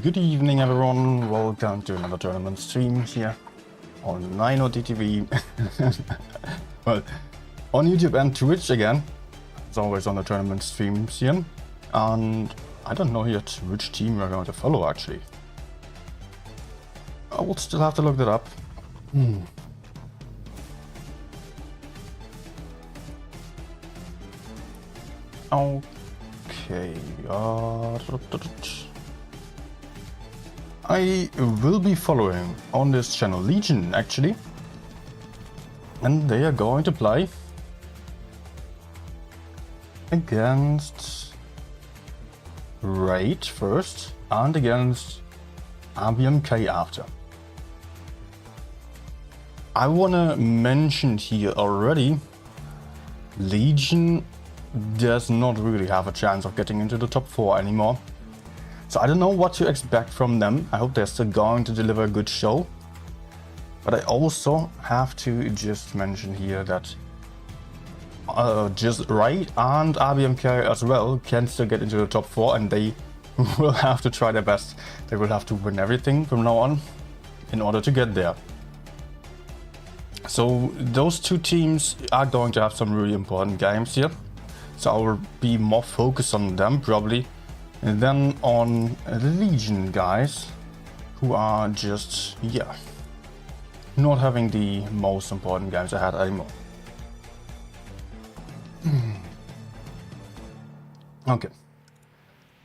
Good evening everyone, welcome to another tournament stream here on 9OTTV. Well, on YouTube and Twitch again, as always on the tournament streams here. And I don't know yet which team we're going to follow actually. I will still have to look that up. Okay, I will be following on this channel Legion actually, and they are going to play against Raid first and against RBMK after. I wanna mention here already, Legion does not really have a chance of getting into the top 4 anymore. So I don't know what to expect from them. I hope they're still going to deliver a good show. But I also have to just mention here that just Raid and RBMK as well can still get into the top 4, and they will have to try their best. They will have to win everything from now on in order to get there. So those two teams are going to have some really important games here. So I will be more focused on them probably, and then on the Legion guys, who are just, yeah, not having the most important games ahead anymore. Okay,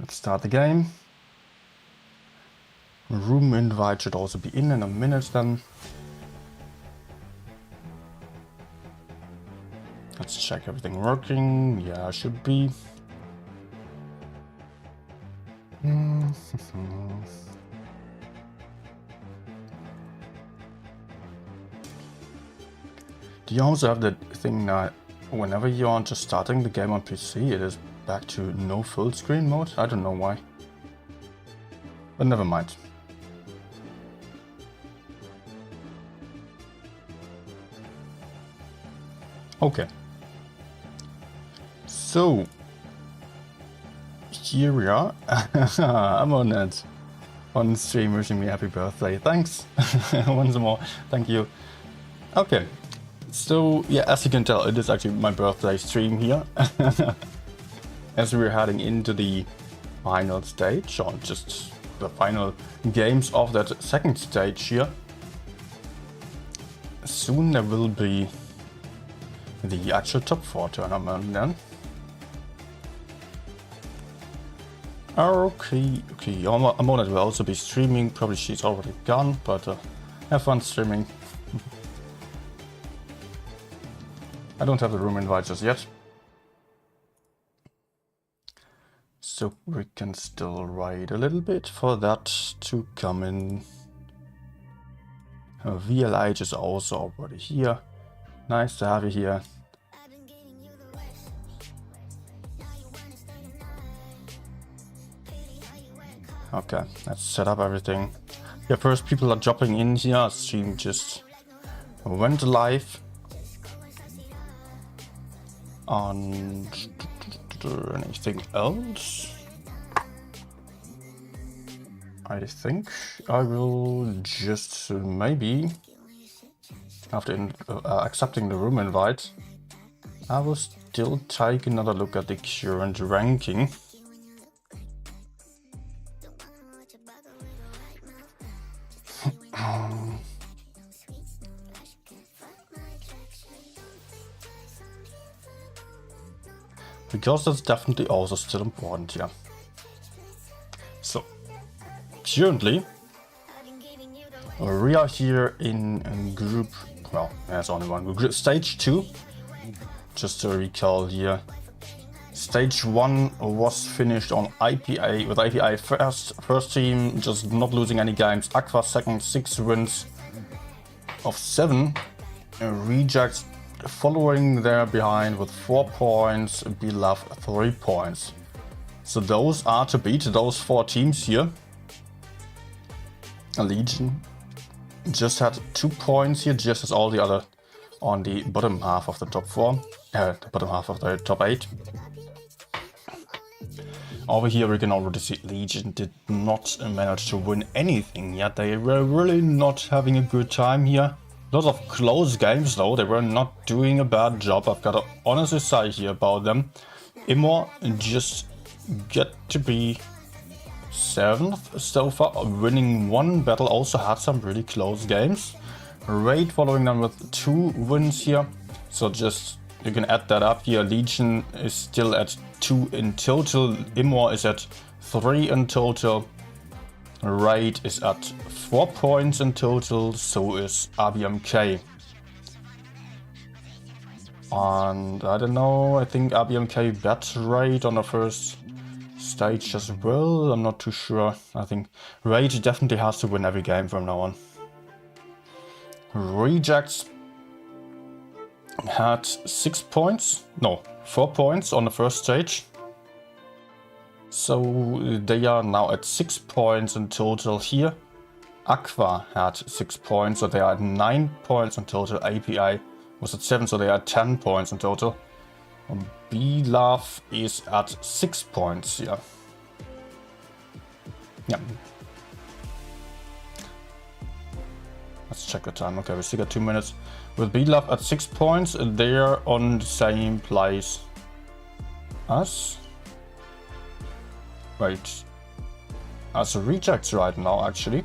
let's start the game. Room invite should also be in a minute then. Let's check everything working. Yeah, should be. Do you also have the thing that whenever you are just starting the game on PC, it is back to no full screen mode? I don't know why. But never mind. Okay. So here we are. I'm on it. On stream wishing me happy birthday. Thanks. Once more. Thank you. Okay. So yeah, as you can tell, it is actually my birthday stream here. As we're heading into the final stage, or just the final games of that second stage here. Soon there will be the actual top 4 tournament then. Okay, Amona will also be streaming. Probably she's already gone, but have fun streaming. I don't have the room invite just yet, so we can still wait a little bit for that to come in. VLH is also already here. Nice to have you here. Okay, let's set up everything. Yeah, first people are dropping in here. Stream just went live. And anything else? I think I will just maybe, after accepting the room invite, I will still take another look at the current ranking. Because that's definitely also still important here. So, currently, we are here in group, well, there's only one group, stage 2. Just to recall here, stage 1 was finished on IPA, with IPA first team, just not losing any games. Aqua second, 6 wins of 7. Rejects following there behind with 4 points, Beloved 3 points. So those are to beat, those 4 teams here. Legion just had 2 points here, just as all the other on the bottom half of the top 4, the bottom half of the top 8. Over here we can already see Legion did not manage to win anything yet. They were really not having a good time here. Lots of close games though, they were not doing a bad job. I've got to honestly say here about them. Immor just get to be 7th so far, winning 1 battle, also had some really close games. Raid following them with 2 wins here, so just you can add that up here. Legion is still at 2 in total, Immor is at 3 in total, Raid is at 4 points in total, so is RBMK. And I don't know, I think RBMK bet Raid on the first stage as well, I'm not too sure. I think Raid definitely has to win every game from now on. Rejects had 6 points, no, 4 points on the first stage. So they are now at 6 points in total here. Aqua had 6 points, so they are at 9 points in total. API was at 7, so they are at 10 points in total. B-Love is at 6 points here. Yeah. Let's check the time. Okay, we still got 2 minutes. With B-Love at 6 points, they're on the same place as... Wait. As Rejects right now, actually.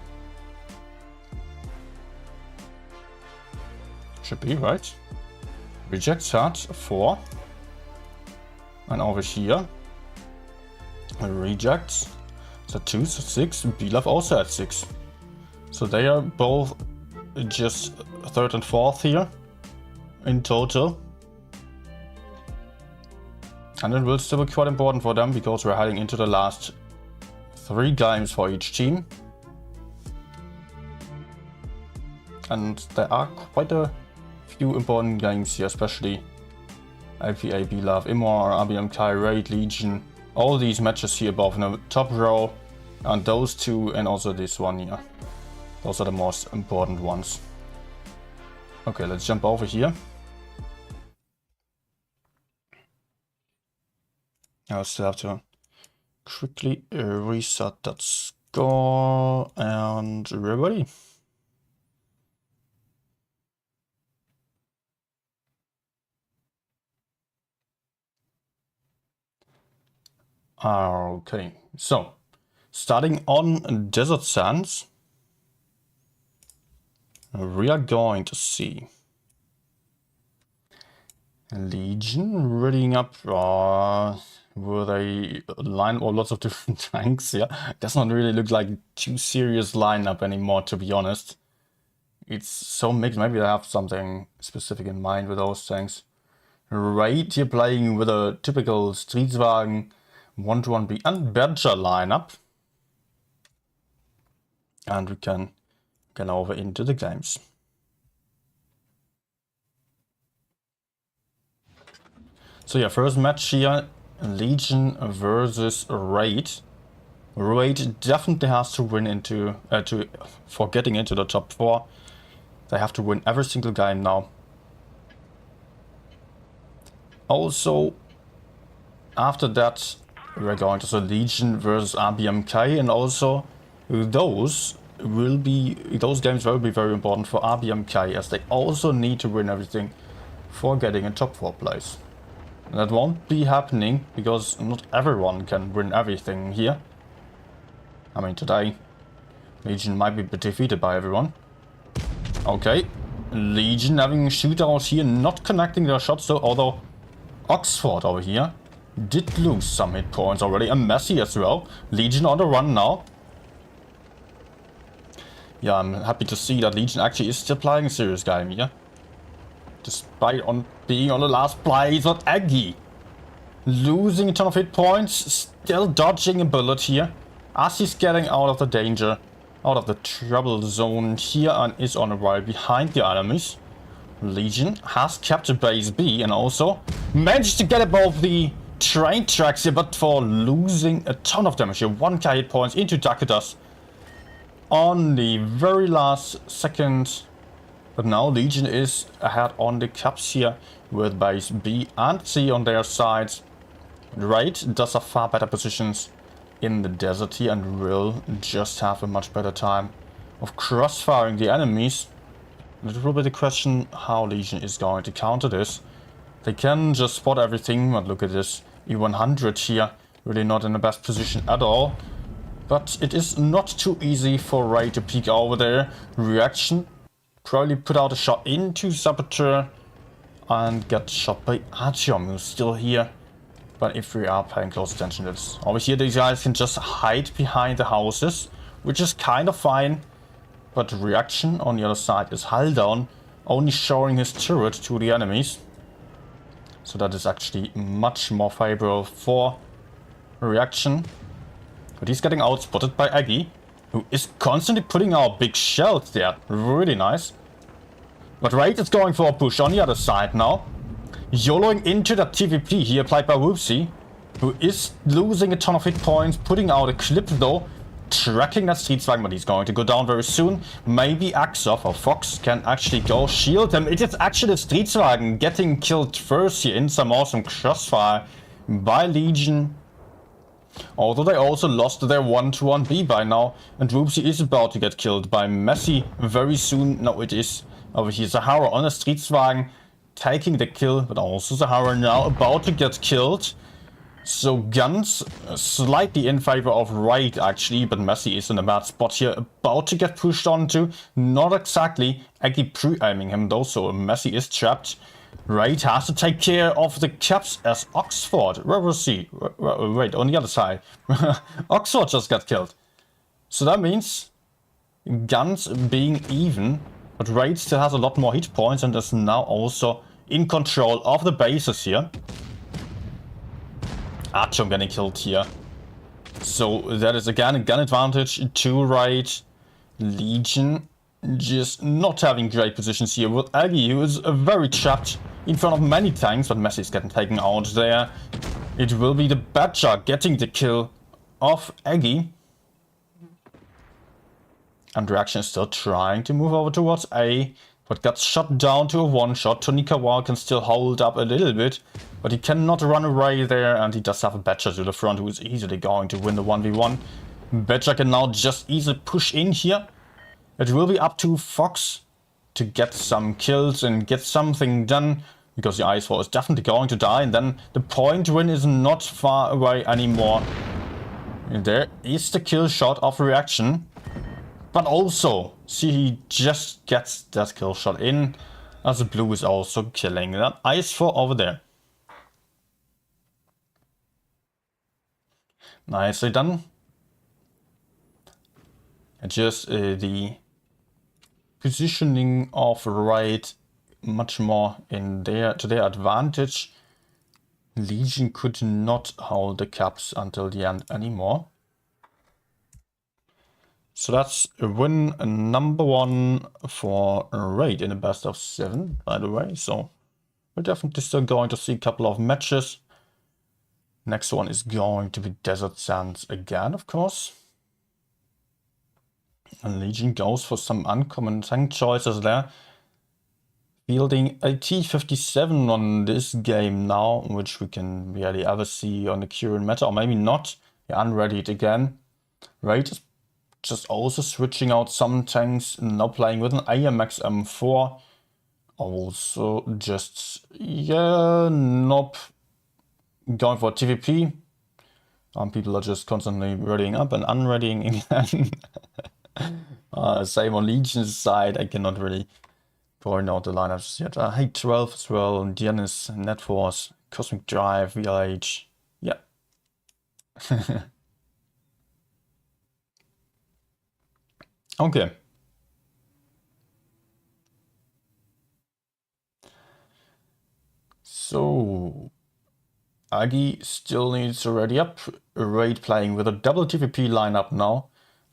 Should be, right? Rejects had 4. And over here, Rejects is at 2, so 6. B-Love also at 6. So they are both just 3rd and 4th here in total. And it will still be quite important for them because we're heading into the last 3 games for each team. And there are quite a few important games here, especially APA, B-Love, Immor, RBMK, Raid, Legion. All these matches here above in the top row. And those 2 and also this one here. Those are the most important ones. Okay, let's jump over here. I still have to quickly reset that score, and we're ready. Okay, so starting on Desert Sands, we are going to see Legion readying up with a line or lots of different tanks here. Does not really look like too serious lineup anymore, to be honest. It's so mixed. Maybe I have something specific in mind with those tanks. Raid here playing with a typical Streetswagen 1-1B and Badger lineup. And we can get over into the games. So yeah, first match here, Legion versus Raid. Raid definitely has to win into for getting into the top 4. They have to win every single game now. Also, after that, we're going to see Legion versus RBMK, and also those games will be very important for RBMK, as they also need to win everything for getting a top 4 place. And that won't be happening because not everyone can win everything here. I mean, today Legion might be defeated by everyone. Okay, Legion having shootouts here, not connecting their shots though, although Oxford over here did lose some hit points already, and Messi as well. Legion on the run now. Yeah, I'm happy to see that Legion actually is still playing a serious game here. Despite being on the last place, but Aggie losing a ton of hit points, still dodging a bullet here as he's getting out of the danger, out of the trouble zone here, and is on the right behind the enemies. Legion has captured base B and also managed to get above the train tracks here, but for losing a ton of damage here. 1k hit points into Dakotas on the very last second. But now Legion is ahead on the caps here with base B and C on their sides. Raid does have far better positions in the desert here and will just have a much better time of crossfiring the enemies. It will be the question how Legion is going to counter this. They can just spot everything, but look at this E100 here, really not in the best position at all. But it is not too easy for Raid to peek over there. Reaction, probably put out a shot into Saboteur and get shot by Artyom, who's still here. But if we are paying close attention to this, over here these guys can just hide behind the houses, which is kind of fine. But Reaction on the other side is hull down, only showing his turret to the enemies. So that is actually much more favorable for Reaction. But he's getting outspotted by Aggie, who is constantly putting out big shells there. Really nice. But Raid is going for a push on the other side now. YOLOing into that TVP here applied by Whoopsie, who is losing a ton of hit points, putting out a clip though. Tracking that Streetswagen, but he's going to go down very soon. Maybe Axoff or Fox can actually go shield him. It is actually Streetswagen getting killed first here in some awesome crossfire by Legion. Although they also lost their 1-1B by now. And Whoopsie is about to get killed by Messi very soon. No, it is over here. Zahara on a Streetswagen taking the kill, but also Zahara now about to get killed. So guns slightly in favor of Raid actually, but Messi is in a bad spot here, about to get pushed onto. Not exactly. Aggie pre-aiming him though, so Messi is trapped. Raid has to take care of the caps as Oxford. Where was he? Wait, on the other side. Oxford just got killed. So that means guns being even, but Raid still has a lot more hit points and is now also in control of the bases here. Artyom getting killed here. So that is again a gun advantage to Raid. Legion just not having great positions here with Aggie, who is very trapped in front of many tanks, but Messi is getting taken out there. It will be the Badger getting the kill of Aggie. And Reaction is still trying to move over towards A, but got shot down to a one-shot. Tonikawa can still hold up a little bit, but he cannot run away there, and he does have a Badger to the front who is easily going to win the 1v1. Badger can now just easily push in here. It will be up to Fox to get some kills and get something done, because the IS-4 is definitely going to die, and then the point win is not far away anymore. And there is the kill shot of Reaction. But also, see, he just gets that kill shot in, as the blue is also killing that IS-4 over there. Nicely done. And just the positioning of Raid much more in to their advantage. Legion could not hold the caps until the end anymore. So that's win number 1 for Raid in the best of 7, by the way. So we're definitely still going to see a couple of matches. Next one is going to be Desert Sands again, of course. And Legion goes for some uncommon tank choices there. Fielding a T-57 on this game now, which we can barely ever see on the current meta, or maybe not. Yeah, unreadied again. Raid is just also switching out some tanks, now playing with an AMX M4. Also just, yeah, nope. Going for TVP. People are just constantly readying up and unreadying again. Same on Legion's side, I cannot really point out the lineups yet. Hate 12 as well, Dianis, Netforce, Cosmic Drive, VLH, yeah. Okay. So Aggie still needs to ready up. Raid playing with a double TVP lineup now.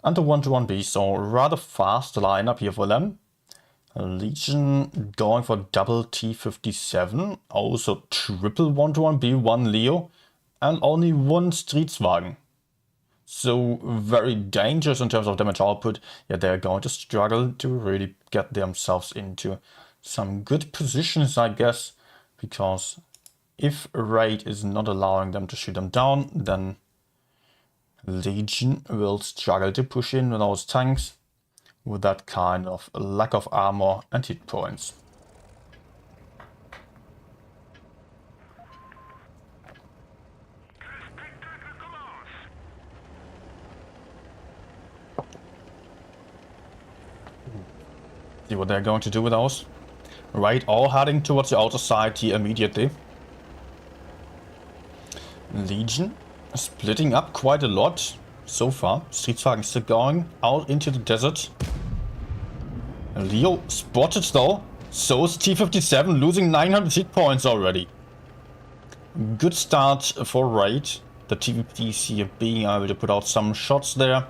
And a 1-1B, so rather fast lineup here for them. Legion going for double T-57. Also triple 1-1B, 1 Leo. And only 1 Streetswagen. So very dangerous in terms of damage output. Yeah, they're going to struggle to really get themselves into some good positions, I guess. Because If Raid is not allowing them to shoot them down, then Legion will struggle to push in with those tanks with that kind of lack of armor and hit points. See what they're going to do with those. Right, all heading towards the outer side here immediately. Legion splitting up quite a lot so far. Streetwagen still going out into the desert. Leo spotted though. So is T-57 losing 900 hit points already. Good start for Raid. The TVPs here being able to put out some shots there.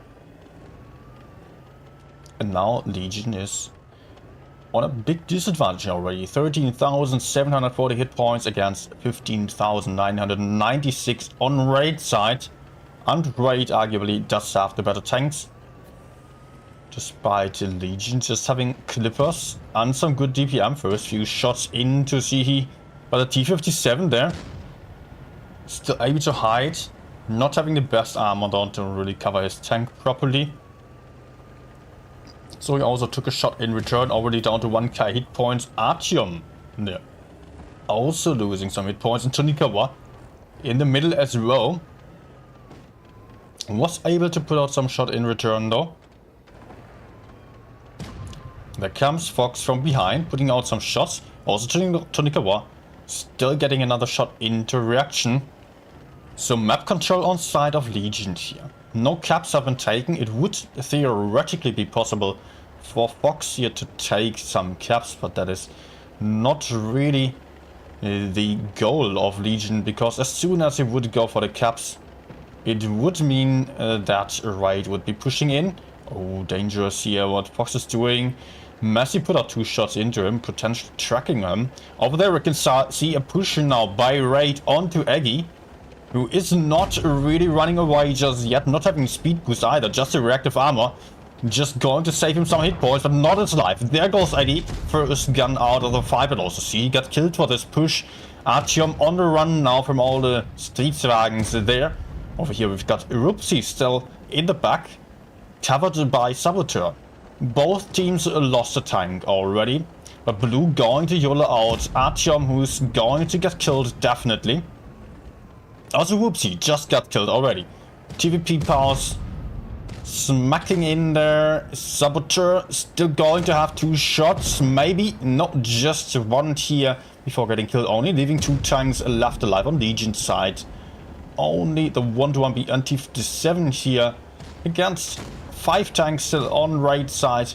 And now Legion is on a big disadvantage already. 13,740 hit points against 15,996 on Raid side. And Raid arguably does have the better tanks. Despite Legion just having clippers and some good DPM. First few shots into Sihi. But the T-57 there. Still able to hide. Not having the best armor down to really cover his tank properly. So he also took a shot in return, already down to 1k hit points. Artyom there. Also losing some hit points. And Tonikawa in the middle as well. Was able to put out some shot in return though. There comes Fox from behind, putting out some shots. Also Tonikawa still getting another shot into reaction. So map control on side of Legion here. No caps have been taken. It would theoretically be possible for Fox here to take some caps, but that is not really the goal of Legion, because as soon as he would go for the caps, it would mean that Raid would be pushing in. Oh, dangerous here what Fox is doing. Messi put out 2 shots into him, potentially tracking him. Over there we can see a push now by Raid onto Eggy, who is not really running away just yet, not having speed boost either, just a reactive armor. Just going to save him some hit points, but not his life. There goes Eggy, first gun out of the fight, but also see he got killed for this push. Artyom on the run now from all the Streetwagens there. Over here we've got Rupsi still in the back, covered by Saboteur. Both teams lost a tank already, but Blue going to YOLO out. Artyom, who's going to get killed definitely. Also Whoopsie just got killed already. TVP powers smacking in there. Saboteur still going to have 2 shots, maybe not just 1 here before getting killed, only leaving 2 tanks left alive on Legion side. Only the 1-to-1 and T-57 here against 5 tanks still on Raid side,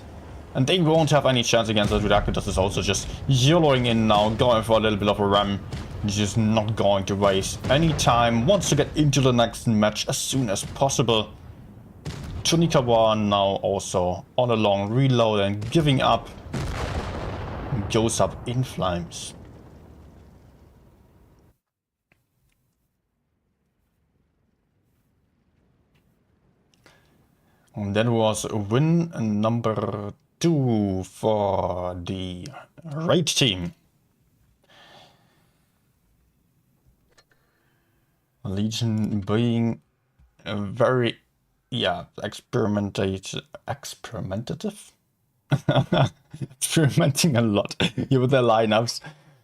and they won't have any chance against that. Redakitas is also just YOLOing in now, going for a little bit of a ram. Just not going to waste any time, wants to get into the next match as soon as possible. Tonikawa now also on a long reload and giving up. Goes up in flames. And that was win number 2 for the Raid team. Legion being very, experimentative. Experimenting a lot here with their lineups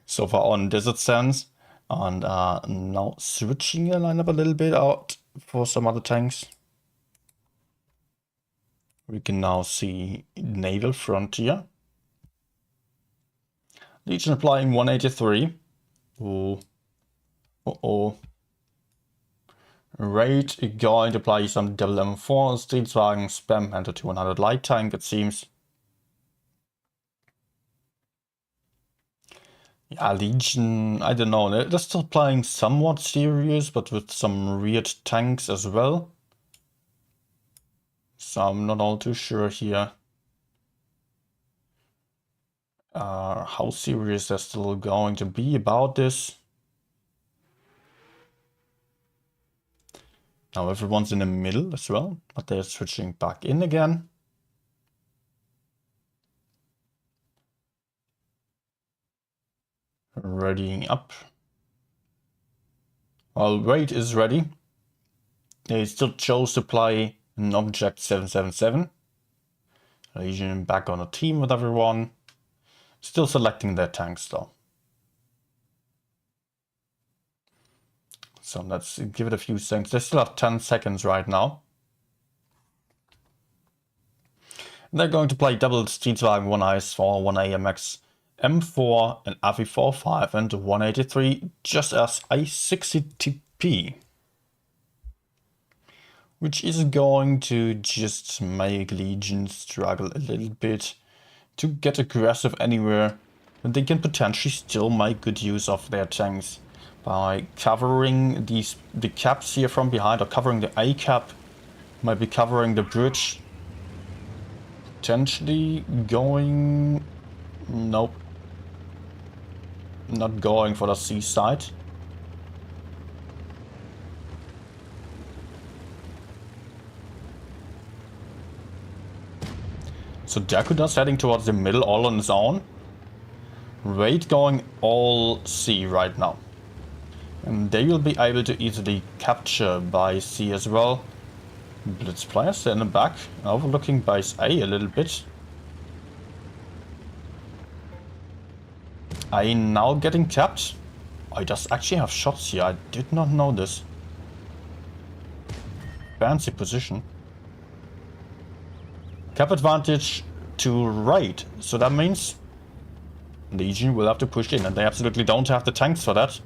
so far on Desert Sands. And now switching their lineup a little bit out for some other tanks. We can now see Naval Frontier. Legion applying 183. Oh. Uh-oh. Raid going to apply some Devil M4, Streetwagen, spam, and a 200 light tank, it seems. Yeah, Legion, I don't know. They're still playing somewhat serious, but with some weird tanks as well. So I'm not all too sure here how serious they're still going to be about this. Now everyone's in the middle as well, but they're switching back in again. Readying up. While Raid is ready, they still chose to play an object 777. Legion back on a team with everyone. Still selecting their tanks though. So let's give it a few seconds. They still have 10 seconds right now. They're going to play double Streetwagen, 1 IS4, 1 AMX, M4, an AV45 and 183 just as a 60TP. Which is going to just make Legion struggle a little bit to get aggressive anywhere. And they can potentially still make good use of their tanks by covering the caps here from behind, or covering the A cap, maybe covering the bridge. Potentially going... Nope. Not going for the C side. So Dakuda's heading towards the middle all on his own. Raid going all C right now. And they will be able to easily capture by C as well. Blitz players in the back, overlooking base A a little bit. A now getting capped. Oh, he does actually have shots here. I did not know this. Fancy position. Cap advantage to Raid. So that means Legion will have to push in, and they absolutely don't have the tanks for that.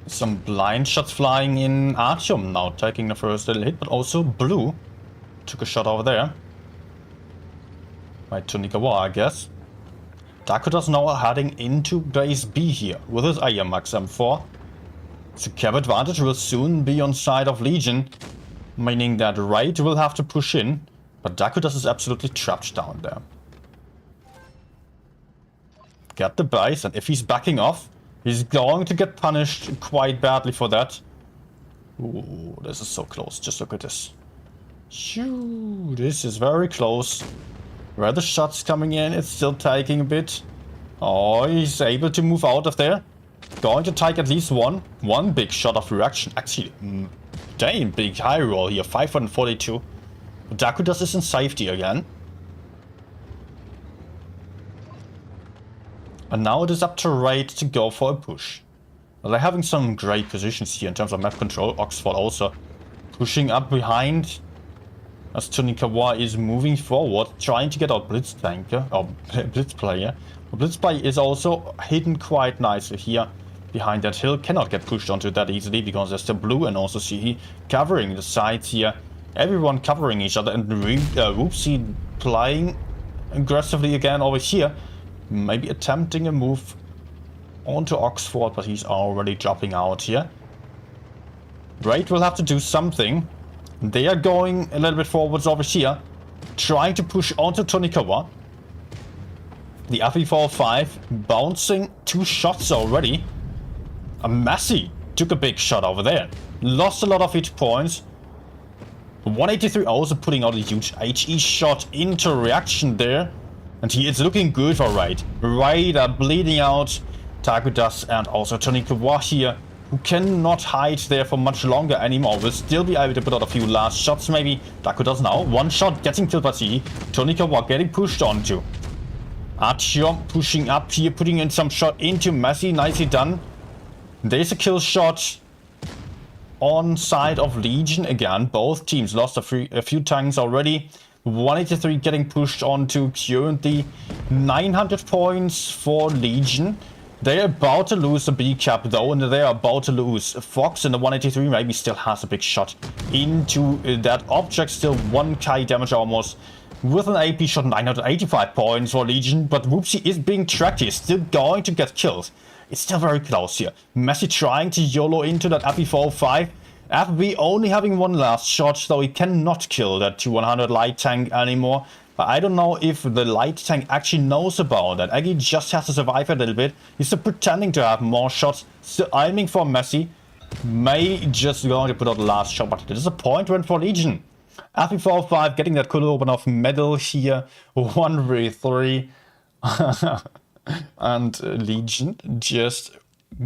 Some blind shots flying in. Artyom now taking the first little hit, but also Blue took a shot over there. By Tonikawa, I guess. Dakota's now heading into base B here with his AMX M4. So cap advantage will soon be on side of Legion, meaning that Raid will have to push in, but Dakotas is absolutely trapped down there. Get the base, and if he's backing off, he's going to get punished quite badly for that. Ooh, this is so close. Just look at this. Shoo, this is very close. Where the shots coming in, it's still taking a bit. Oh, he's able to move out of there. Going to take at least one big shot of reaction. Actually, damn big high roll here, 542. Dakudas is in safety again. And now it is up to Raid to go for a push. Well, they're having some great positions here in terms of map control. Oxford also pushing up behind as Tonikawa is moving forward, trying to get out Blitz tanker, or Blitz player. Blitz player is also hidden quite nicely here behind that hill. Cannot get pushed onto that easily because there's the Blue and also see covering the sides here. Everyone covering each other, and Whoopsie playing aggressively again over here. Maybe attempting a move onto Oxford, but he's already dropping out here. Raid will have to do something. They are going a little bit forwards over here, trying to push onto Tonikawa. The FE45 bouncing 2 shots already. Massey took a big shot over there. Lost a lot of hit points. 183 also putting out a huge HE shot into reaction there. And it's looking good for Raid. Raid are bleeding out Takudas and also Tonikawa here, who cannot hide there for much longer anymore. Will still be able to put out a few last shots maybe. Dakotas now, 1 shot getting killed by C. Tonikawa getting pushed onto. Artyom pushing up here, putting in some shot into Massey. Nicely done. There's a kill shot on side of Legion again. Both teams lost a few tanks already. 183 getting pushed onto currently 900 points for Legion. They're about to lose the B cap though, and they're about to lose Fox, and the 183 maybe still has a big shot into that object. Still 1k damage almost. With an AP shot, 985 points for Legion, but Whoopsie is being tracked here, still going to get killed. It's still very close here. Messi trying to YOLO into that FE45. FB only having 1 last shot, so he cannot kill that 200 light tank anymore. But I don't know if the light tank actually knows about that. Aggie just has to survive a little bit. He's still pretending to have more shots. Still aiming for Messi. May just going to put out the last shot, but it is a point win for Legion. FE45 getting that Kulovanov medal here. 1v3. And Legion just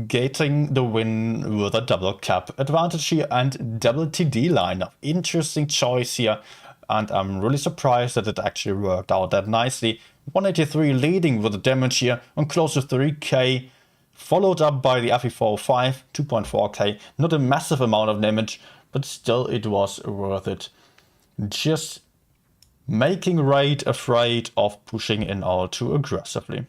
getting the win with a double cap advantage here and double TD lineup. Interesting choice here, and I'm really surprised that it actually worked out that nicely. 183 leading with the damage here on close to 3k, followed up by the FE405, 2.4k. Not a massive amount of damage, but still it was worth it. Just making Raid afraid of pushing in all too aggressively.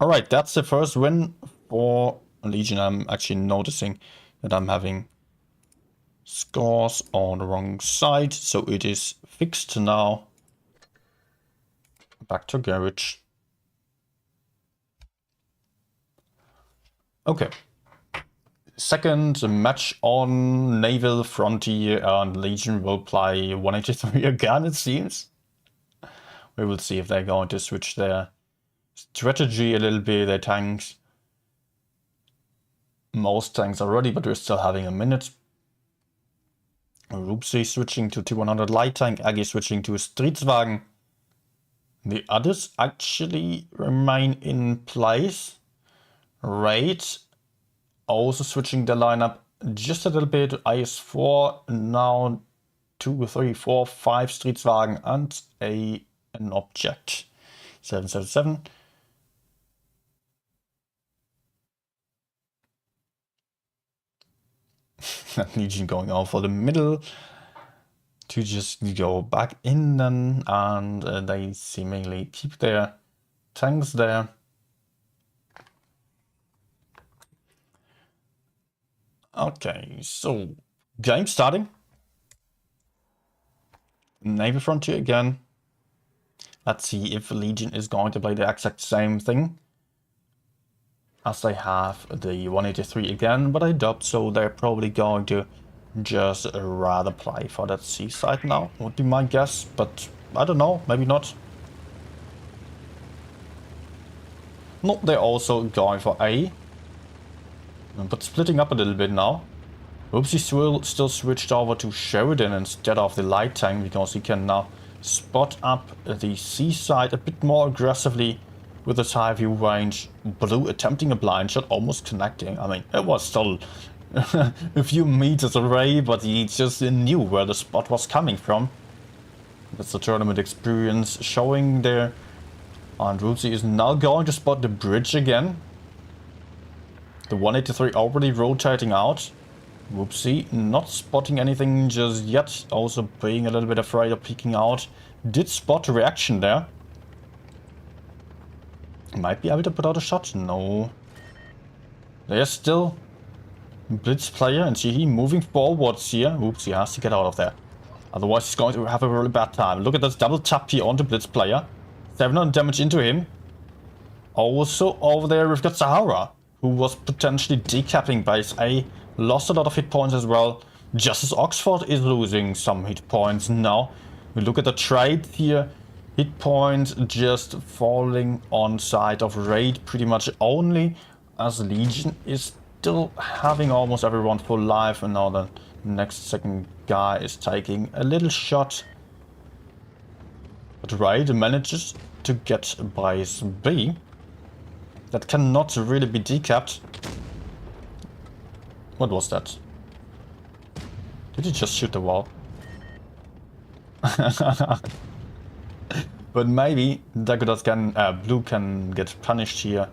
Alright, that's the first win for Legion. I'm actually noticing that I'm having scores on the wrong side, so it is fixed now. Back to garage. Okay. Second match on Naval Frontier, and Legion will play 183 again, it seems. We will see if they're going to switch their strategy a little bit, their tanks. Most tanks are ready, but we're still having a minute. Rupsi switching to T100 light tank, Aggie switching to a Streetswagen. The others actually remain in place. Raid also switching the lineup just a little bit. IS4 now 2, 3, 4, 5 Streetswagen and an object. 777. Legion going out for the middle to just go back in then, and they seemingly keep their tanks there. Okay, so game starting. Naval Frontier again. Let's see if Legion is going to play the exact same thing as they have the 183 again, but I doubt so. They're probably going to just rather play for that seaside now, would be my guess, but I don't know, maybe not. No, they're also going for A, but splitting up a little bit now. Oopsie still switched over to Sheridan instead of the light tank, because he can now spot up the seaside a bit more aggressively with his high view range. Blue attempting a blind shot, almost connecting. I mean, it was still a few meters away, but he just knew where the spot was coming from. That's the tournament experience showing there. And Rupsi is now going to spot the bridge again. The 183 already rotating out. Whoopsie, not spotting anything just yet. Also being a little bit afraid of peeking out. Did spot a reaction there. Might be able to put out a shot. No. There's still Blitz player, and see he moving forwards here. Oops, he has to get out of there. Otherwise he's going to have a really bad time. Look at this double tap here on the Blitz player. 700 damage into him. Also over there we've got Sahara, who was potentially decapping base A. Lost a lot of hit points as well. Just as Oxford is losing some hit points now. We look at the trade here. Hit points just falling on side of Raid pretty much only, as Legion is still having almost everyone full life, and now the next second guy is taking a little shot. But Raid manages to get base B. That cannot really be decapped. What was that? Did he just shoot the wall? But maybe Dakotas can, Blue can get punished here,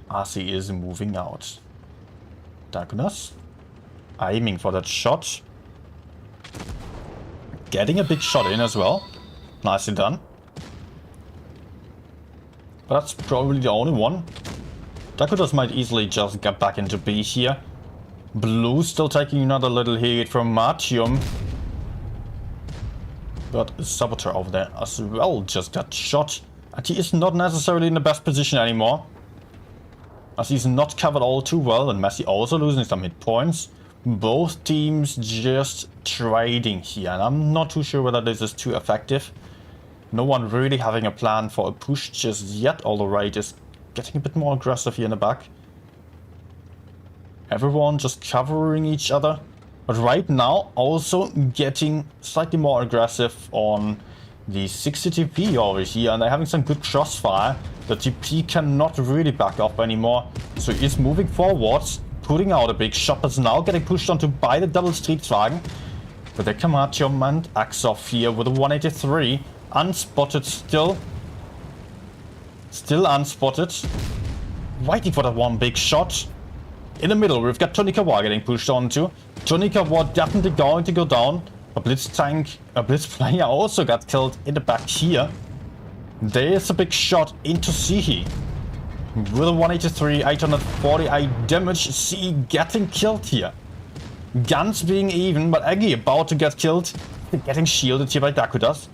as he is moving out. Dakotas aiming for that shot. Getting a big shot in as well. Nicely done. But that's probably the only one. Dakotas might easily just get back into B here. Blue still taking another little hit from Martium. But Saboteur over there as well just got shot. And he is not necessarily in the best position anymore, as he's not covered all too well, and Messi also losing some hit points. Both teams just trading here, and I'm not too sure whether this is too effective. No one really having a plan for a push just yet, although Raid is getting a bit more aggressive here in the back. Everyone just covering each other. But right now also getting slightly more aggressive on the 60 TP over here, and they're having some good crossfire. The TP cannot really back up anymore, so he is moving forwards, putting out a big shot, that's now getting pushed onto by the double Streetwagen. But the Kamatium and Axoff here with a 183, unspotted still. Still unspotted. Waiting for that one big shot. In the middle, we've got Tonikawa getting pushed onto. Tonikawa definitely going to go down. A Blitz tank, a Blitz player also got killed in the back here. There's a big shot into Sihi. With a 183, 848 damage. Sihi getting killed here. Guns being even, but Aggie about to get killed. Getting shielded here by Dakudas.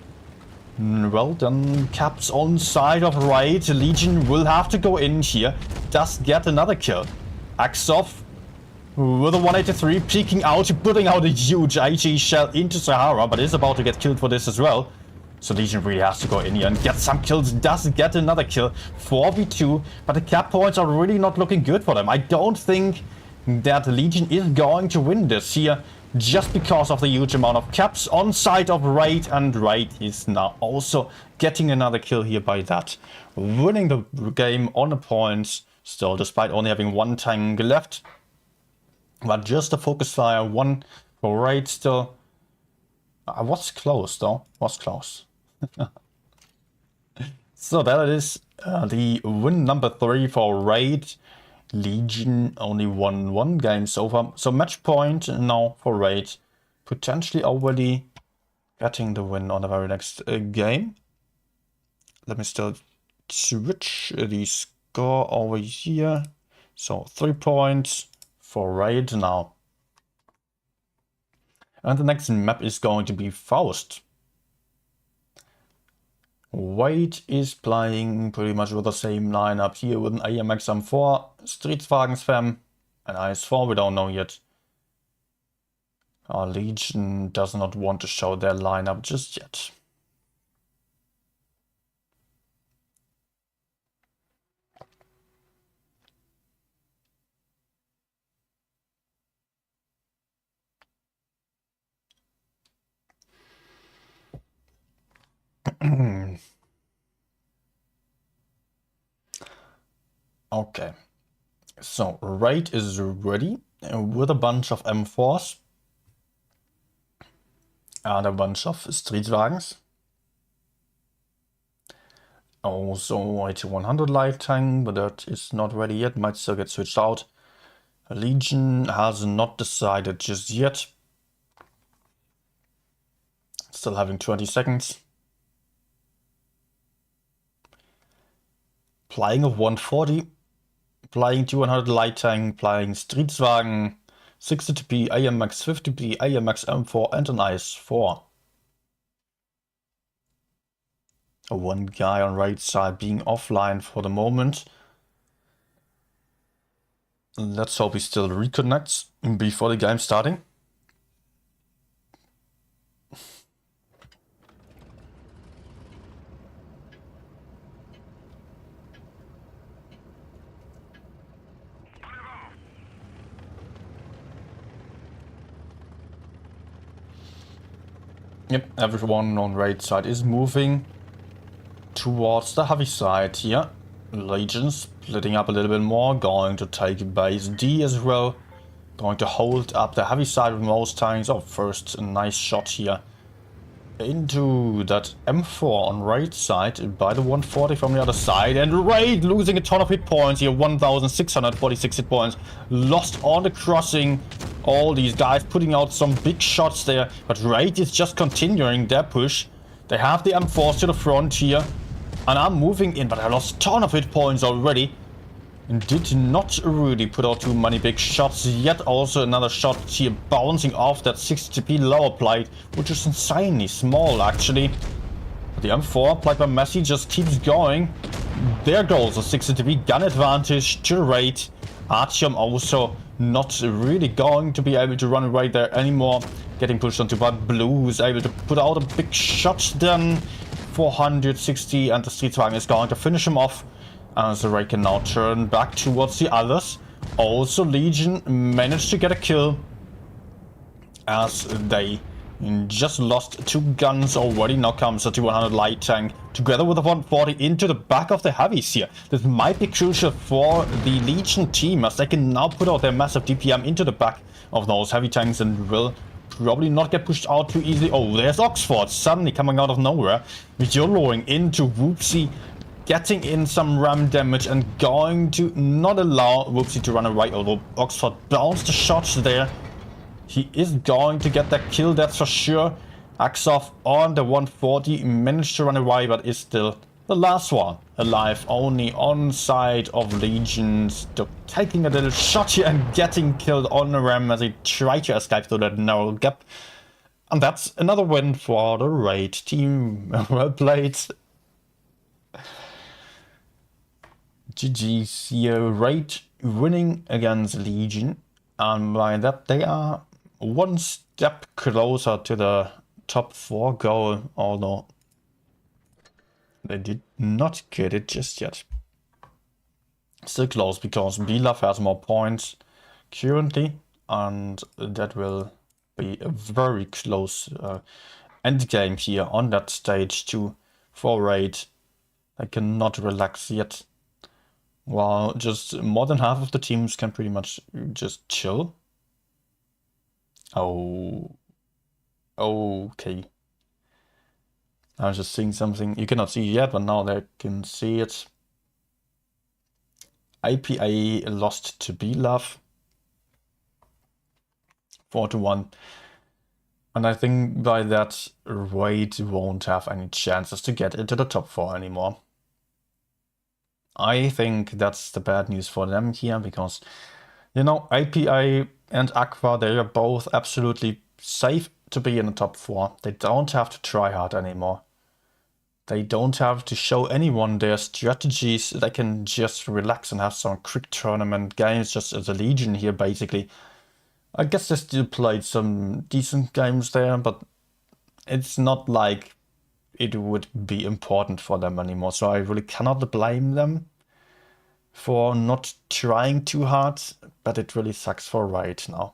Well, then Caps on side of right. Legion will have to go in here. Does get another kill. Axoff with a 183 peeking out, putting out a huge IG shell into Sahara, but is about to get killed for this as well. So Legion really has to go in here and get some kills. Does get another kill. 4v2, but the cap points are really not looking good for them. I don't think that Legion is going to win this here, just because of the huge amount of caps on side of Raid, and Raid is now also getting another kill here by that. Winning the game on the points, still, despite only having one tank left. But just a focus fire, one for Raid still. I was close though, was close. So that is the win number 3 for Raid. Legion only won one game so far. So match point now for Raid. Potentially already getting the win on the very next game. Let me still switch the score over here. So 3 points for Raid now. And the next map is going to be Faust. Raid is playing pretty much with the same lineup here with an AMX M4, Streetwagen Spam, an IS4, we don't know yet. Our Legion does not want to show their lineup just yet. Okay, so Raid is ready with a bunch of M4s and a bunch of Streetwagens. Also 8100 light tank, but that is not ready yet, might still get switched out. Legion has not decided just yet. Still having 20 seconds. Playing a 140, playing 200 light tank, playing Streetwagen, 60p, AMX 50p, AMX M4 and an IS4. One guy on right side being offline for the moment. Let's hope he still reconnects before the game starting. Yep, everyone on Raid side is moving towards the heavy side here. Legion splitting up a little bit more, going to take base D as well. Going to hold up the heavy side with most tanks. Oh, first a nice shot here into that M4 on Raid side by the 140 from the other side. And Raid losing a ton of hit points here, 1646 hit points. Lost on the crossing. All these guys putting out some big shots there, but Raid is just continuing their push. They have the M4s to the front here, and I'm moving in, but I lost a ton of hit points already. And did not really put out too many big shots yet. Also another shot here bouncing off that 60p lower plate, which is insanely small actually. But the M4 played by Messi just keeps going. There goes a 60p gun advantage to Raid. Artyom also not really going to be able to run away there anymore. Getting pushed onto by Blue, who's able to put out a big shot then. 460, and the Streetwagen is going to finish him off. As the Raid can now turn back towards the others. Also Legion managed to get a kill as they And just lost 2 guns already. Now comes a 200 light tank together with a 140 into the back of the heavies here. This might be crucial for the Legion team as they can now put out their massive DPM into the back of those heavy tanks and will probably not get pushed out too easily. Oh, there's Oxford suddenly coming out of nowhere. YOLOing into Whoopsie, getting in some ram damage and going to not allow Whoopsie to run away. Although Oxford bounced the shots there. He is going to get that kill, that's for sure. Axoff on the 140 managed to run away, but is still the last one alive. Only on side of Legions. Taking a little shot here and getting killed on the ram as he tried to escape through that narrow gap. And that's another win for the Raid team. Well played. GG's here. Raid winning against Legion. And by that they are one step closer to the top 4 goal, although they did not get it just yet. Still close because BLAF has more points currently, and that will be a very close end game here on that stage 2 for Raid. They cannot relax yet, while just more than half of the teams can pretty much just chill. Oh, okay. I was just seeing something you cannot see yet, but now they can see it. IPA lost to BLAF 4-1. And I think by that, Raid won't have any chances to get into the top 4 anymore. I think that's the bad news for them here, because, you know, IPA and Aqua, they are both absolutely safe to be in the top 4. They don't have to try hard anymore. They don't have to show anyone their strategies. They can just relax and have some quick tournament games, just as a Legion here, basically. I guess they still played some decent games there, but it's not like it would be important for them anymore. So I really cannot blame them for not trying too hard, but it really sucks for Raid now.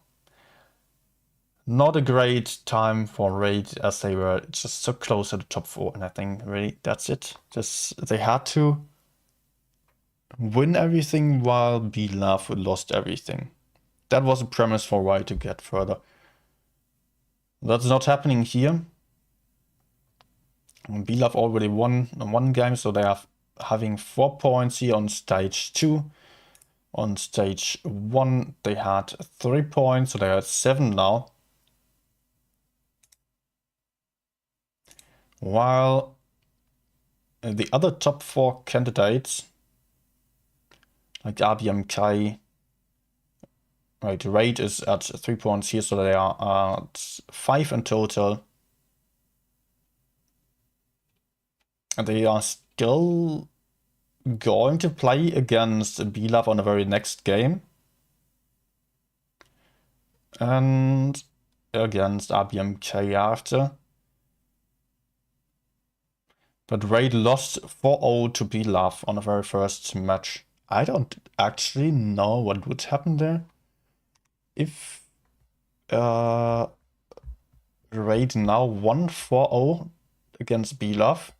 Not a great time for Raid as they were just so close to the top 4, and I think really that's it. Just they had to win everything while BLAF lost everything. That was a premise for Raid to get further. That's not happening here. BLAF already won one game, so they are having 4 points here on stage 2. On stage 1 they had 3 points, so they are at 7 now. While the other top 4 candidates, like RBMK, right, Raid is at 3 points here, so they are at 5 in total. And they are still going to play against BLAF on the very next game. And against RBMK after. But Raid lost 4-0 to BLAF on the very first match. I don't actually know what would happen there. If Raid now won 4-0 against BLAF.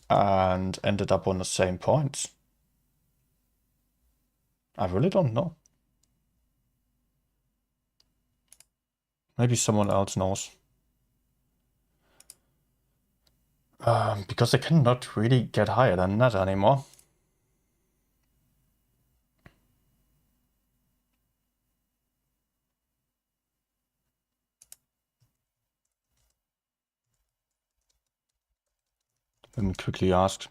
And ended up on the same points. I really don't know. Maybe someone else knows. Because they cannot really get higher than that anymore. Let me quickly ask.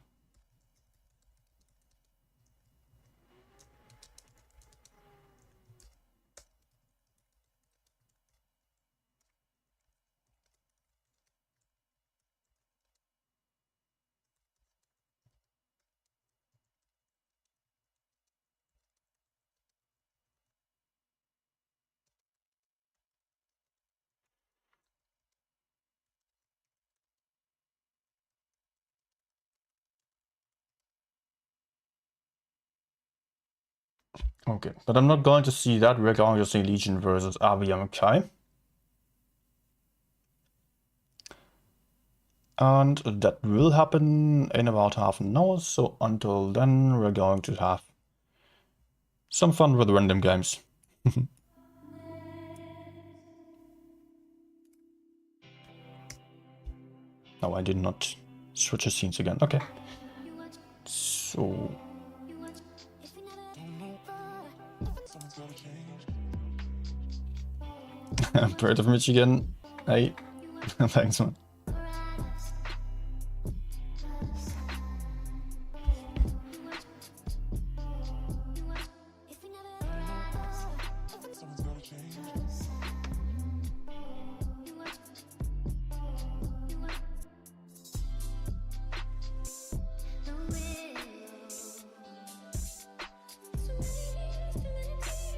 Okay, but I'm not going to see that. We're going to see Legion versus RBMK. And that will happen in about half an hour, so until then we're going to have some fun with random games. No, I did not switch the scenes again. Okay. So... Bird of Michigan. Hey. Thanks, man.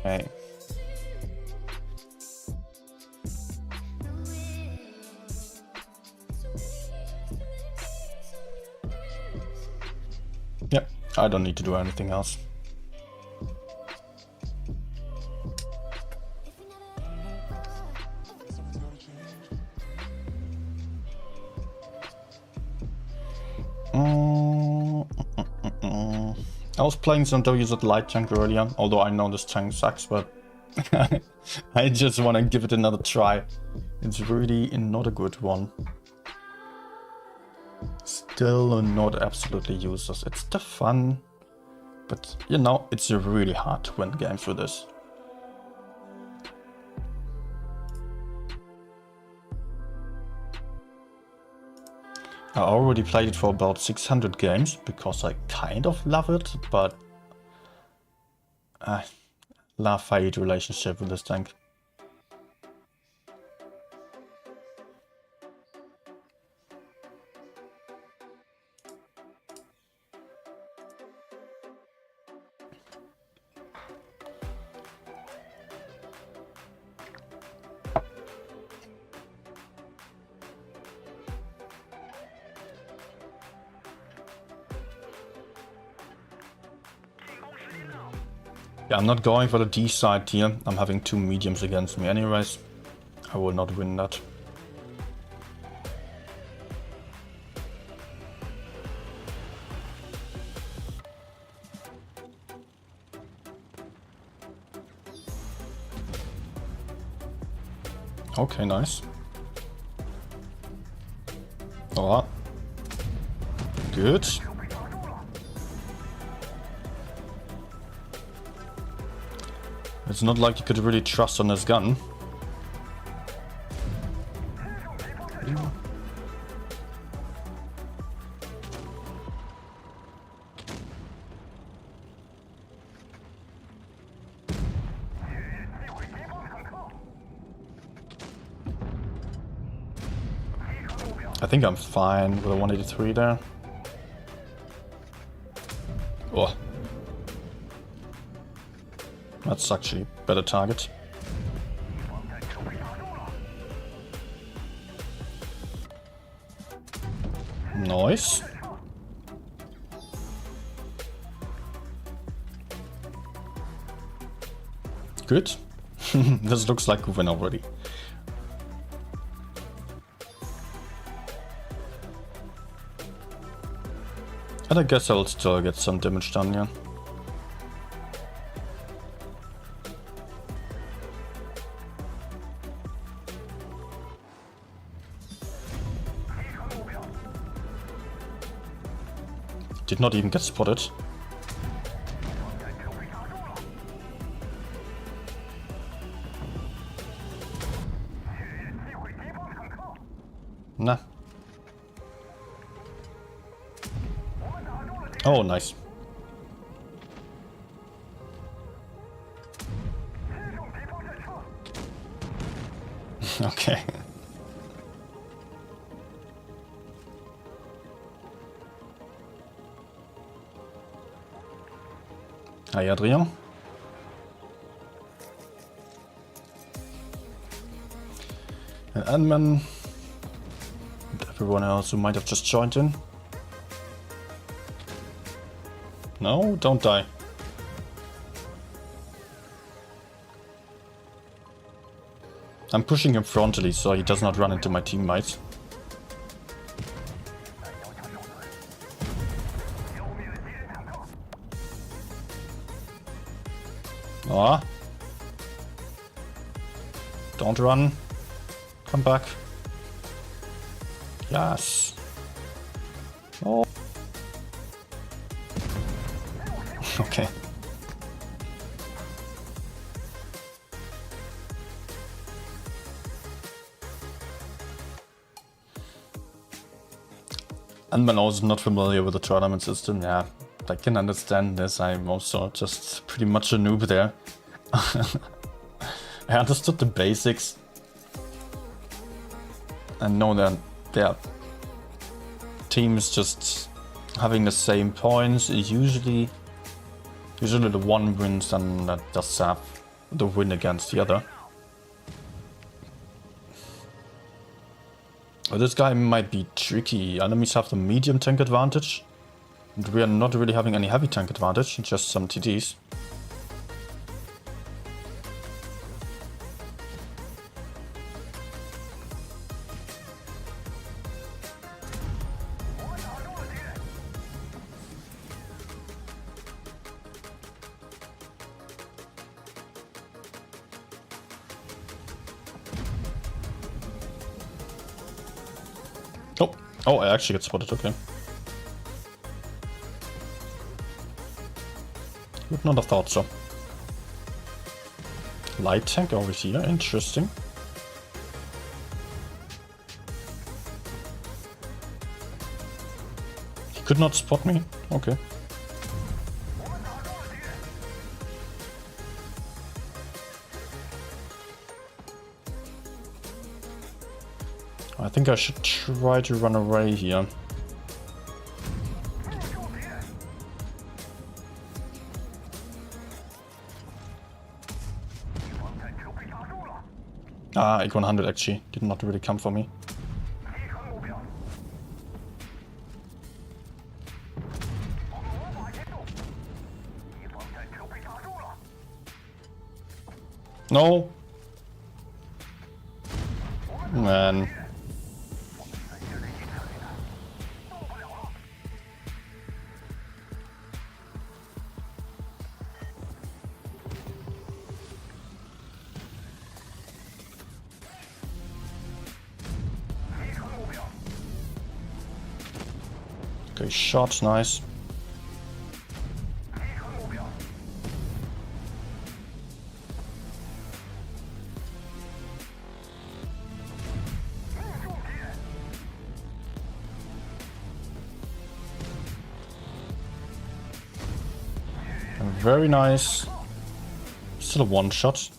Hey. Yep, I don't need to do anything else. I was playing some WZ light tank earlier, although I know this tank sucks, but I just want to give it another try. It's really not a good one. Still not absolutely useless. It's still fun, but you know, it's really hard to win games with this. I already played it for about 600 games because I kind of love it, but I love-hate relationship with this tank. Yeah, I'm not going for the D side here. I'm having two mediums against me anyways. I will not win that. Okay, nice. Oh, good. It's not like you could really trust on this gun. I think I'm fine with a 183 there. Oh. That's actually a better target. Nice. Good. This looks like a win already. And I guess I'll still get some damage done, yeah. Did not even get spotted. Nah. Oh, nice. Okay. Hi, Adrian. And Admin. And everyone else who might have just joined in. No, don't die. I'm pushing him frontally so he does not run into my teammates. Ah. Don't run. Come back. Yes. Oh. Okay. And when I was not familiar with the tournament system, yeah, I can understand this. I'm also just pretty much a noob there. I understood the basics. And know that yeah, teams just having the same points is usually the one wins and that does have the win against the other. Well, this guy might be tricky. Enemies have the medium tank advantage. And we are not really having any heavy tank advantage, just some TDs. Oh, I actually get spotted, okay. Would not have thought so. Light tank over here, interesting. He could not spot me, okay. I think I should try to run away here. Ah, Econ 100 actually did not really come for me. No! Man. Okay, shot, nice. Very nice. Still a one shot.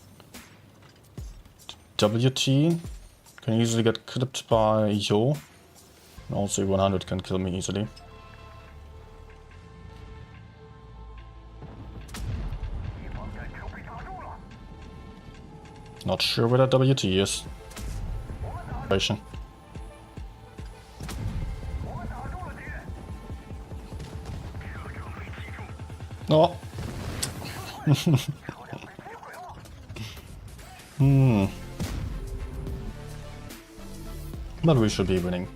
WT can easily get clipped by Yo. And also 100 can kill me easily. Not sure where that WT is. Oh. But we should be winning.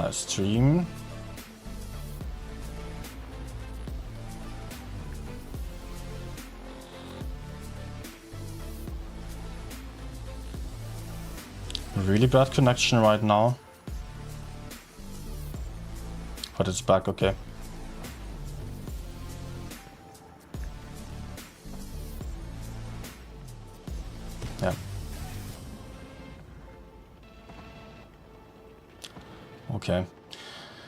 Stream. Really bad connection right now. But it's back, okay. Yeah. Okay.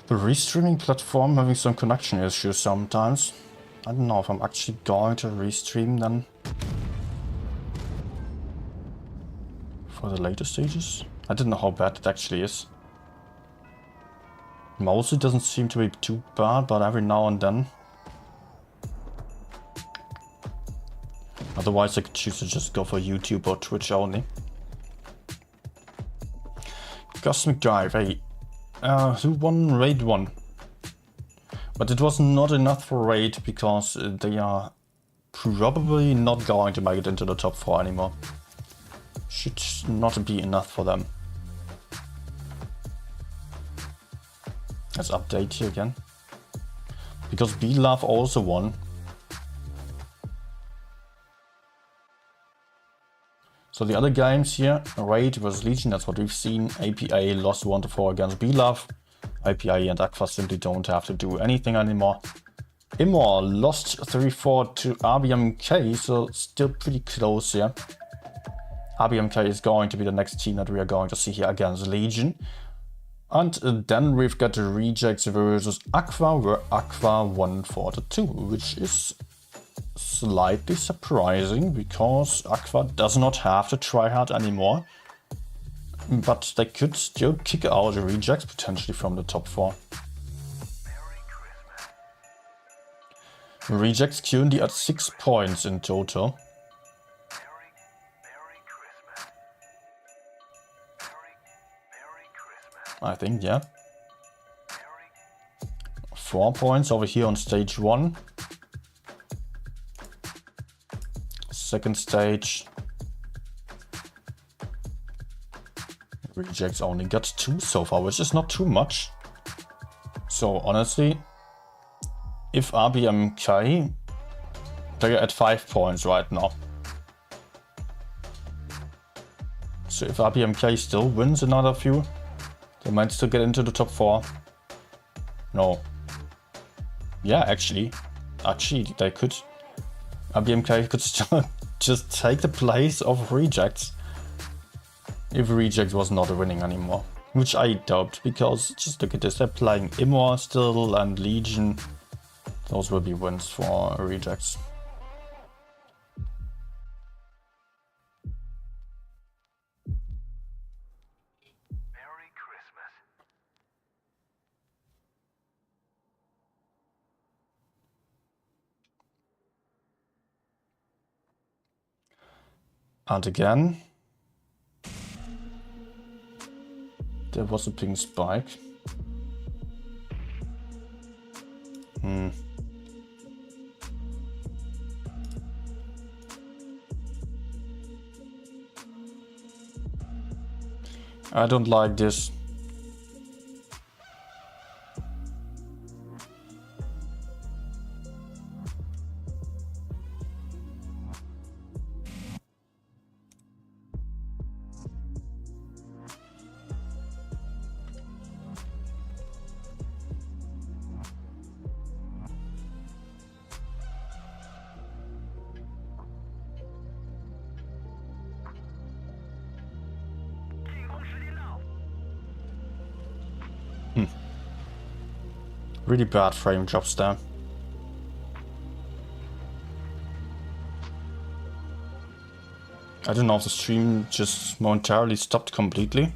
The restreaming platform having some connection issues sometimes. I don't know if I'm actually going to restream then. For the later stages? I didn't know how bad it actually is. Mostly doesn't seem to be too bad, but every now and then. Otherwise I could choose to just go for YouTube or Twitch only. Cosmic Drive, hey. Who won Raid 1? But it was not enough for Raid because they are probably not going to make it into the top 4 anymore. Should not be enough for them. Let's update here again. Because B-Love also won. So the other games here, Raid vs Legion, that's what we've seen. APA lost 1-4 against B-Love. IPA and Aqua simply don't have to do anything anymore. Immor lost 3-4 to RBMK, so still pretty close here. RBMK is going to be the next team that we are going to see here against Legion. And then we've got the Rejects versus Aqua, where Aqua won 4-2, which is slightly surprising because Aqua does not have to try hard anymore. But they could still kick out the Rejects potentially from the top 4. Rejects currently at 6 points in total. I think, yeah. 4 points over here on stage 1. Second stage. Rejects only got 2 so far, which is not too much. So honestly, if RBMK, they're at 5 points right now. So if RBMK still wins another few, they might still get into the top 4. No. Yeah, actually they could. RBMK could still just take the place of Rejects. If Rejects was not winning anymore. Which I doubt, because just look at this, they're playing Immor still and Legion. Those will be wins for Rejects. Merry Christmas. And again, there was a pink spike. I don't like this. Really bad frame drops there. I don't know if the stream just momentarily stopped completely.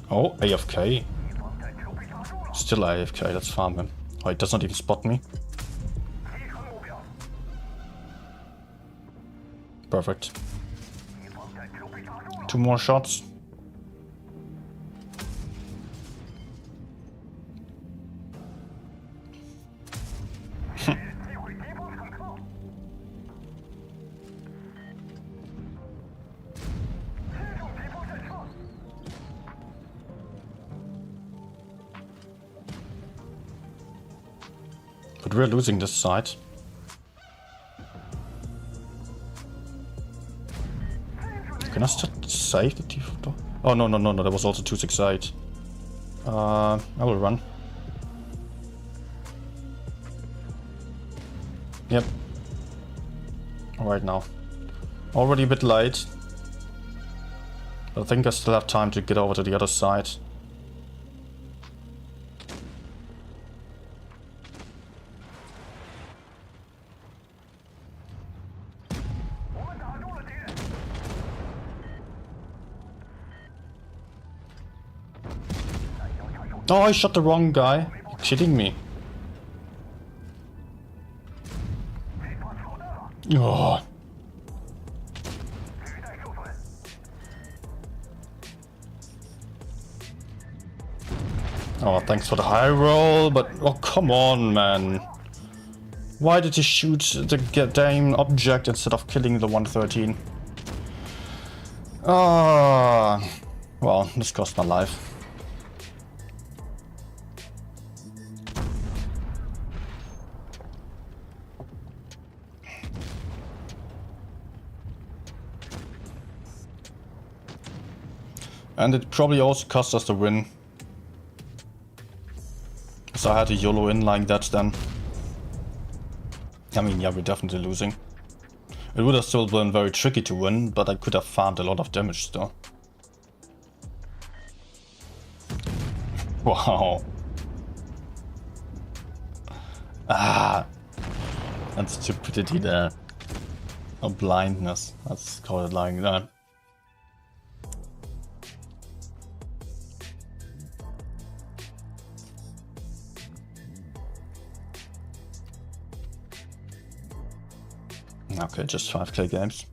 Oh, AFK. Still AFK, let's farm him. Oh, he does not even spot me. Perfect. 2 more shots. But we're losing this side. Can I still save the T4? Oh, no, that was also 268. I will run. Yep. Right now. Already a bit late. But I think I still have time to get over to the other side. Oh, I shot the wrong guy. You're kidding me. Oh. Oh, thanks for the high roll, but oh, come on, man. Why did he shoot the damn object instead of killing the 113? Ah, well, this cost my life. And it probably also cost us the win. Because I had a YOLO in like that then. I mean, yeah, we're definitely losing. It would have still been very tricky to win, but I could have farmed a lot of damage still. Wow. Ah. That's stupidity there. Or blindness. Let's call it like that. Okay, just 5k games.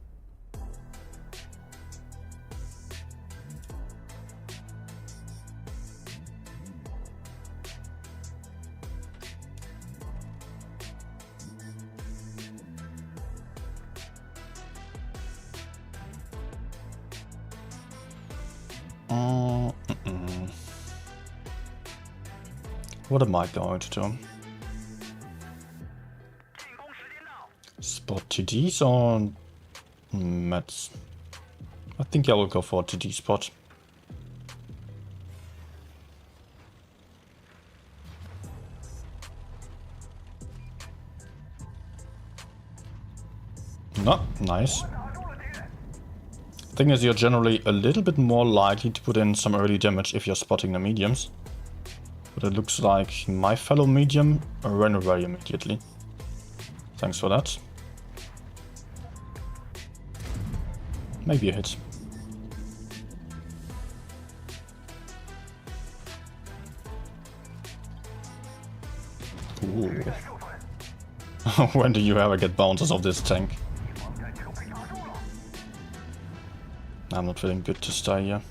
What am I going to do? Spot TDs or Mets? I think I will go for a TD spot. No, nice. Thing is, you're generally a little bit more likely to put in some early damage if you're spotting the mediums. But it looks like my fellow medium ran away immediately. Thanks for that. Maybe a hit. Ooh. When do you ever get bounces of this tank? I'm not feeling good to stay here.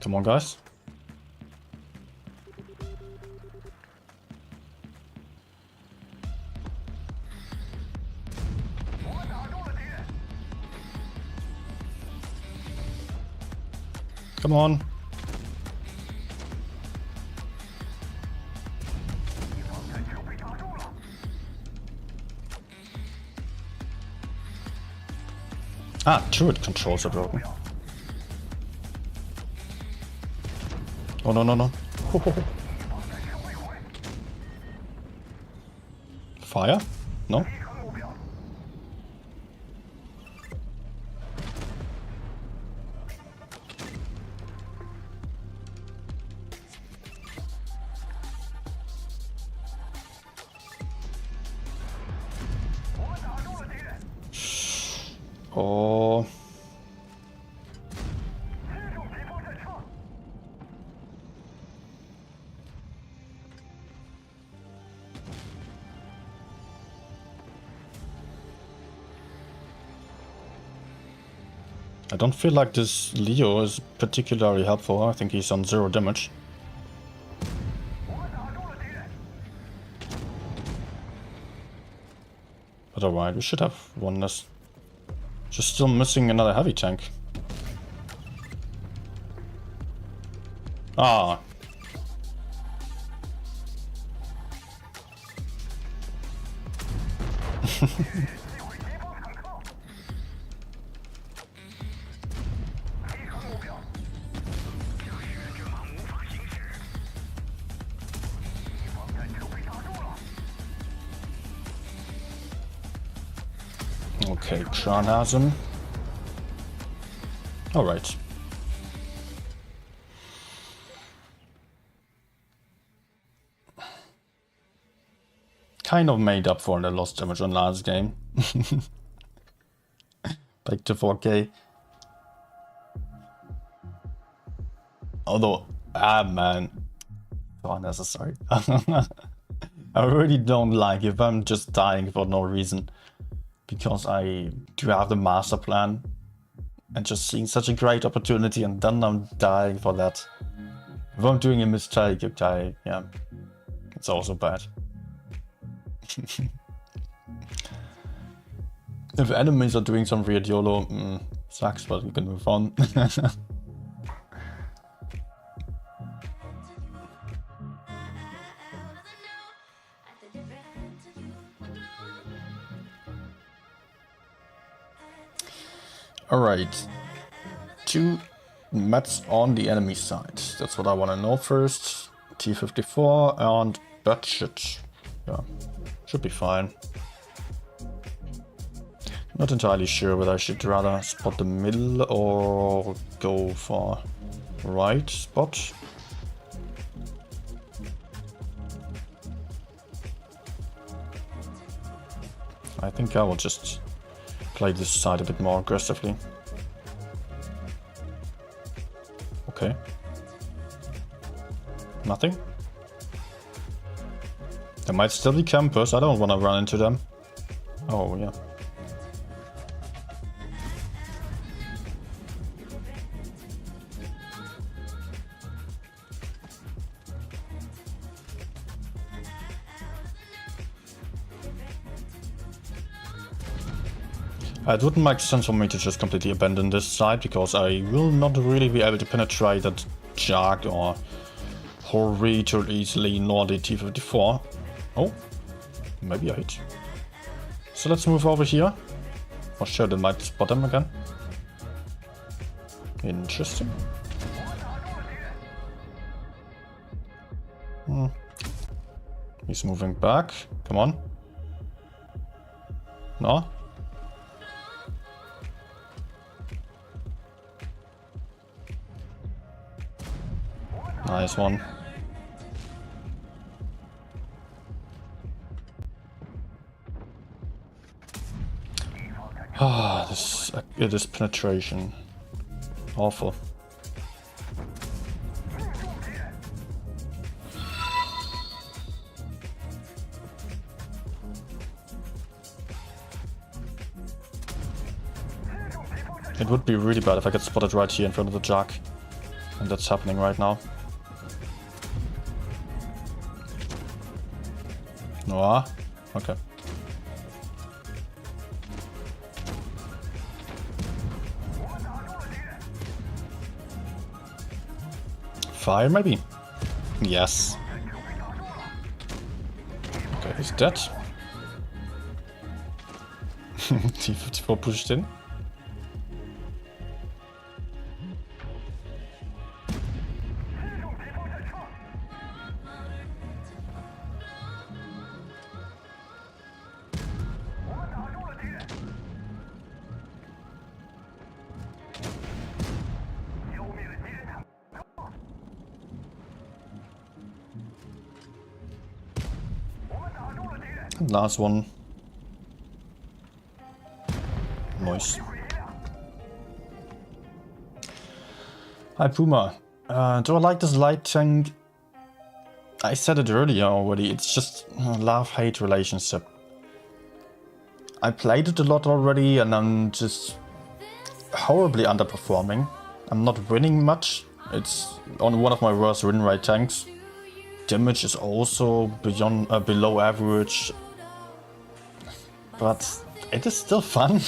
Come on, guys. Come on. Ah, turret controls are broken. Oh, no, no, no. Fire? No? Oh. I don't feel like this Leo is particularly helpful. I think he's on 0 damage. But alright, we should have won this. Just still missing another heavy tank. Ah. Okay, Kran has him. Alright. Kind of made up for the lost damage on last game. Back to 4k. Although, man, so unnecessary. I really don't like if I'm just dying for no reason. Because I do have the master plan. And just seeing such a great opportunity and then I'm dying for that. If I'm doing a mistake, okay, yeah. It's also bad. If enemies are doing some weird YOLO, sucks, but we can move on. Alright. 2 mats on the enemy side. That's what I want to know first. T54 and budget. Yeah, should be fine. Not entirely sure whether I should rather spot the middle or go for right spot. I think I will just play this side a bit more aggressively. Okay. Nothing? There might still be campers, I don't want to run into them. Oh, yeah. It wouldn't make sense for me to just completely abandon this side, because I will not really be able to penetrate that Jark or Hori too easily, nor the T54. Oh, maybe I hit. So let's move over here. For sure they might spot them again. Interesting. He's moving back. Come on. No? Nice one. Ah, this penetration. Awful. It would be really bad if I get spotted right here in front of the Jack. And that's happening right now. No, okay. Fire, maybe? Yes. Okay, he's dead. T54 pushed in. Last one. Nice. Hi Puma. Do I like this light tank? I said it earlier already, it's just a love-hate relationship. I played it a lot already and I'm just horribly underperforming. I'm not winning much. It's on one of my worst win rate tanks. Damage is also below average. But it is still fun.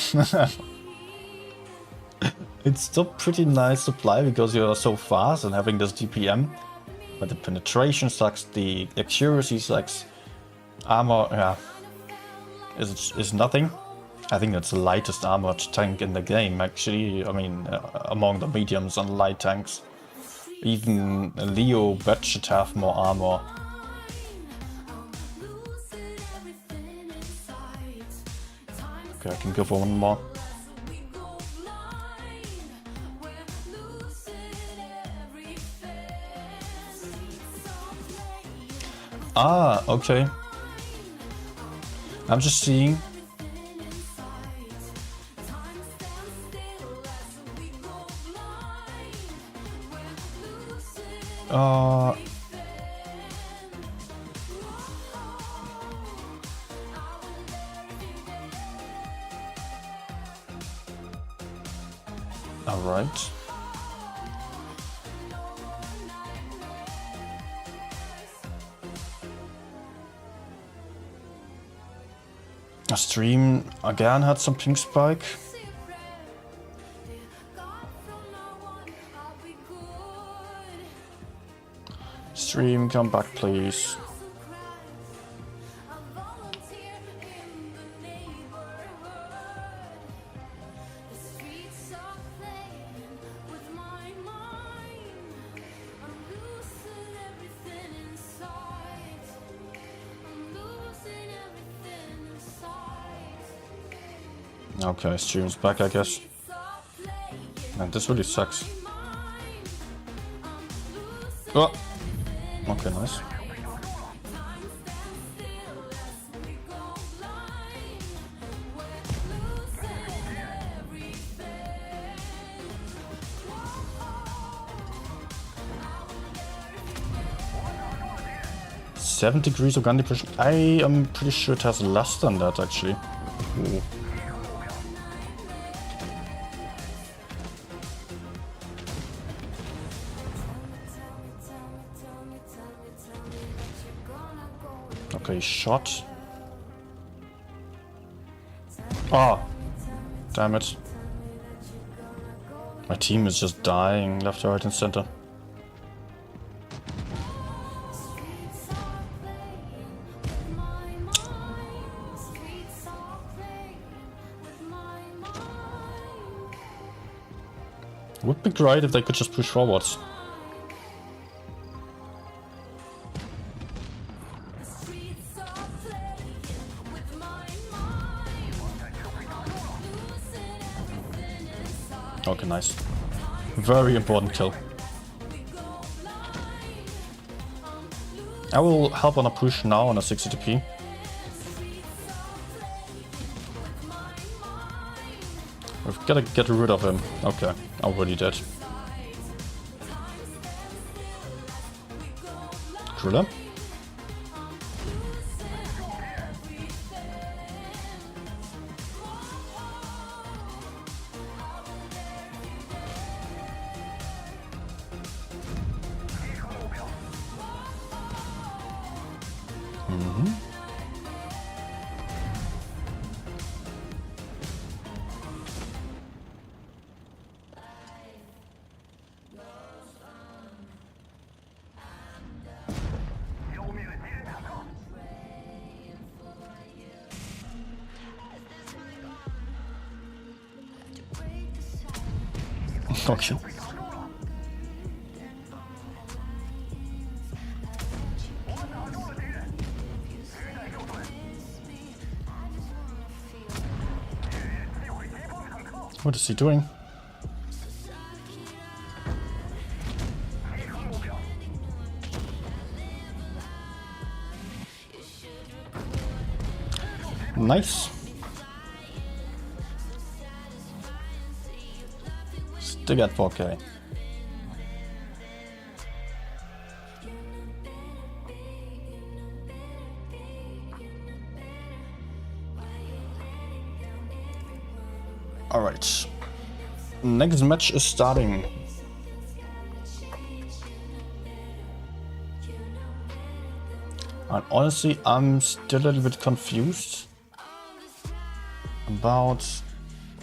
It's still pretty nice to play because you're so fast and having this DPM. But the penetration sucks, the accuracy sucks. Armor, yeah, is nothing. I think that's the lightest armored tank in the game, actually. I mean, among the mediums and light tanks. Even Leo Bet should have more armor. Okay, I can go for one more. Ah, okay. I'm just seeing. Alright. Stream again had some ping spike. Stream, come back please. Okay, stream's back, I guess. Man, this really sucks. Oh! Okay, nice. Seven degrees of gun depression. I am pretty sure it has less than that, actually. Ooh. Okay, shot. Ah! Damn it. My team is just dying left, right, and center. Would be great if they could just push forwards. Okay, nice. Very important kill. I will help on a push now on a 60 TP. We've gotta get rid of him. Okay, already dead. Driller. Okay. What is he doing? Nice. Still at 4K. Alright. Next match is starting. And honestly, I'm still a little bit confused about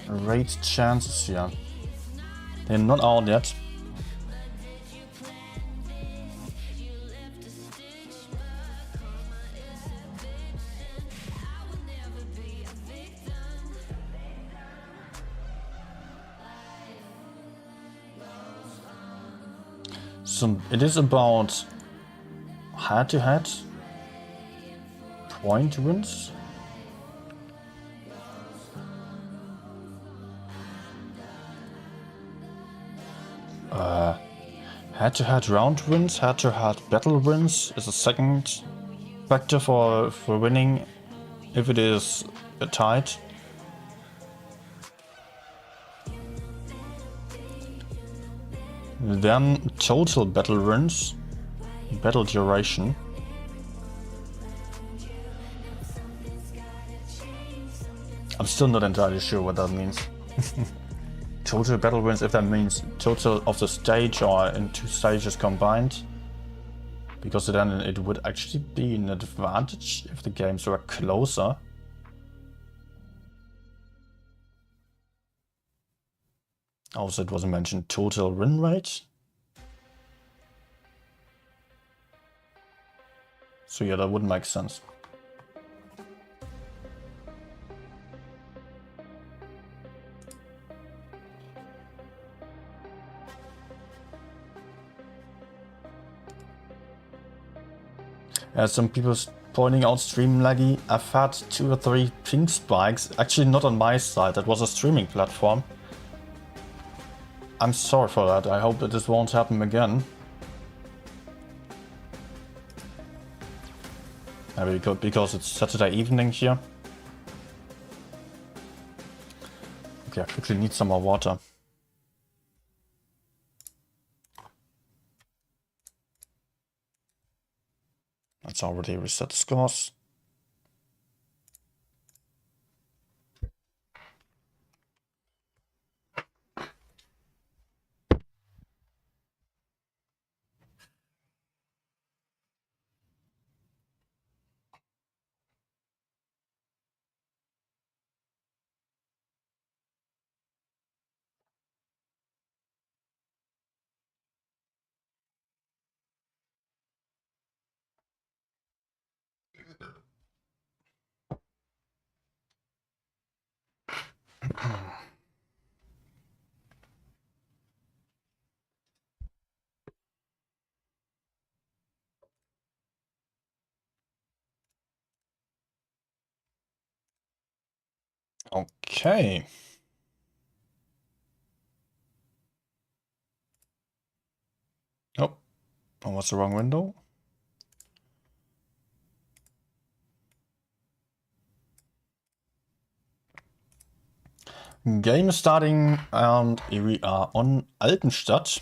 raid chances here. They're not out yet. So it is about head-to-head point wins. Head-to-head round wins, head-to-head battle wins is a second factor for winning if it is tied. Then total battle runs, battle duration. I'm still not entirely sure what that means. Total battle wins, if that means total of the stage or in 2 stages combined. Because then it would actually be an advantage if the games were closer. Also, it wasn't mentioned total win rate. So yeah, that wouldn't make sense. Some people pointing out stream laggy. I've had 2 or 3 ping spikes. Actually not on my side, that was a streaming platform. I'm sorry for that, I hope that this won't happen again. Because it's Saturday evening here. Okay, I quickly need some more water. Let's already reset the scores. Okay. Oh, what's the wrong window? Game starting and we are on Altenstadt.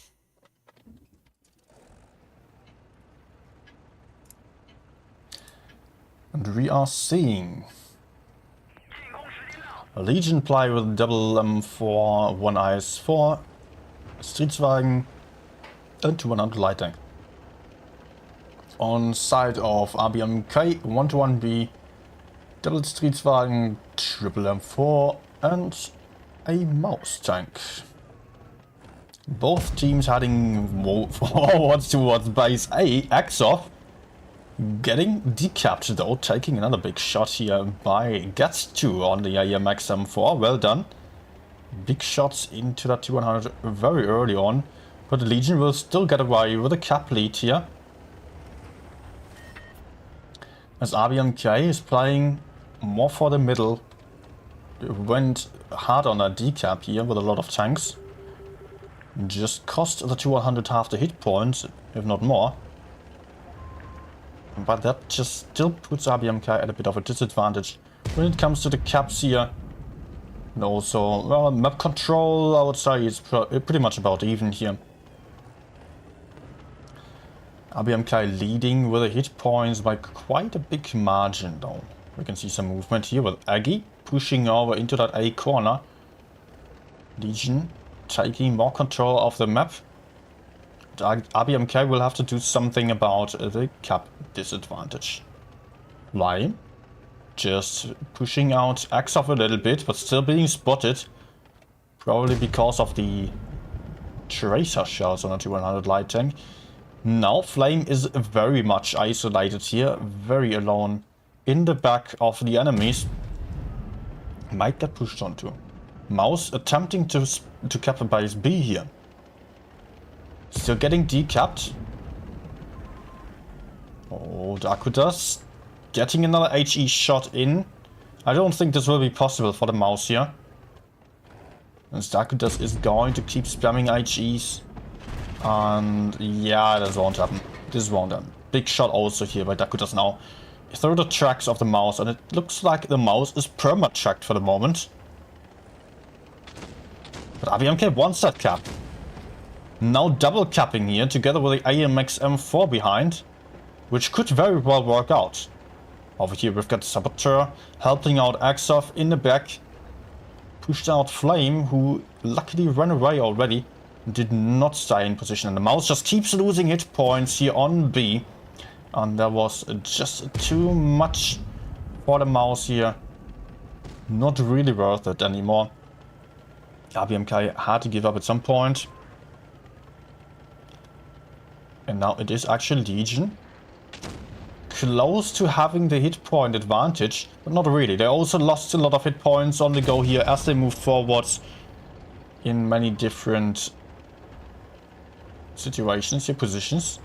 And we are seeing Legion play with double M4, 1 IS4, Streetswagen and 200 light tank. On side of RBMK, 1-1B, double Streetswagen, triple M4 and a mouse tank. Both teams heading forwards towards base A, Axoff. Getting decapped though, taking another big shot here by Gets2 on the AMX M4, well done. Big shots into that T100 very early on, but the Legion will still get away with a cap lead here. As RBMK is playing more for the middle, went hard on a decap here with a lot of tanks. Just cost the 200 half the hit points, if not more. But that just still puts RBMK at a bit of a disadvantage when it comes to the caps here. And also, well, map control, I would say, is pretty much about even here. RBMK leading with the hit points by quite a big margin though. We can see some movement here with Aggie pushing over into that A corner. Legion taking more control of the map. RBMK will have to do something about the cap disadvantage. Why? Just pushing out Axoff a little bit, but still being spotted. Probably because of the tracer shells on a 200 light tank. Now Flame is very much isolated here, very alone in the back of the enemies. Might get pushed onto. Mouse attempting to cap a base B here. Still getting decapped. Oh, Dakutas getting another HE shot in. I don't think this will be possible for the mouse here. And Dakutas is going to keep spamming HEs. And yeah, this won't happen. This won't happen. Big shot also here by Dakutas now. Through the tracks of the mouse, and it looks like the mouse is perma-tracked for the moment. But RBMK wants that cap. Now double capping here together with the AMX M4 behind, which could very well work out. Over here we've got Saboteur helping out Axov in the back. Pushed out Flame, who luckily ran away already. Did not stay in position. And the mouse just keeps losing hit points here on B. And that was just too much for the mouse here. Not really worth it anymore. RBMK had to give up at some point. And now it is actually Legion. Close to having the hit point advantage, but not really. They also lost a lot of hit points on the go here as they moved forwards in many different situations here, positions.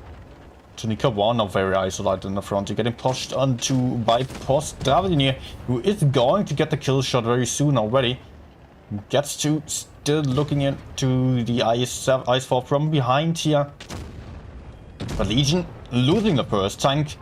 Tunica 1 now very isolated in the front. You're getting pushed onto by Postravnir, who is going to get the kill shot very soon already. Gets to still looking into the ice 4 from behind here. But Legion losing the first tank.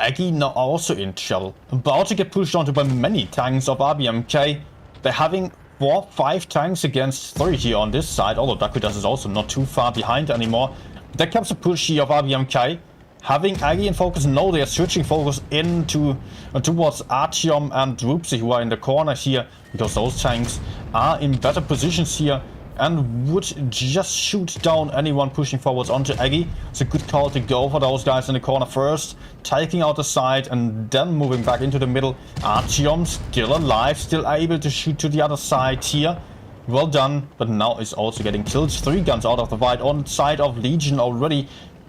Aggie now also in trouble. About to get pushed onto by many tanks of RBMK. They're having 4-5 tanks against 3 here on this side. Although Dakudas is also not too far behind anymore. There comes a push here of RBMK. Having Aggie in focus. No, they are switching focus into towards Artyom and Drupsy, who are in the corner here. Because those tanks are in better positions here. And would just shoot down anyone pushing forwards onto Aggie. It's a good call to go for those guys in the corner first. Taking out the side and then moving back into the middle. Artyom still alive, still able to shoot to the other side here. Well done, but now is also getting killed. 3 guns out of the fight on the side of Legion already.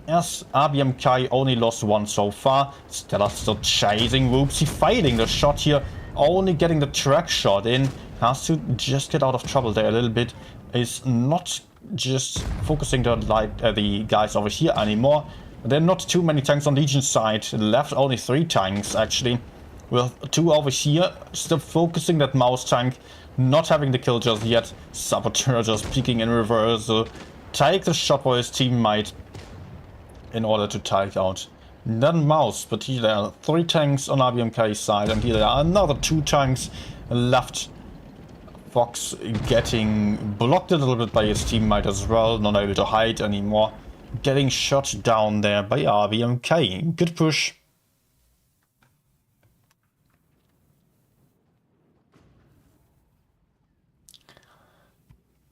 As RBMK only lost 1 so far. Stella still chasing Whoopsie, failing the shot here. Only getting the track shot in. Has to just get out of trouble there a little bit. Is not just focusing the guys over here anymore. There are not too many tanks on Legion's side. Left only 3 tanks actually. With 2 over here. Still focusing that mouse tank. Not having the kill just yet. Saboteur just peeking in reverse. Take the shot for his teammate. In order to take out that mouse. But here there are 3 tanks on RBMK's side. And here there are another 2 tanks left. Fox getting blocked a little bit by his teammate as well, not able to hide anymore. Getting shot down there by RBMK. Good push.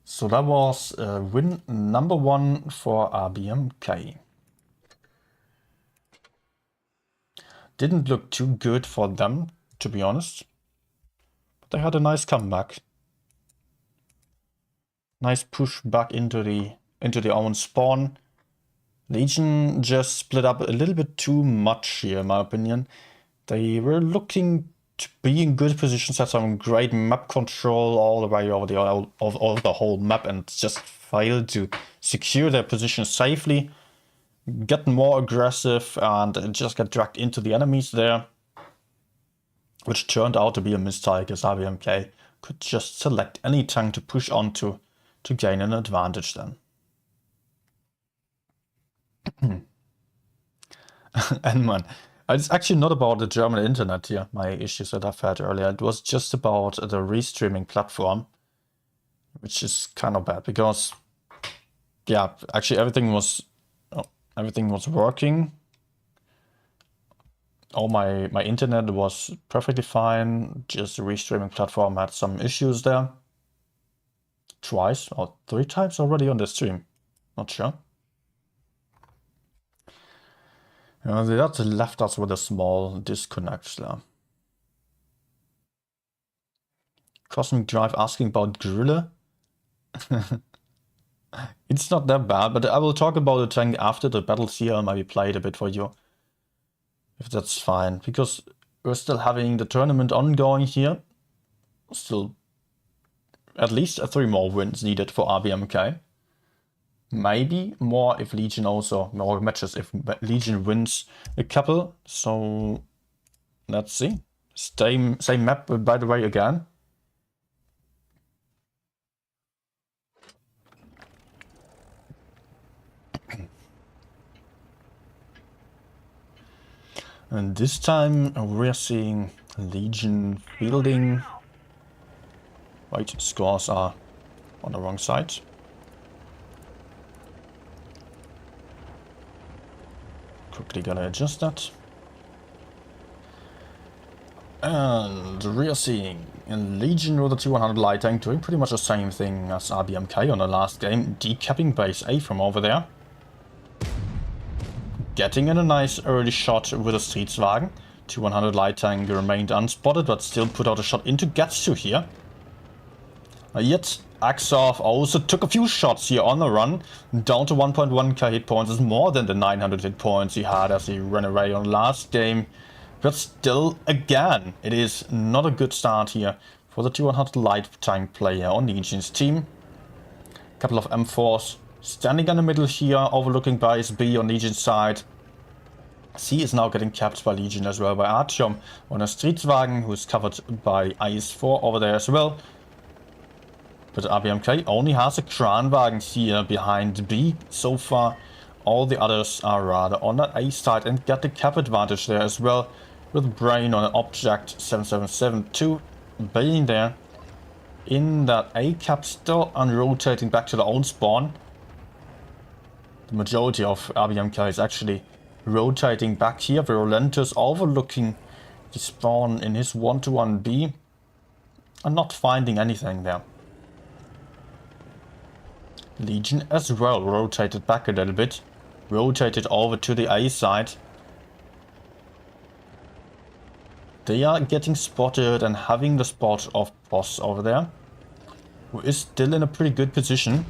So that was win number 1 for RBMK. Didn't look too good for them, to be honest. But they had a nice comeback. Nice push back into their own spawn. Legion just split up a little bit too much here, in my opinion. They were looking to be in good positions, had some great map control all the way over the whole map, and just failed to secure their position safely. Get more aggressive and just get dragged into the enemies there. Which turned out to be a mistake, as RBMK could just select any tank to push onto to gain an advantage then. And man, it's actually not about the German internet here, my issues that I've had earlier. It was just about the restreaming platform, which is kind of bad because, yeah, actually everything was working. All my internet was perfectly fine. Just the restreaming platform had some issues there. Twice or 3 times already on the stream. Not sure. That left us with a small disconnect there. Cosmic Drive asking about Grille. It's not that bad, but I will talk about the tank after the battles here. Maybe play it a bit for you. If that's fine. Because we're still having the tournament ongoing here. Still at least 3 more wins needed for RBMK. Maybe more if Legion also, more matches if Legion wins a couple. So let's see. Same map, by the way, again. And this time we're seeing Legion fielding. Wait, scores are on the wrong side. quickly gonna adjust that. And we are seeing a Legion with a 200 light tank doing pretty much the same thing as RBMK on the last game, decapping base A from over there. Getting in a nice early shot with a Streetswagen. 200 light tank remained unspotted, but still put out a shot into Getsu here. Yet Axov also took a few shots here on the run, down to 1.1k hit points. Is more than the 900 hit points he had as he ran away on last game. But still, again, it is not a good start here for the 200 light tank player on Legion's team. A couple of M4s standing in the middle here, overlooking base B on Legion's side. C is now getting capped by Legion as well, by Artyom on a Streetswagen, who is covered by IS-4 over there as well. But RBMK only has a Kranwagen here behind B so far. All the others are rather on that A side and get the cap advantage there as well, with Brain on an Object 7772 being there in that A cap, still unrotating back to their own spawn. The majority of RBMK is actually rotating back here. Virulentus overlooking the spawn in his 1-1B and not finding anything there. Legion as well rotated back a little bit, rotated over to the A side. They are getting spotted and having the spot of Boss over there, who is still in a pretty good position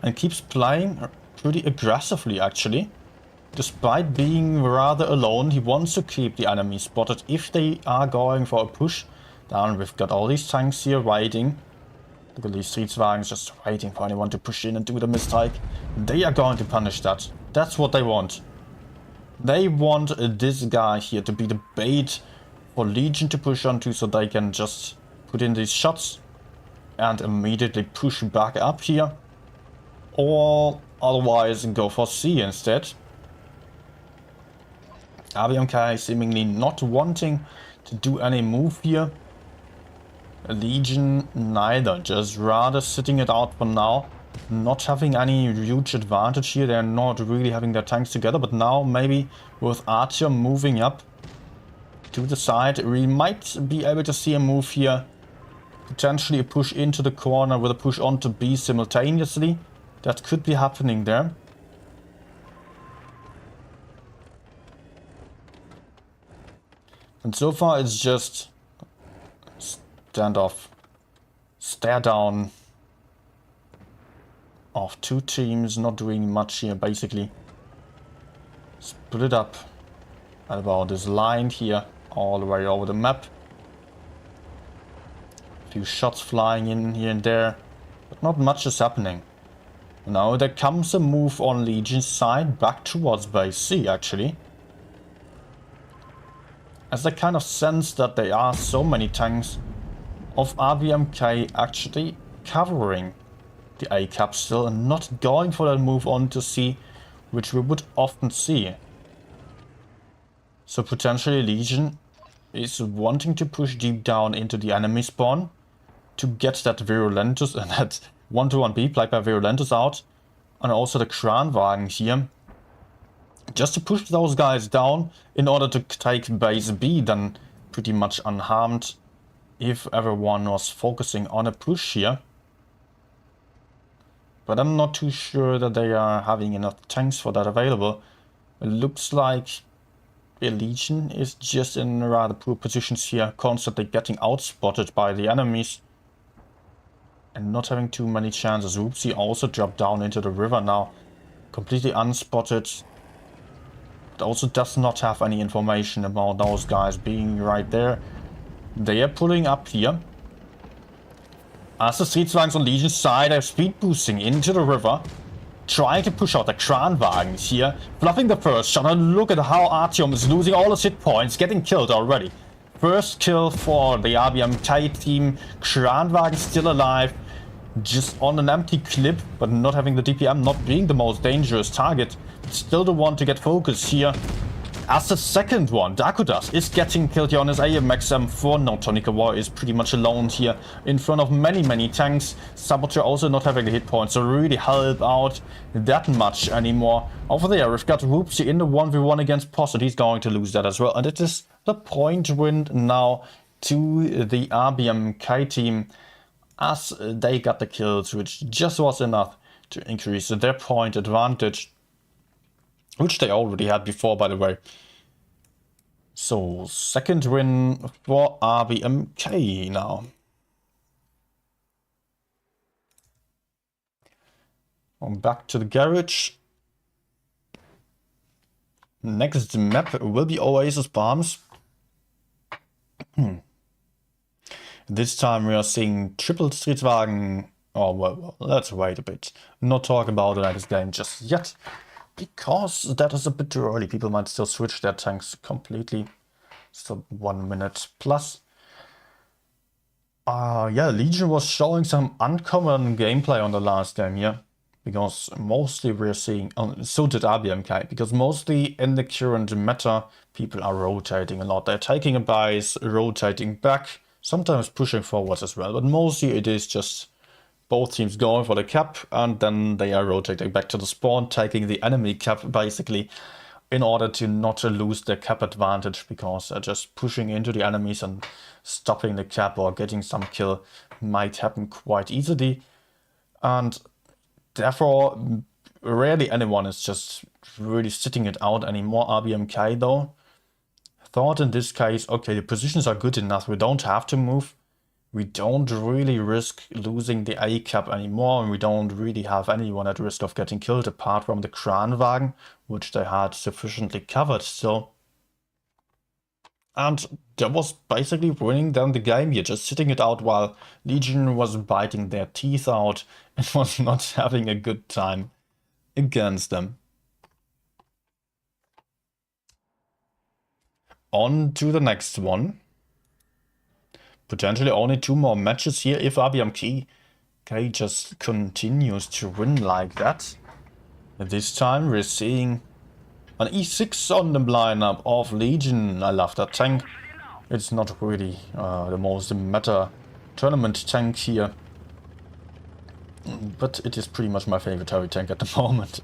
and keeps playing pretty aggressively actually. Despite being rather alone, he wants to keep the enemy spotted if they are going for a push. Down we've got all these tanks here waiting. Look at these Streetswagens just waiting for anyone to push in and do the mistake. They are going to punish that. That's what they want. They want this guy here to be the bait for Legion to push onto, so they can just put in these shots and immediately push back up here. Or otherwise go for C instead. RBMK seemingly not wanting to do any move here. Legion neither, just rather sitting it out for now. Not having any huge advantage here. They're not really having their tanks together, but now maybe with Artyom moving up to the side, we might be able to see a move here. Potentially a push into the corner with a push onto B simultaneously. That could be happening there. And so far it's just standoff, stare down of two teams, not doing much here basically. Split up at about this line here, all the way over the map. A few shots flying in here and there, but not much is happening. Now there comes a move on Legion's side back towards base C actually. As I kind of sense that there are so many tanks of RBMK actually covering the A cap still and not going for that move on to C, which we would often see. So potentially Legion is wanting to push deep down into the enemy spawn to get that Virulentus and that 1-1B played by Virulentus out, and also the Kranwagen here, just to push those guys down in order to take base B then pretty much unharmed if everyone was focusing on a push here. But I'm not too sure that they are having enough tanks for that available. It looks like the Legion is just in rather poor positions here, constantly getting outspotted by the enemies and not having too many chances. Oopsie also dropped down into the river now, completely unspotted. But also does not have any information about those guys being right there. They are pulling up here. As the Streetswagens on Legion's side are speed boosting into the river, trying to push out the Kranwagens here, fluffing the first shot, and look at how Artyom is losing all his hit points, getting killed already. First kill for the RBMK team, Kranwagen still alive, just on an empty clip, but not having the DPM, not being the most dangerous target, still the one to get focused here. as the second one, Dakudas, is getting killed here on his AMX M4. No, Tonikawa is pretty much alone here in front of many tanks. Saboteur also not having the hit points to really help out that much anymore. Over there, we've got Roopsy in the 1v1 against Poss, and he's going to lose that as well. And it is the point win now to the RBMK team, as they got the kills, which just was enough to increase their point advantage, which they already had before, by the way. So, second win for RBMK now. Back to the garage. Next map will be Oasis Palms. This time we are seeing triple Streetwagen. Oh, well, let's wait a bit. Not talk about the next game just yet, because that is a bit too early. People might still switch their tanks completely. So 1 minute plus. Yeah, Legion was showing some uncommon gameplay on the last game here. Because mostly we're seeing, so did RBMK, because mostly in the current meta, people are rotating a lot. They're taking a base, rotating back, sometimes pushing forwards as well. But mostly it is just both teams going for the cap, and then they are rotating back to the spawn, taking the enemy cap basically, in order to not lose their cap advantage, because just pushing into the enemies and stopping the cap or getting some kill might happen quite easily. And therefore, rarely anyone is just really sitting it out anymore. RBMK though thought in this case, okay, the positions are good enough, we don't have to move. We don't really risk losing the A cap anymore, and we don't really have anyone at risk of getting killed apart from the Kranwagen, which they had sufficiently covered still. And that was basically winning them the game here, just sitting it out while Legion was biting their teeth out and was not having a good time against them. On to the next one. Potentially only 2 more matches here if RBMK just continues to win like that. This time we're seeing an E6 on the lineup of Legion. I love that tank. It's not really the most meta tournament tank here, but it is pretty much my favorite heavy tank at the moment.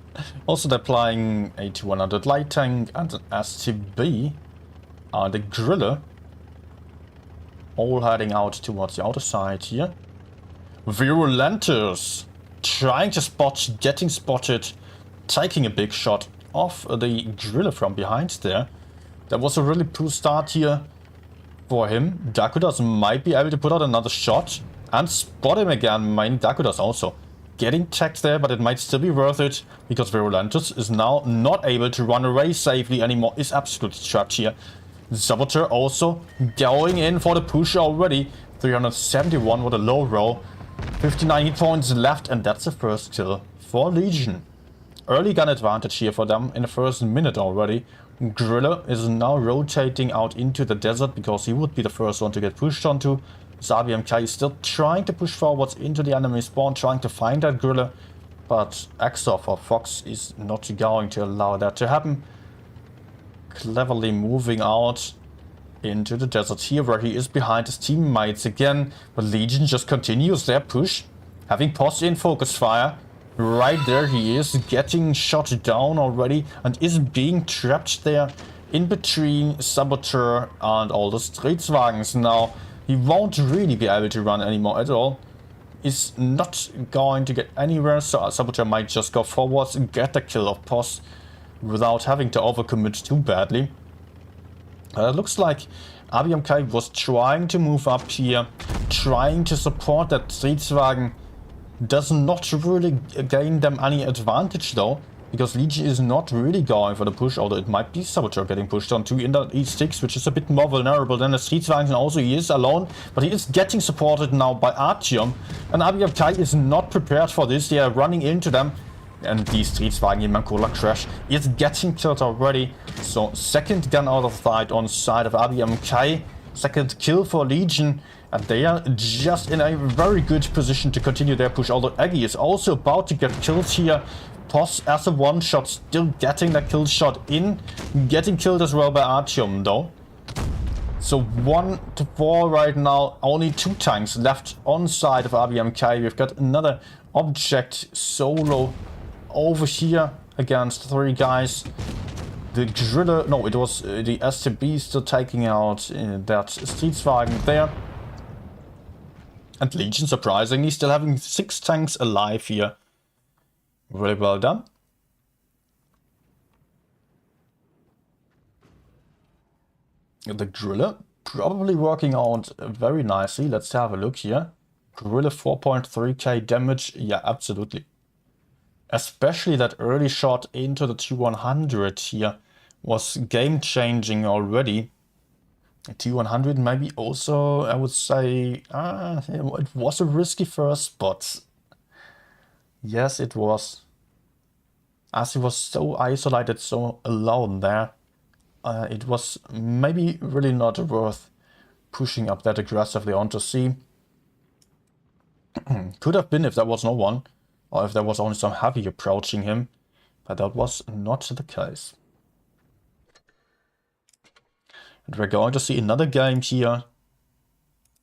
Also they're playing a 200 light tank and an STB, the Griller, all heading out towards the outer side here. Virulentus trying to spot, getting spotted, taking a big shot off the Griller from behind there. That was a really poor start here for him. Dakudas might be able to put out another shot and spot him again. Mine Dakudas also getting tagged there, but it might still be worth it, because Virulentus is now not able to run away safely anymore, is absolutely trapped here. Saboteur also going in for the push already. 371 with a low roll. 59 hit points left, and that's the first kill for Legion. Early gun advantage here for them in the first minute already. Griller is now rotating out into the desert, because he would be the first one to get pushed onto. RBMK is still trying to push forwards into the enemy spawn, trying to find that Griller. But Exoff or Fox is not going to allow that to happen. Cleverly moving out into the desert here, where he is behind his teammates again. But Legion just continues their push, having Poss in focus fire. Right there he is, getting shot down already, and is being trapped there in between Saboteur and all the Streetswagens. Now he won't really be able to run anymore at all. Is not going to get anywhere, so Saboteur might just go forwards and get the kill of Poss without having to overcommit too badly. It looks like RBMK was trying to move up here, trying to support that Streetswagen. Does not really gain them any advantage though, because Legion is not really going for the push, although it might be Saboteur getting pushed onto in the E6, which is a bit more vulnerable than the Streetswagen. Also he is alone, but he is getting supported now by Artyom, and RBMK is not prepared for this. They are running into them, and the Streetswagen in Mankola Crash is getting killed already. So second gun out of sight on side of RBMK, second kill for Legion, And they are just in a very good position to continue their push. Although Aggie is also about to get killed here. Toss as a one-shot, still getting that kill shot in. Getting killed as well by Artyom though. So 1 to 4 right now. Only 2 tanks left on side of RBMK. We've got another object solo over here against 3 guys. The driller, no, it was the STB still taking out that Streetswagen there. And Legion, surprisingly, still having 6 tanks alive here. Really well done. The driller probably working out very nicely. Let's have a look here. Driller 4.3k damage. Yeah, absolutely. Especially that early shot into the T100 here was game-changing already. T100 maybe also, I would say, it was a risky first spot. Yes, it was. As he was so isolated, so alone there, it was maybe really not worth pushing up that aggressively onto C. Could have been if there was no one, or if there was only some heavy approaching him, but that was not the case. And we're going to see another game here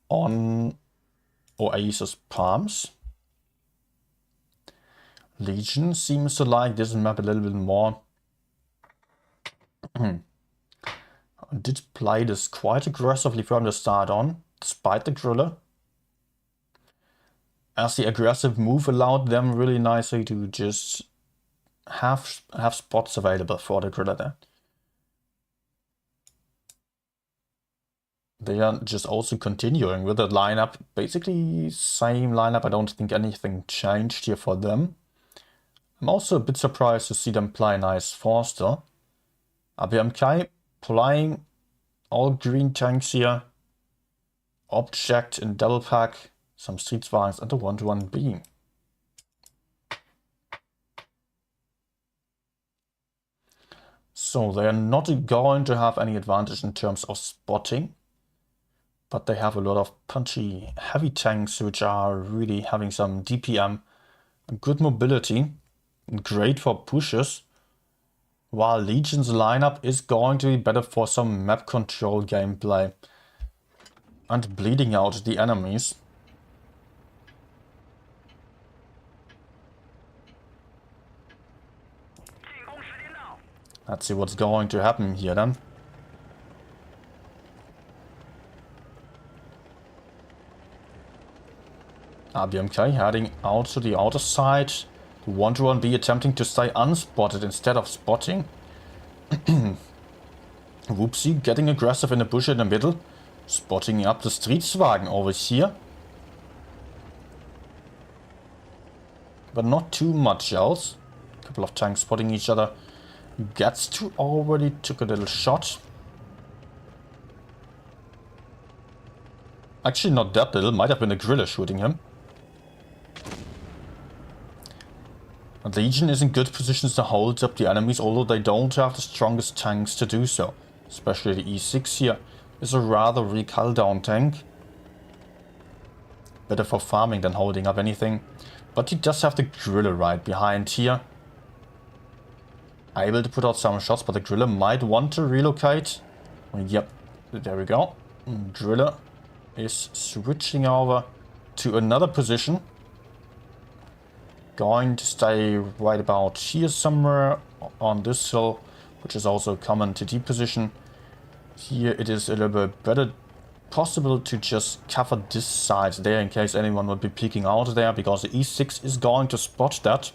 on Oasis Palms. Legion seems to like this map a little bit more. Did play this quite aggressively from the start on, despite the driller. As the aggressive move allowed them really nicely to just have spots available for the driller there. They are just also continuing with the lineup, basically same lineup. I don't think anything changed here for them. I'm also a bit surprised to see them play nice Forster. RBMK playing all green tanks here. Object in double pack, some Streetswagens and a 1-to-1 beam. So they are not going to have any advantage in terms of spotting. But they have a lot of punchy, heavy tanks which are really having some DPM, good mobility, great for pushes. While Legion's lineup is going to be better for some map control gameplay and bleeding out the enemies. Let's see what's going to happen here then. RBMK heading out to the outer side. 1-to-1B attempting to stay unspotted instead of spotting. Whoopsie getting aggressive in the bush in the middle. Spotting up the Streetswagen over here. But not too much else. A couple of tanks spotting each other. Gets to already took a little shot. Actually not that little, might have been a griller shooting him. Legion is in good positions to hold up the enemies, although they don't have the strongest tanks to do so. Especially the E6 here is a rather weak hull down tank. Better for farming than holding up anything. But he does have the griller right behind here. Able to put out some shots, but the driller might want to relocate. Yep, there we go. Driller is switching over to another position. Going to stay right about here somewhere on this hill, which is also a common TT position. Here it is a little bit better possible to just cover this side there in case anyone would be peeking out there, because the E6 is going to spot that.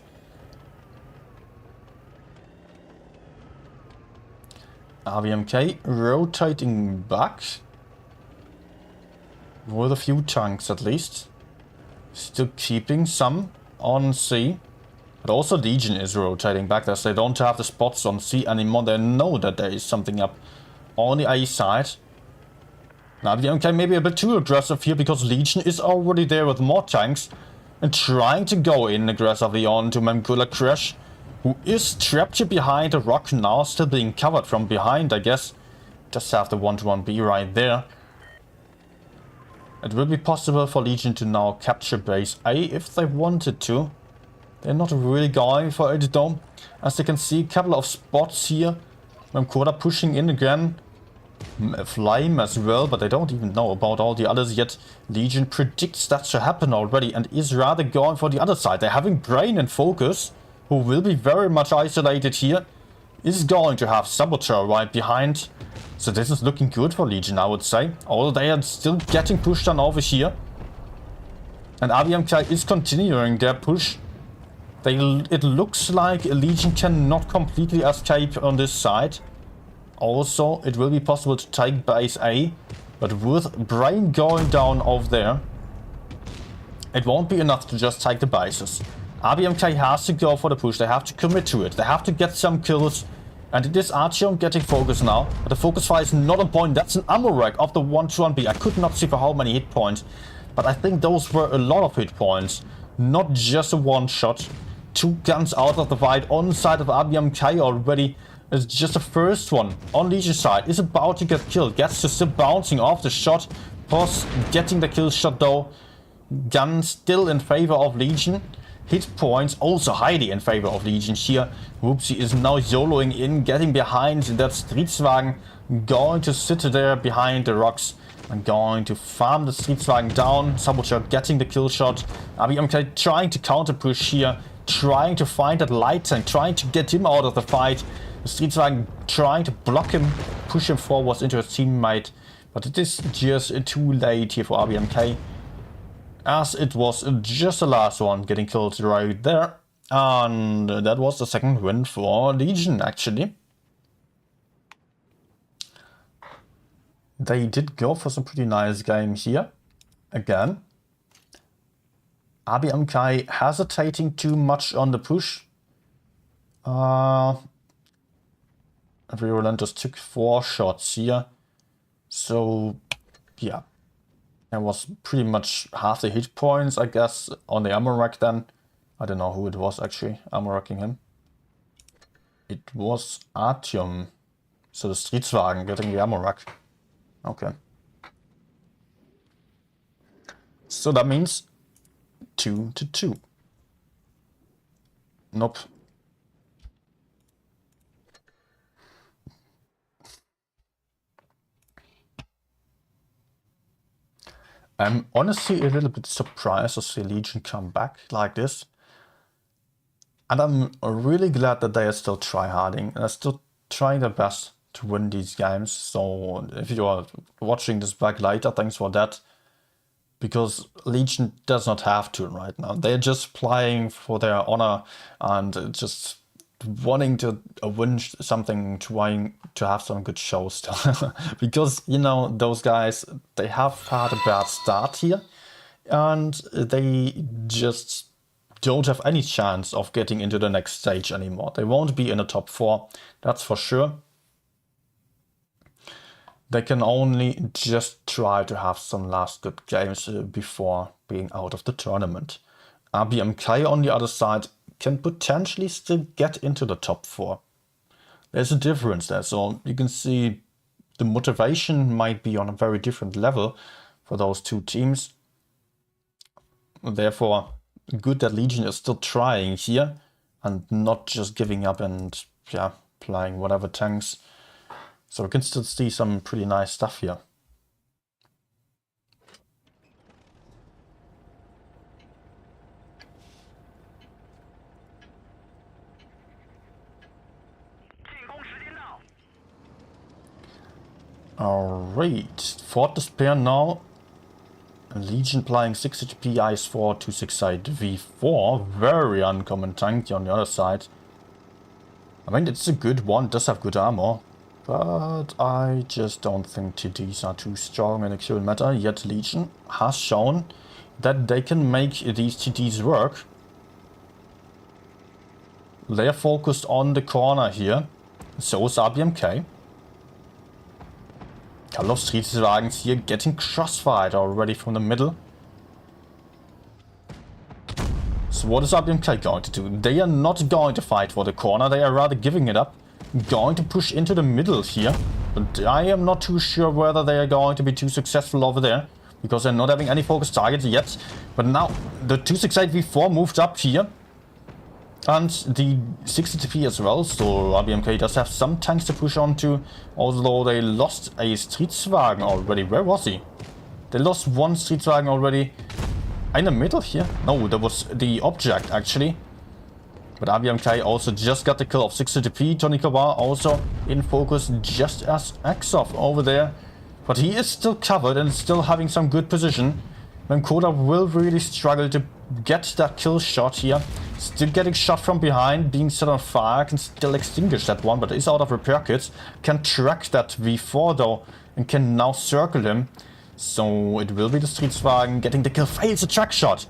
RBMK rotating back with a few tanks at least. Still keeping some on C. But also Legion is rotating back as they don't have the spots on C anymore. They know that there is something up on the A side. Now RBMK may be a bit too aggressive here because Legion is already there with more tanks and trying to go in aggressively onto Memkula Crash, who is trapped here behind a rock now, still being covered from behind, I guess. Just have the 1-to-1B right there. It will be possible for Legion to now capture base A if they wanted to. They're not really going for it though. As you can see, a couple of spots here. Memcoda pushing in again. Flame as well, but they don't even know about all the others yet. Legion predicts that to happen already and is rather going for the other side. They're having Brain and Focus, who will be very much isolated here. Is going to have Saboteur right behind. So this is looking good for Legion, I would say. Although they are still getting pushed on over here. And RBMK is continuing their push. It looks like Legion cannot completely escape on this side. Also, it will be possible to take base A, but with Brain going down over there, it won't be enough to just take the bases. RBMK has to go for the push, they have to commit to it, they have to get some kills, and it is Artyom getting focus now, but the focus fire is not on point. That's an ammo rack of the 121B. I could not see for how many hit points, but I think those were a lot of hit points, not just a one shot. 2 guns out of the fight on the side of RBMK already. It's just the first one on Legion's side is about to get killed. Gets to still bouncing off the shot. Pos getting the kill shot though. Gun still in favor of Legion. Hit points also highly in favor of Legion here. Whoopsie is now YOLOing in, getting behind that Streetswagen. Going to sit there behind the rocks. And going to farm the Streetswagen down. Saboteur getting the kill shot. RBMK trying to counter push here. Trying to find that light tank. Trying to get him out of the fight. Streetswagen trying to block him, push him forwards into his teammate, but it is just too late here for RBMK, as it was just the last one getting killed right there, and that was the second win for Legion actually. They did go for some pretty nice games here, again. RBMK hesitating too much on the push. Virulent just took 4 shots here, so yeah, it was pretty much half the hit points I guess on the ammo rack then. I don't know who it was actually ammo racking him. It was Artyom, so the Streetswagen getting the ammo rack. Okay. So that means 2-2. Nope. I'm honestly a little bit surprised to see Legion come back like this. And I'm really glad that they are still tryharding and are still trying their best to win these games. So if you are watching this back later, thanks for that. Because Legion does not have to right now. They're just playing for their honor and just wanting to win something, trying to have some good shows still. Because, you know, those guys, they have had a bad start here. And they just don't have any chance of getting into the next stage anymore. They won't be in the top 4, that's for sure. They can only just try to have some last good games before being out of the tournament. RBMK on the other side can potentially still get into the top 4. There's a difference there, so you can see the motivation might be on a very different level for those two teams. Therefore, good that Legion is still trying here and not just giving up and yeah, playing whatever tanks. So we can still see some pretty nice stuff here. Alright, Fort Despair now. Legion playing 6 HP IS-4 268 V4. Very uncommon tank on the other side. I mean, it's a good one, it does have good armor. But I just don't think TDs are too strong in the kill matter. Yet Legion has shown that they can make these TDs work. They're focused on the corner here. So is RBMK. Couple of Streetswagens here getting crossfired already from the middle. So what is RBMK going to do? They are not going to fight for the corner, they are rather giving it up. Going to push into the middle here. But I am not too sure whether they are going to be too successful over there. because they're not having any focus targets yet. But now the 268v4 moved up here. And the 60TP as well, so RBMK does have some tanks to push on to, although they lost a Streetswagen already. Where was he? They lost one Streetswagen already. In the middle here? No, that was the object actually. But RBMK also just got the kill of 60TP. Tony Kawa also in focus just as Exof over there. But he is still covered and still having some good position. Koda will really struggle to get that kill shot here. Still getting shot from behind, being set on fire, can still extinguish that one, but is out of repair kits. Can track that V4 though, and can now circle him. So it will be the Streetswagen getting the kill, fails a track shot.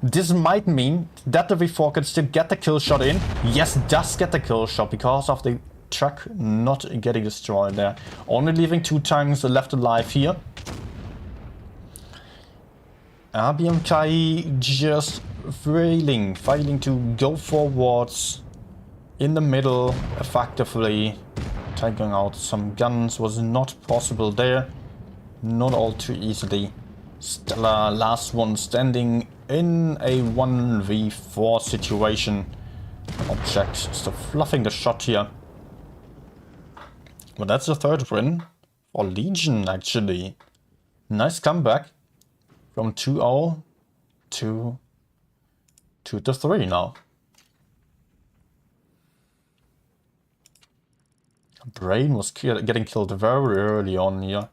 This might mean that the V4 can still get the kill shot in. Yes, does get the kill shot because of the truck not getting destroyed there. Only leaving 2 tanks left alive here. RBMK just failing to go forwards in the middle effectively. Taking out some guns was not possible there. Not all too easily. Stella, last one standing in a 1v4 situation. Object still fluffing the shot here. But that's the 3rd win for Legion actually. Nice comeback. From 2-0 to 2-3 now. Brain was getting killed very early on here.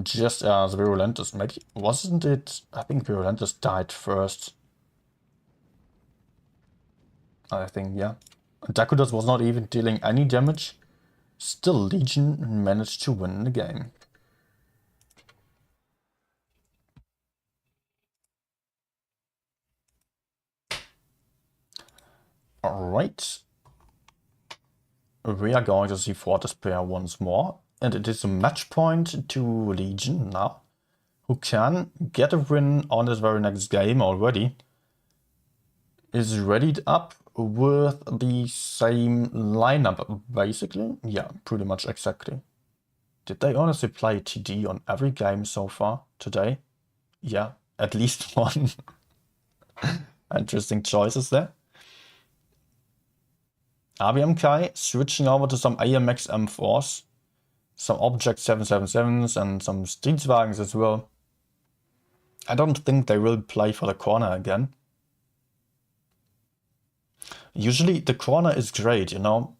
Just as Virulentus. Maybe wasn't it? I think Virulentus died first. I think, yeah. Dakotas was not even dealing any damage. Still, Legion managed to win the game. Alright. We are going to see Fortis pair once more. And it is a match point to Legion now, who can get a win on this very next game already. Is readied up with the same lineup, basically. Yeah, pretty much exactly. Did they honestly play TD on every game so far today? Yeah, at least one. Interesting choices there. RBMK switching over to some AMX M4s, some Object 777s and some Streetswagens as well. I don't think they will play for the corner again. Usually the corner is great, you know,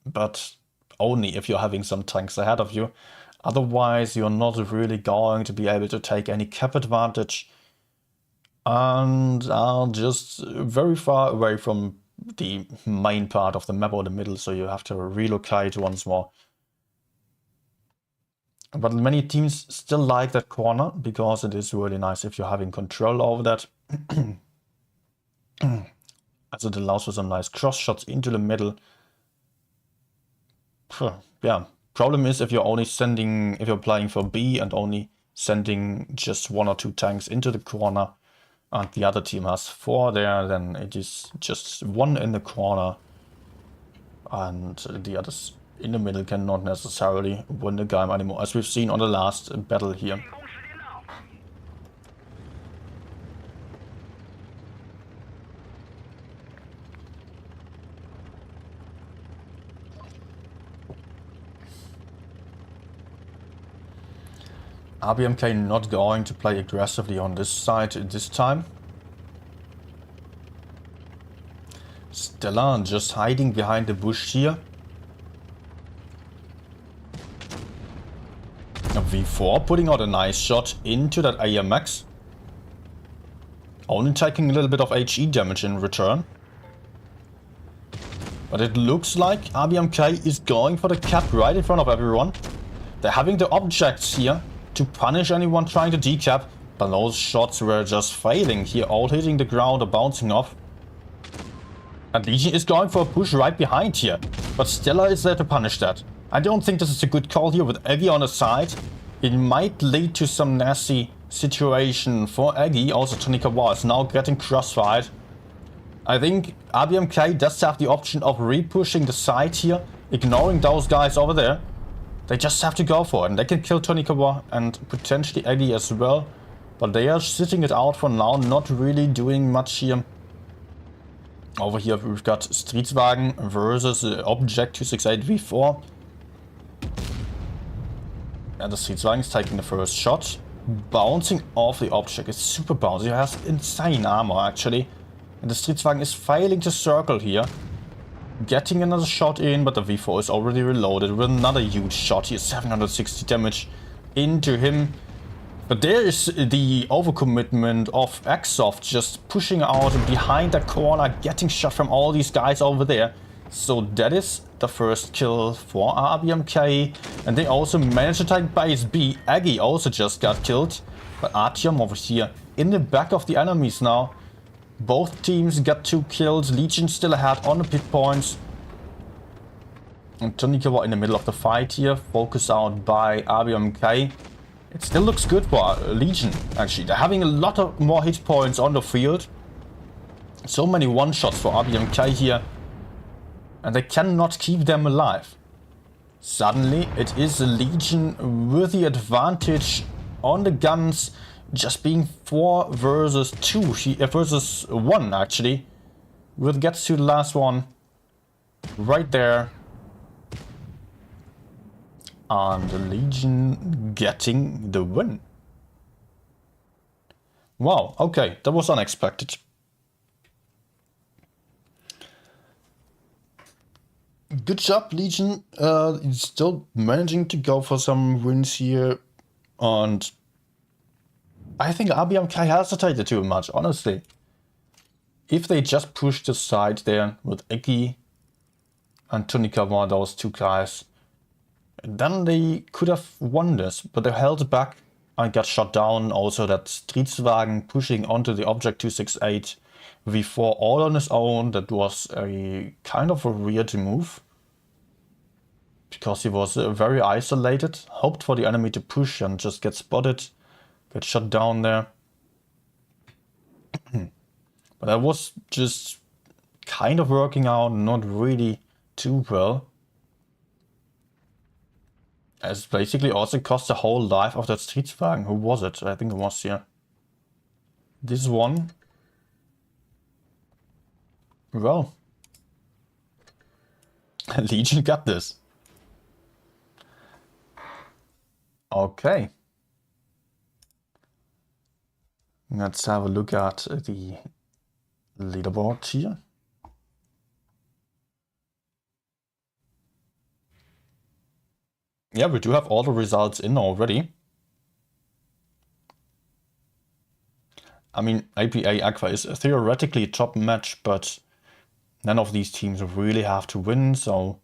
but only if you're having some tanks ahead of you. Otherwise you're not really going to be able to take any cap advantage and are just very far away from the main part of the map or the middle, so you have to relocate once more. But many teams still like that corner because it is really nice if you're having control over that. As it allows for some nice cross shots into the middle. Yeah, problem is if you're only sending, if you're playing for B and only sending just 1 or 2 tanks into the corner, and the other team has 4 there, then it is just 1 in the corner. And the others in the middle cannot necessarily win the game anymore, as we've seen on the last battle here. RBMK not going to play aggressively on this side this time. Stellar just hiding behind the bush here. A V4 putting out a nice shot into that AMX. Only taking a little bit of HE damage in return. But it looks like RBMK is going for the cap right in front of everyone. They're having the objects here to punish anyone trying to decap, but those shots were just failing here, all hitting the ground or bouncing off. And Legion is going for a push right behind here, but Stella is there to punish that. I don't think this is a good call here with Eggy on the side. It might lead to some nasty situation for Eggy. Also Tonikawa is now getting crossfired. I think RBMK does have the option of re-pushing the side here, ignoring those guys over there. They just have to go for it, and they can kill Tonikawa and potentially Eddie as well. But they are sitting it out for now, not really doing much here. Over here we've got Streetswagen versus Object 268v4. And the Streetswagen is taking the first shot. Bouncing off the Object. It's super bouncy. It has insane armor actually. And the Streetswagen is failing to circle here. Getting another shot in, but the V4 is already reloaded with another huge shot here. 760 damage into him. But there is the overcommitment of Xsoft just pushing out behind the corner, getting shot from all these guys over there. So that is the first kill for RBMK. And they also managed to take base B. Aggie also just got killed. But Artyom over here in the back of the enemies now. Both teams got 2 kills. Legion still ahead on the pick points. And Tonikawa in the middle of the fight here. Focused out by RBMK. It still looks good for Legion, actually. They're having a lot of more hit points on the field. So many one-shots for RBMK here. And they cannot keep them alive. Suddenly, it is the Legion with the advantage on the guns. Just being 4 versus 2, versus 1 actually. We'll get to the last one. Right there. And the Legion getting the win. Wow, okay, that was unexpected. Good job, Legion. Still managing to go for some wins here. And I think RBMK hesitated too much, honestly. If they just pushed aside there with Eki and Tonikawa, those 2 guys, then they could have won this, but they held back and got shot down. Also that Streetswagen pushing onto the Object 268 V4 all on his own, that was a kind of a weird move. Because he was very isolated, hoped for the enemy to push and just get spotted, get shot down there. But that was just kind of working out, not really too well. As basically also cost the whole life of that Streetswagen. Who was it? I think it was here. This one. Well. Legion got this. Okay. Let's have a look at the leaderboard here. Yeah, we do have all the results in already. I mean, APA Aqua is theoretically a top match, but none of these teams really have to win, so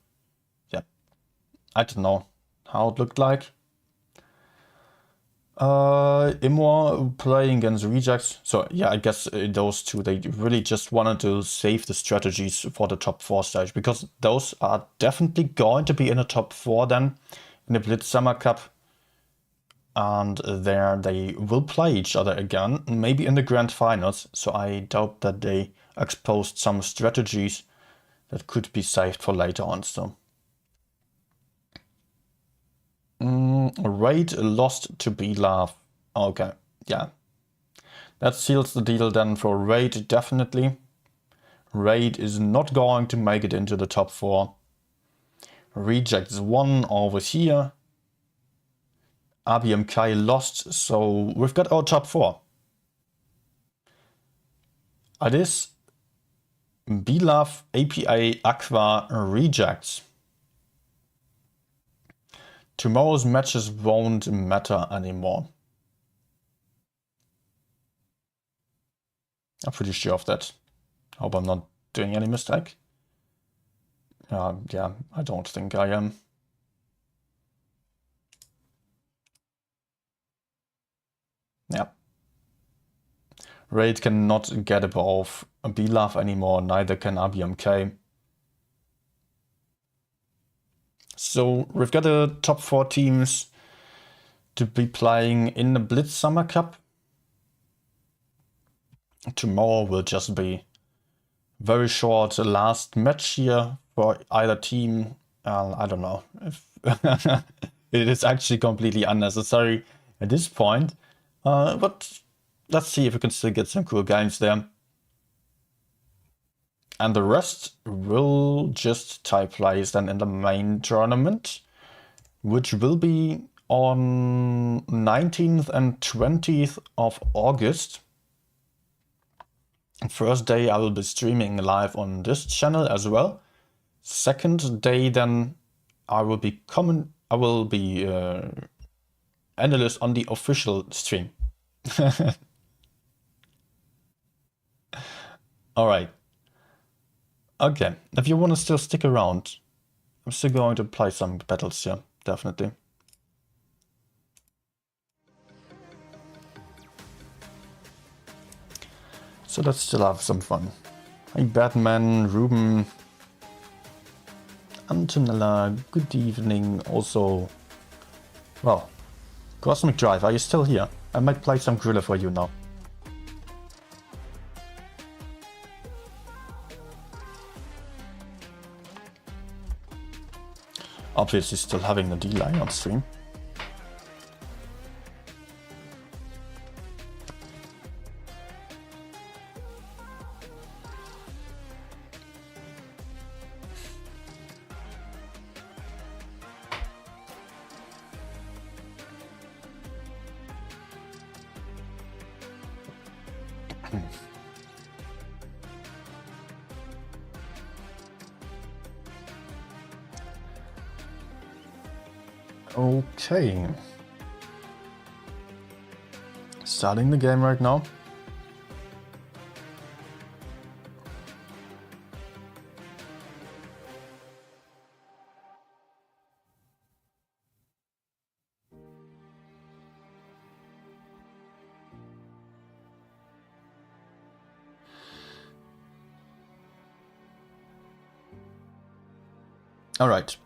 yeah, I don't know how it looked like. Imor playing against Rejects, so yeah, I guess those 2, they really just wanted to save the strategies for the top 4 stage, because those are definitely going to be in the top 4 then. In the Blitz Summer Cup, and there they will play each other again, maybe in the grand finals, so I doubt that they exposed some strategies that could be saved for later on. So Raid lost to B-Love. Okay, yeah, that seals the deal then for Raid, definitely. Raid is not going to make it into the top 4. Rejects 1 over here. RBMK lost, so we've got our top 4. It is B-Love, APA, Aqua, Rejects. Tomorrow's matches won't matter anymore. I'm pretty sure of that. Hope I'm not doing any mistake. Yeah, I don't think I am. Yeah. Raid cannot get above B-Love anymore, neither can RBMK. So we've got the top 4 teams to be playing in the Blitz Summer Cup. Tomorrow will just be very short last match here for either team. I don't know if It is actually completely unnecessary at this point. But let's see if we can still get some cool games there. And the rest will just take place then in the main tournament, which will be on 19th and 20th of August. First day I will be streaming live on this channel as well. Second day then I will be analyst on the official stream. Alright. Okay, if you want to still stick around, I'm still going to play some battles here, definitely. So let's still have some fun. Hey Batman, Ruben, Antonella, good evening. Also, well, Cosmic Drive, are you still here? I might play some Griller for you now. Obviously still having a delay on stream. Okay. Starting the game right now. All right.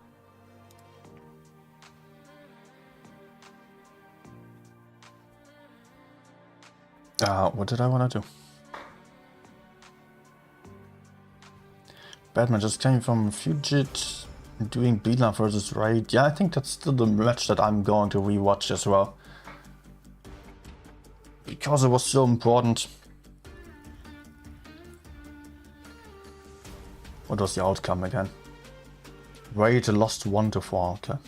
What did I want to do? Batman just came from Fugit, doing Beeline versus Raid. Yeah, I think that's still the match that I'm going to rewatch as well. Because it was so important. What was the outcome again? Raid lost 1-4, okay.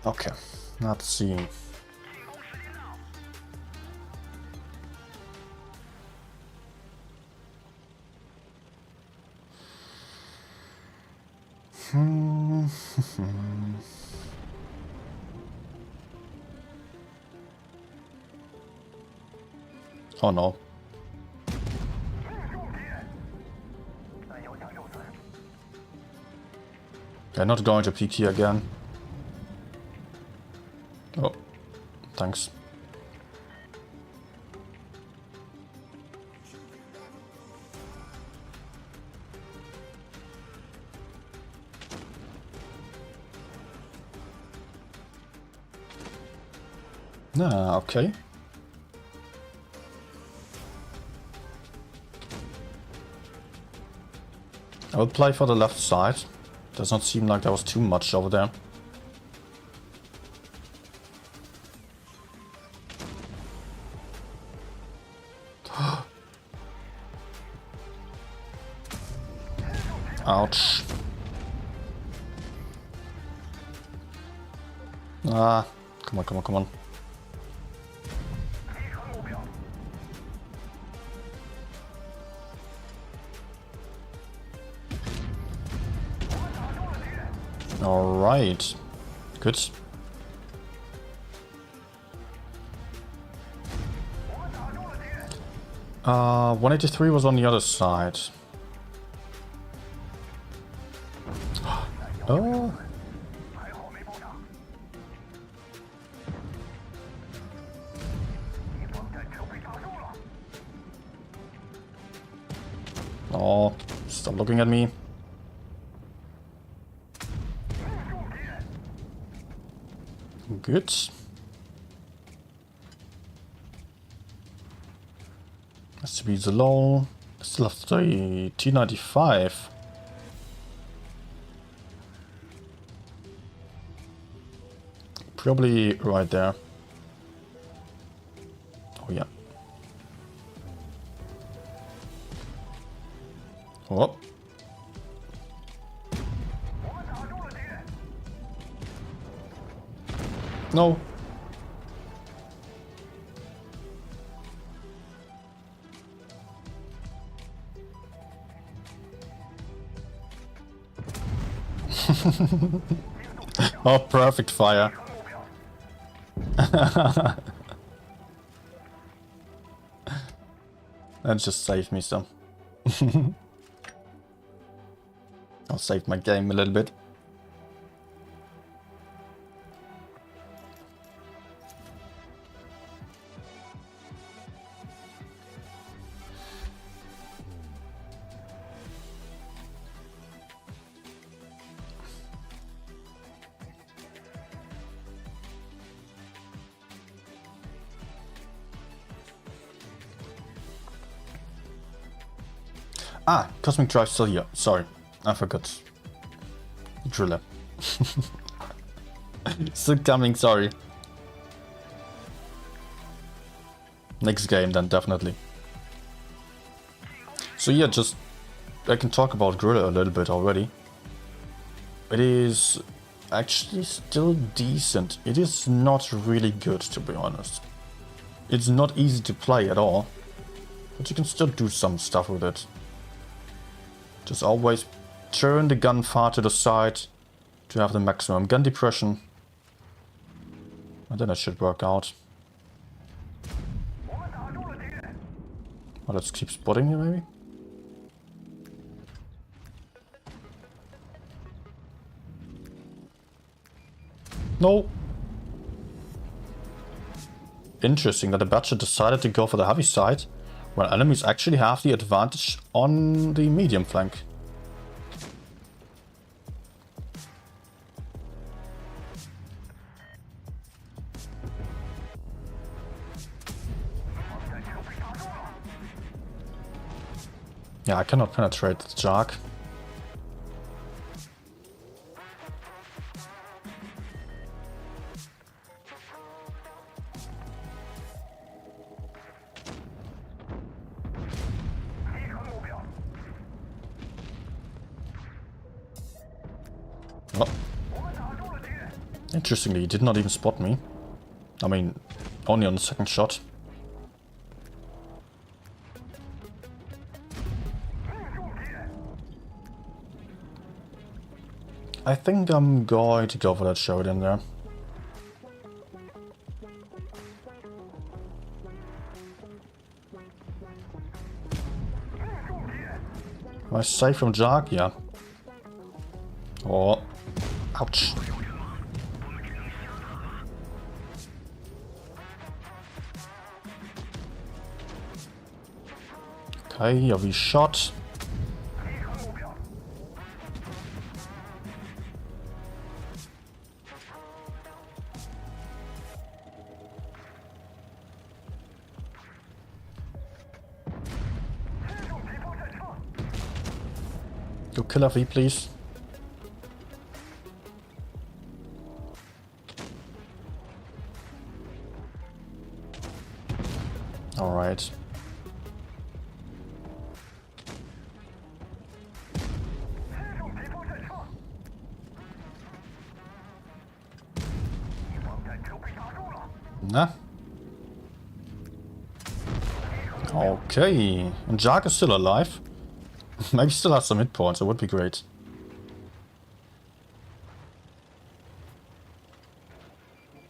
Okay, let's see. Oh no. They're not going to peek here again. Oh, thanks. Ah, okay. I will play for the left side. Does not seem like there was too much over there. Ouch. Ah, come on, come on, come on. All right, good. 183 was on the other side. Oh. Oh, stop looking at me. Good. Has to be the low. Still have the T95. Probably right there. Oh yeah. Oh. No. Oh, perfect fire. That just saved me some. I'll save my game a little bit. Ah, Cosmic Drive still here. Sorry, I forgot. Driller. Still coming, sorry. Next game then, definitely. So yeah, just I can talk about Driller a little bit already. It is actually still decent. It is not really good, to be honest. It's not easy to play at all, but you can still do some stuff with it. Just always turn the gun far to the side to have the maximum gun depression. And then it should work out. Well, let's keep spotting here maybe. No. Interesting that the Badger decided to go for the heavy side, when enemies actually have the advantage on the medium flank. Yeah, I cannot penetrate the Jark. Oh. Interestingly, he did not even spot me. I mean, only on the second shot. I think I'm going to go for that showdown there. Am I safe from Jark? Yeah. Oh. Ouch. Okay, heavy shot. Go kill FE, please. All right. Nah. Okay. And Jark is still alive. Maybe still has some hit points, it would be great.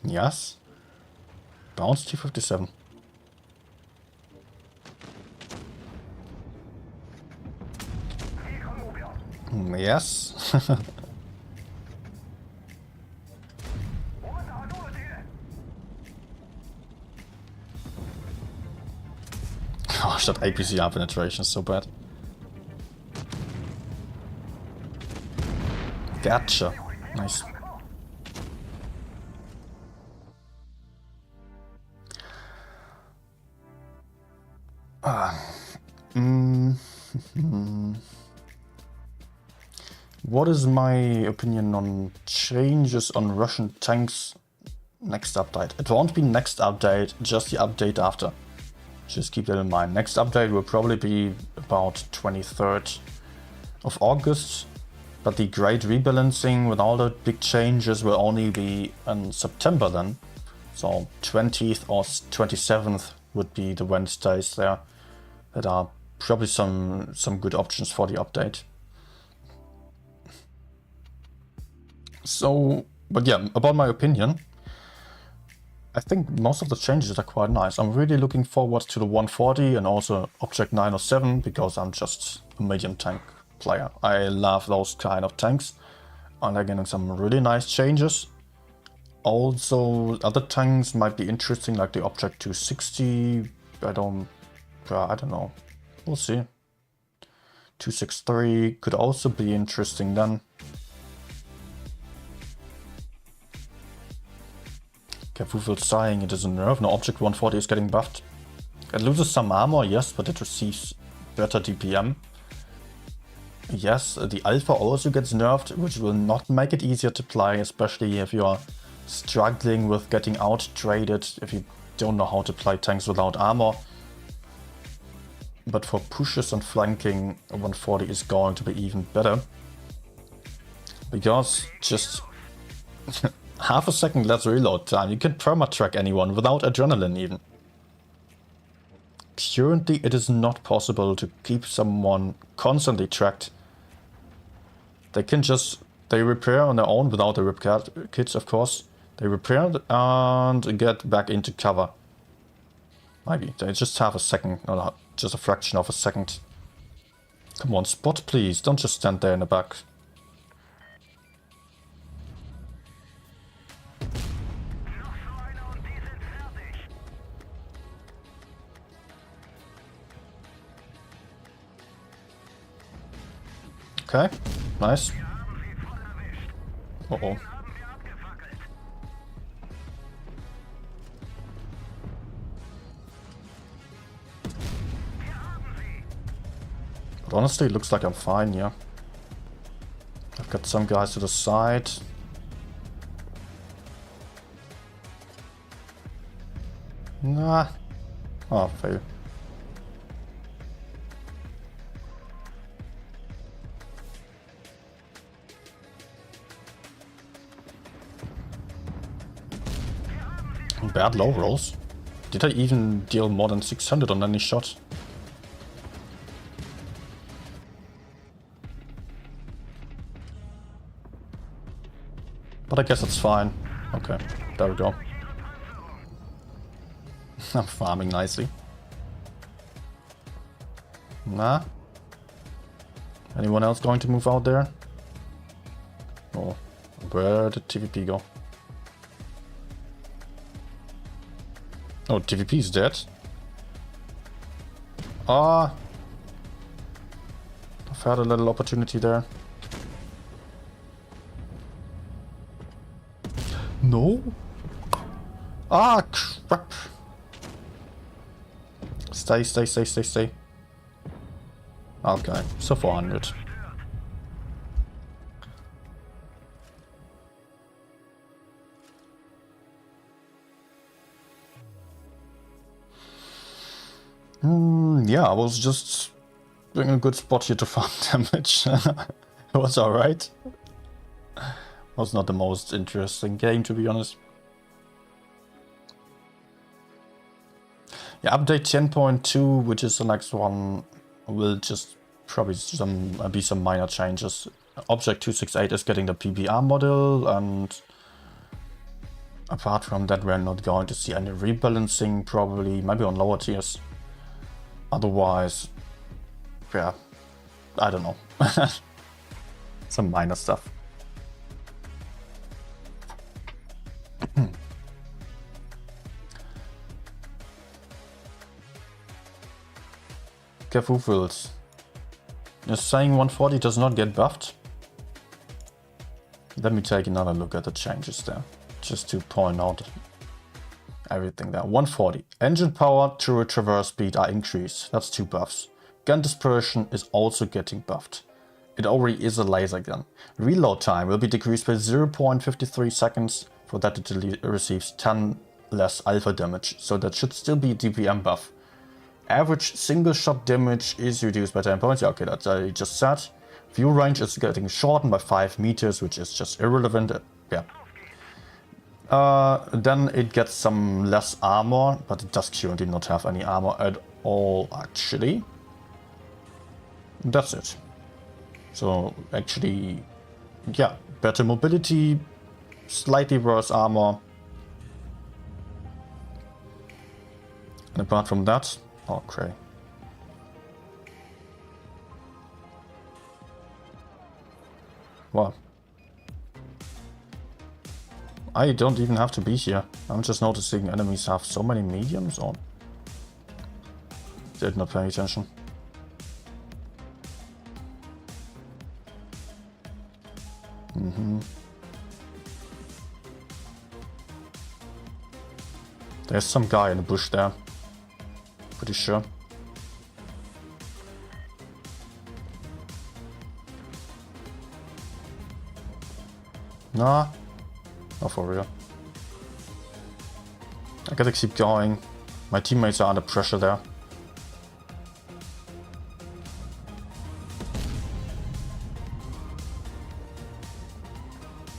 Yes. Bounce T57. Yes. Gosh, that APCR penetration is so bad. Gotcha. Nice. What is my opinion on changes on Russian tanks next update? It won't be next update, just the update after. Just keep that in mind. Next update will probably be about 23rd of August, but the great rebalancing with all the big changes will only be in September then. So 20th or 27th would be the Wednesdays there. That are probably some good options for the update. So, but yeah, about my opinion, I think most of the changes are quite nice. I'm really looking forward to the 140 and also Object 907 because I'm just a medium tank player. I love those kind of tanks and they're getting some really nice changes. Also, other tanks might be interesting like the Object 260. I don't know. We'll see. 263 could also be interesting then. Careful's sighing, it is a nerf. No, Object 140 is getting buffed. It loses some armor, yes, but it receives better DPM. Yes, the Alpha also gets nerfed, which will not make it easier to play, especially if you're struggling with getting out traded, if you don't know how to play tanks without armor. But for pushes and flanking, 140 is going to be even better. Because just half a second less reload time, you can perma-track anyone without adrenaline even. Currently it is not possible to keep someone constantly tracked. They can just, they repair on their own without the repair kits of course. They repair and get back into cover. Maybe, they just have a second, or just a fraction of a second. Come on, spot please, don't just stand there in the back. Okay, nice. Uh-oh. But honestly, it looks like I'm fine, yeah. I've got some guys to the side. Nah. Oh, fail. Bad low rolls. Did I even deal more than 600 on any shot? But I guess it's fine. Okay, there we go. I'm farming nicely. Nah. Anyone else going to move out there? Oh, where did TVP go? Oh, TVP is dead. Ah. I've had a little opportunity there. No? Ah, crap. Stay. Okay, so 400. Yeah, I was just doing a good spot here to farm damage. It was alright. Was not the most interesting game, to be honest. Yeah, update 10.2, which is the next one, will just probably be some minor changes. Object 268 is getting the PBR model, and apart from that, we're not going to see any rebalancing, probably, maybe on lower tiers. Otherwise, yeah, I don't know. Some minor stuff. Careful. You're saying 140 does not get buffed? Let me take another look at the changes there, just to point out everything there. 140. Engine power, turret traverse speed are increased. That's 2 buffs. Gun dispersion is also getting buffed. It already is a laser gun. Reload time will be decreased by 0.53 seconds. For that it receives 10 less alpha damage, so that should still be a DPM buff. Average single shot damage is reduced by 10 points. Yeah, okay, that I just said. View range is getting shortened by 5 meters, which is just irrelevant. Yeah. Then it gets some less armor, but it does currently not have any armor at all, actually. That's it. So, actually, yeah, better mobility, slightly worse armor. And apart from that, okay. Well, I don't even have to be here. I'm just noticing enemies have so many mediums on. Did not pay attention. There's some guy in the bush there. Pretty sure. Nah, not for real. I gotta keep going. My teammates are under pressure there.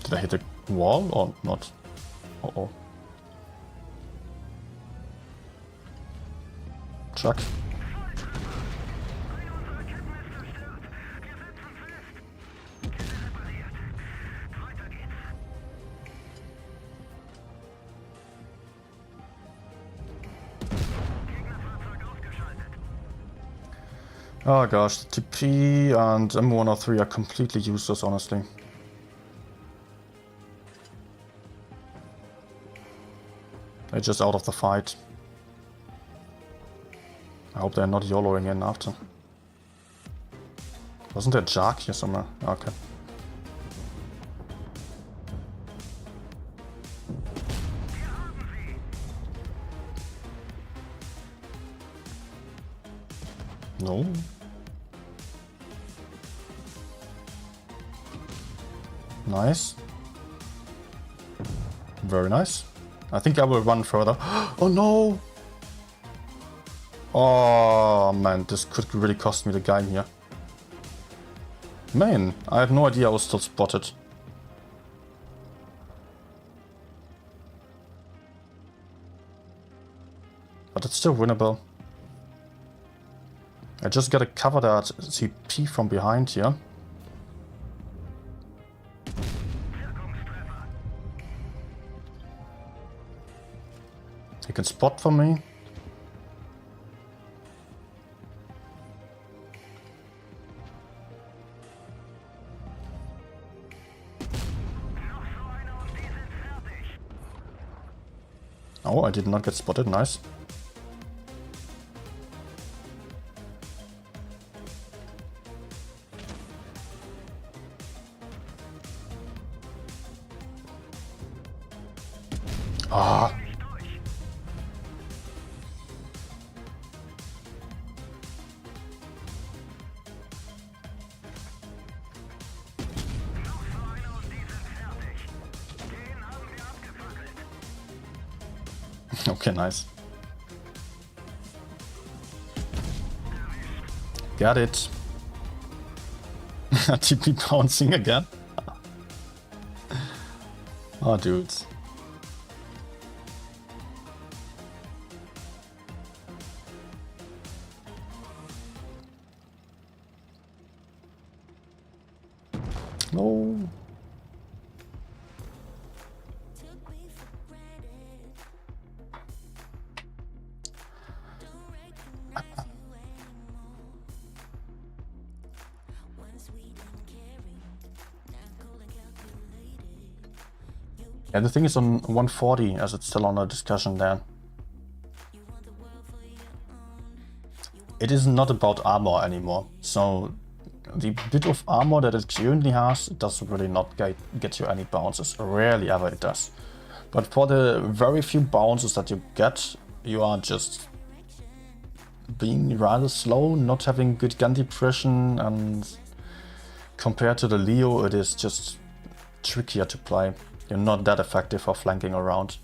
Did I hit the wall or not? Uh-oh. Truck. Oh gosh, the TP and M103 are completely useless, honestly. They're just out of the fight. I hope they're not YOLOing in after. Wasn't there a Jark here somewhere? Okay. No. Nice. Very nice. I think I will run further. Oh no! Oh man, this could really cost me the game here. Man, I had no idea I was still spotted. But it's still winnable. I just gotta cover that CP from behind here. He can spot for me. Oh, I did not get spotted. Nice. Ah. Okay, nice. Got it. TP bouncing again. Oh, dudes. No. Yeah, the thing is on 140, as it's still on a discussion there. It is not about armor anymore, so the bit of armor that it currently has does really not get you any bounces. Rarely ever it does. But for the very few bounces that you get, you are just being rather slow, not having good gun depression, and compared to the Leo, it is just trickier to play. You're not that effective for flanking around.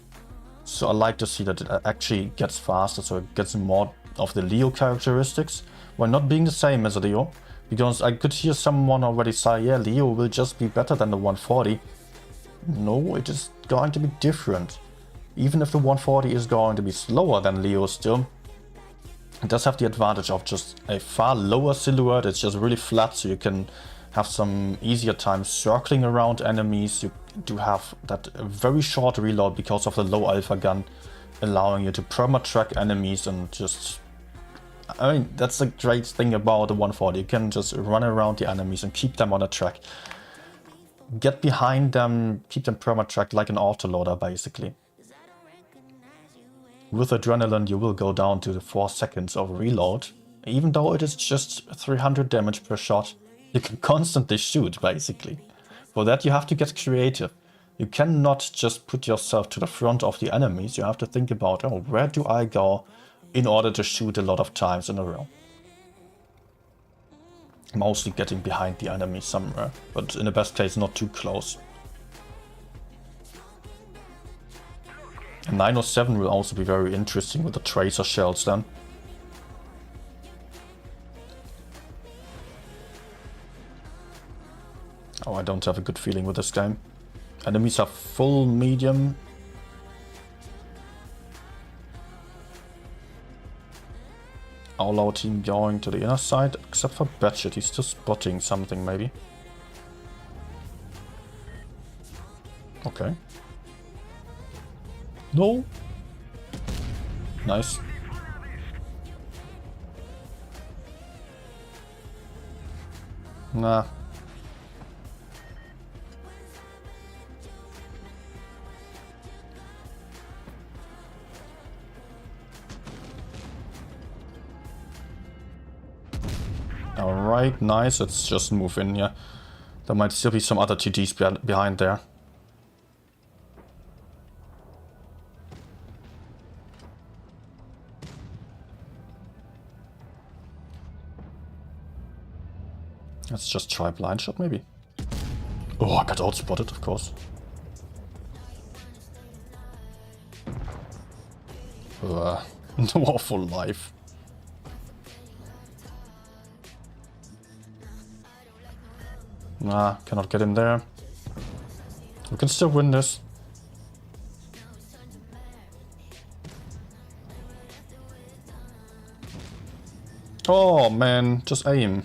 So I like to see that it actually gets faster, so it gets more of the Leo characteristics, while not being the same as a Leo. Because I could hear someone already say, yeah, Leo will just be better than the 140. No, it is going to be different. Even if the 140 is going to be slower than Leo still, it does have the advantage of just a far lower silhouette. It's just really flat, so you can have some easier time circling around enemies. You do have that very short reload because of the low alpha gun, allowing you to perma-track enemies and just... I mean, that's the great thing about the 140. You can just run around the enemies and keep them on a track. Get behind them, keep them perma-tracked like an autoloader, basically. With Adrenaline, you will go down to the 4 seconds of reload. Even though it is just 300 damage per shot, you can constantly shoot, basically. For that, you have to get creative. You cannot just put yourself to the front of the enemies. You have to think about, oh, where do I go in order to shoot a lot of times in a row. Mostly getting behind the enemy somewhere, but in the best case, not too close. 907 will also be very interesting with the tracer shells then. Oh, I don't have a good feeling with this game. Enemies are full medium. All our team going to the inner side, except for Batchet. He's still spotting something, maybe. Okay. No. Nice. Nah. Alright, nice. Let's just move in here. There might still be some other TDs behind there. Let's just try blind shot, maybe. Oh, I got outspotted, of course. No awful life. Nah, cannot get in there. We can still win this. Oh man, just aim.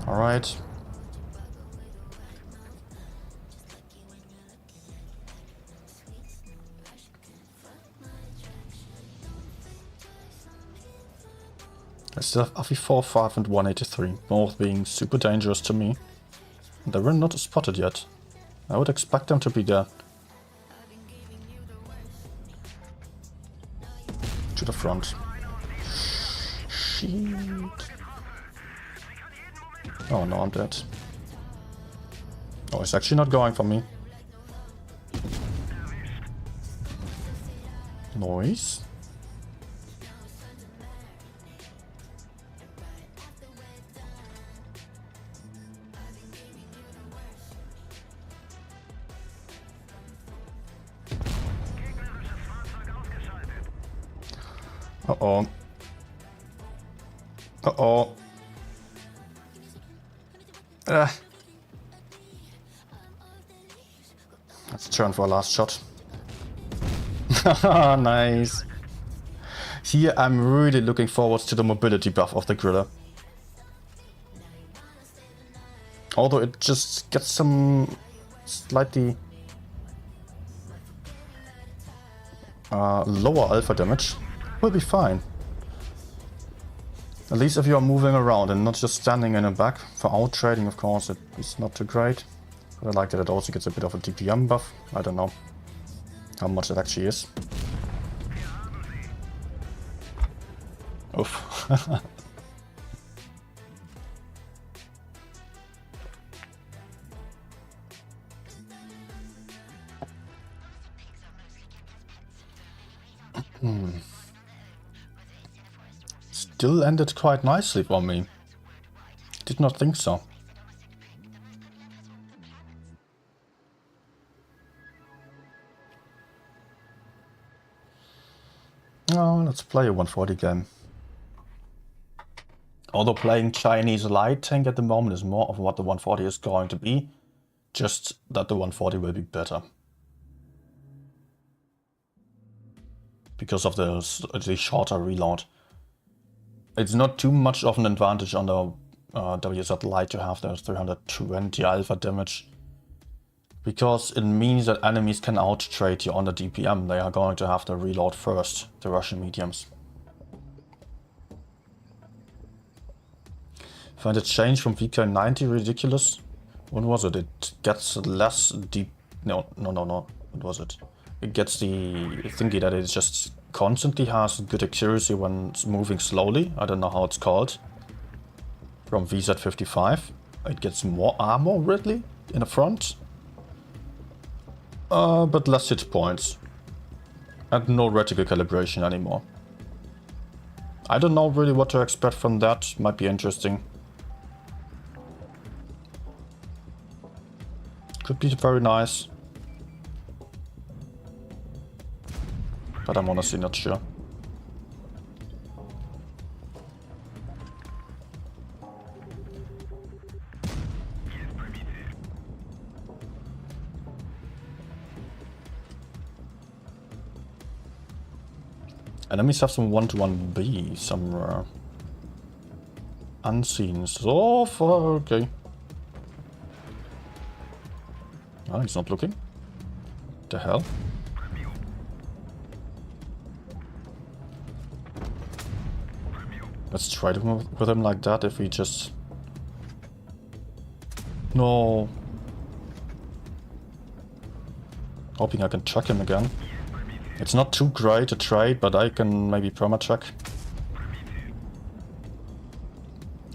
All right. I still have AFI 4-5 and 183, both being super dangerous to me. They were not spotted yet. I would expect them to be there. To the front. Shit. Oh no, I'm dead. Oh, it's actually not going for me. Noise. Uh-oh. Uh-oh. Let's turn for a last shot. Nice. Here I'm really looking forward to the mobility buff of the Griller. Although it just gets some slightly lower alpha damage, will be fine. At least if you are moving around and not just standing in a back. For out trading, of course, it's not too great. But I like that it also gets a bit of a DPM buff. I don't know how much it actually is. Oof. Still ended quite nicely for me. Did not think so. Oh, let's play a 140 game. Although playing Chinese light tank at the moment is more of what the 140 is going to be. Just that the 140 will be better. Because of the shorter reload. It's not too much of an advantage on the WZ light to have the 320 alpha damage. Because it means that enemies can out-trade you on the DPM. They are going to have to reload first, the Russian mediums. Find the change from VK90 ridiculous. What was it? It gets less deep... No. What was it? It gets the thingy that it just constantly has good accuracy when it's moving slowly. I don't know how it's called. From VZ55. It gets more armor, really, in the front. But less hit points. And no reticle calibration anymore. I don't know really what to expect from that. Might be interesting. Could be very nice. But I'm honestly not sure. Enemies have some 1-to-1 B somewhere. Unseen so far, okay. Oh, he's not looking. The hell? Let's try to move with him like that if we just... No. Hoping I can track him again. It's not too great to trade, but I can maybe perma-track.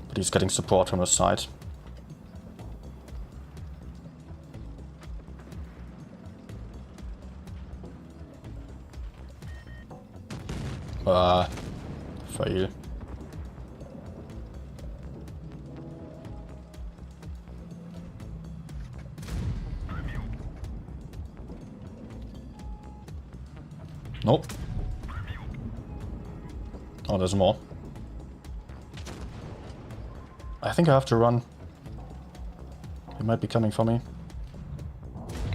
But he's getting support from his side. Fail. Nope. Oh, there's more. I think I have to run. He might be coming for me.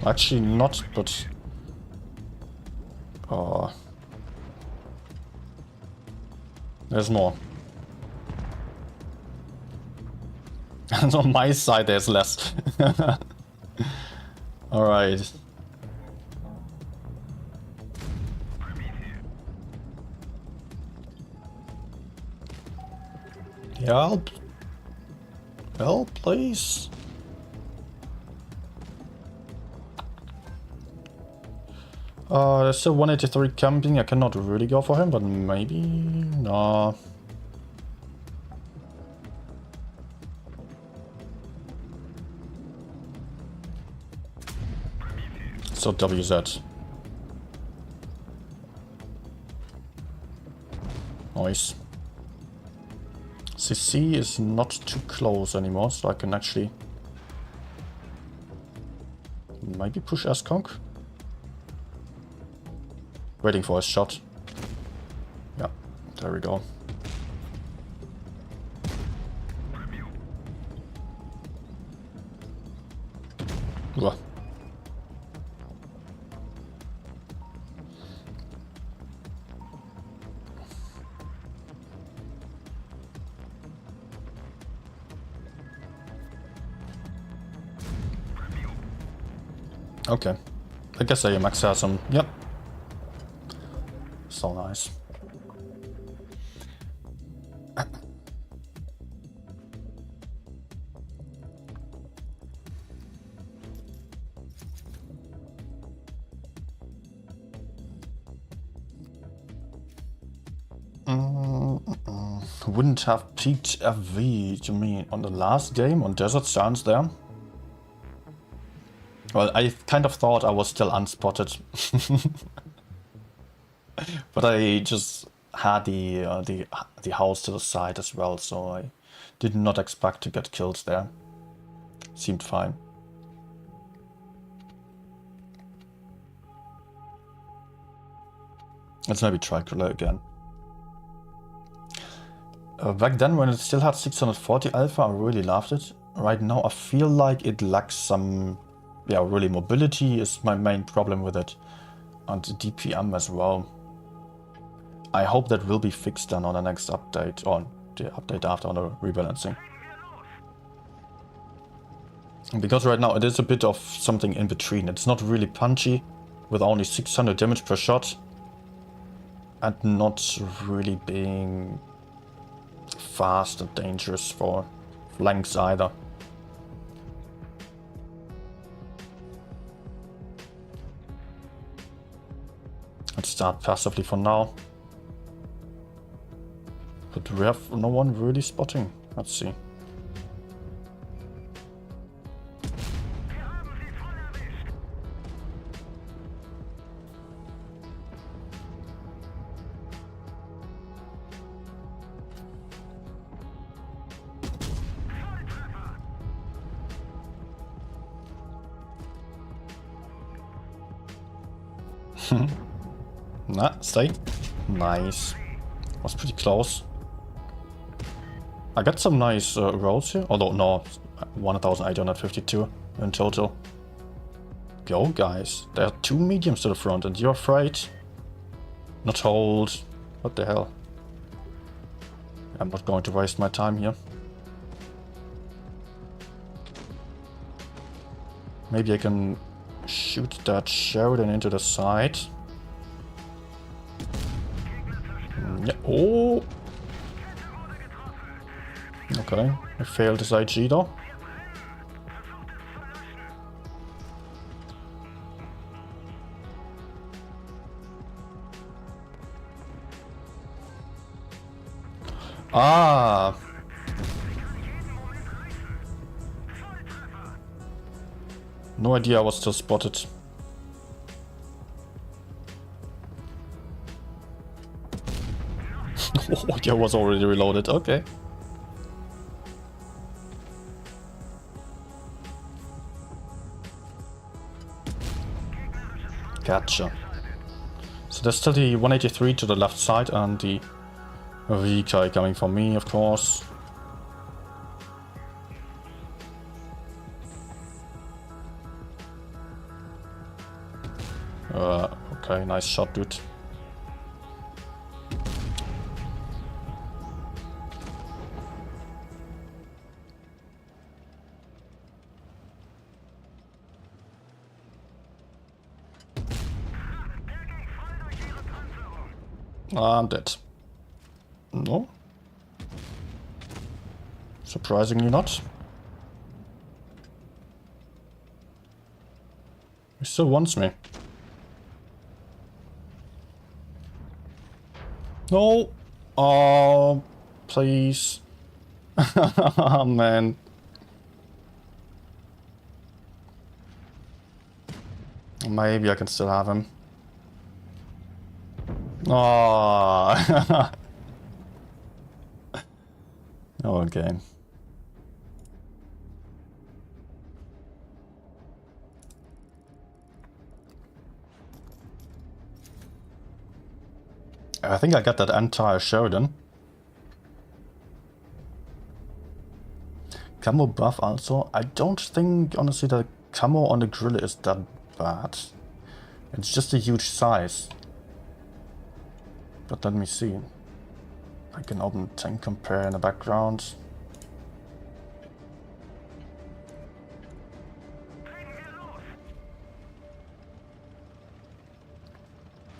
Actually not, but... Oh. There's more. And on my side there's less. Alright. Help! Help, please! There's still 183 camping. I cannot really go for him, but maybe... No. So WZ. Nice. CC is not too close anymore, so I can actually maybe push S-Conk. Waiting for his shot. Yeah, there we go. Ugh. Okay. I guess AMX has some. Yep. So nice. wouldn't have peaked FV to me on the last game on Desert Sands there. Well, I kind of thought I was still unspotted. But I just had the house to the side as well, so I did not expect to get killed there. Seemed fine. Let's maybe try Krilla again. Back then, when it still had 640 alpha, I really loved it. Right now, I feel like it lacks some... Yeah, really mobility is my main problem with it. And DPM as well. I hope that will be fixed then on the next update, or the update after on the rebalancing. Because right now it is a bit of something in between. It's not really punchy, with only 600 damage per shot. And not really being fast and dangerous for flanks either. Let's start passively for now. But we have no one really spotting. Let's see. Nah, stay. Nice. Was pretty close. I got some nice rolls here. Although, no, 1,852 in total. Go, guys. There are 2 mediums to the front, and you're afraid? Not hold. What the hell? I'm not going to waste my time here. Maybe I can shoot that Sheridan into the side. Yeah. Oh! Okay, I failed this IG though. Ah! No idea I was still spotted. Oh, yeah, was already reloaded, okay. Gotcha. So there's still the 183 to the left side and the VK coming from me, of course. Okay, nice shot, dude. I'm dead. No? Surprisingly not. He still wants me. No! Oh, please. Oh, man. Maybe I can still have him. Oh. Okay. I think I got that entire Sheridan. Camo buff also. I don't think, honestly, the camo on the grill is that bad. It's just a huge size. But let me see. I can open tank compare in the background.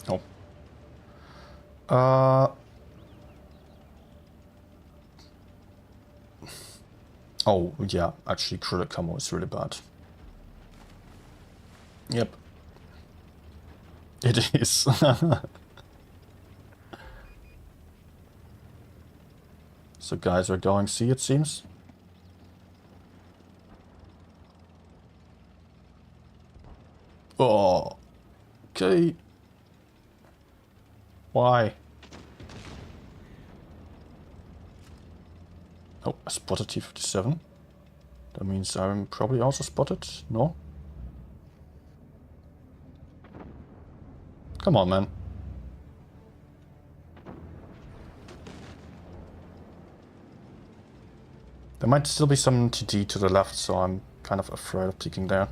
Oh. Oh, yeah, actually, credit camo is really bad. Yep. It is. So guys are going C, it seems. Oh, okay. Why? Oh, I spotted T-57. That means I'm probably also spotted. No? Come on, man. There might still be some TD to the left, so I'm kind of afraid of peeking there.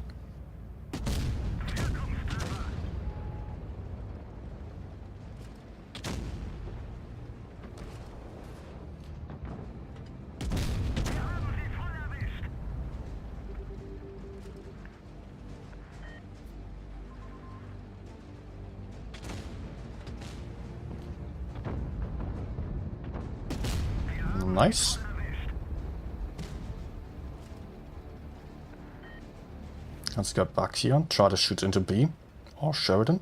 Nice. Let's get back here and try to shoot into B. Or Sheridan.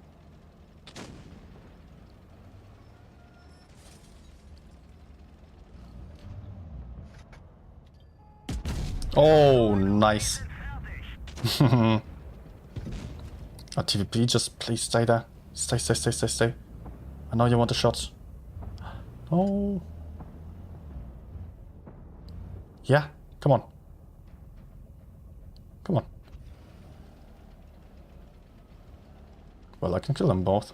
Oh, nice. TVP, just please stay there. Stay, stay, stay, stay, stay. I know you want the shots. Oh. Yeah, come on. Come on. Well, I can kill them both.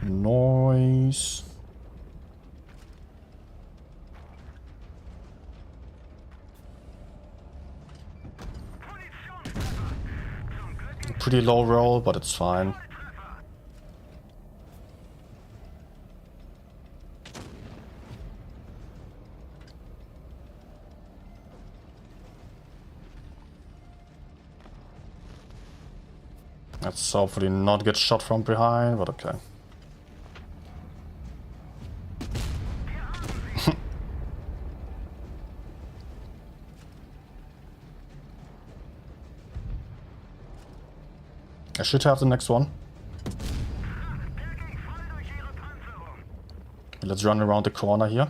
Noise. Pretty low roll, but it's fine. Let's hopefully not get shot from behind, but okay. I should have the next one. Let's run around the corner here.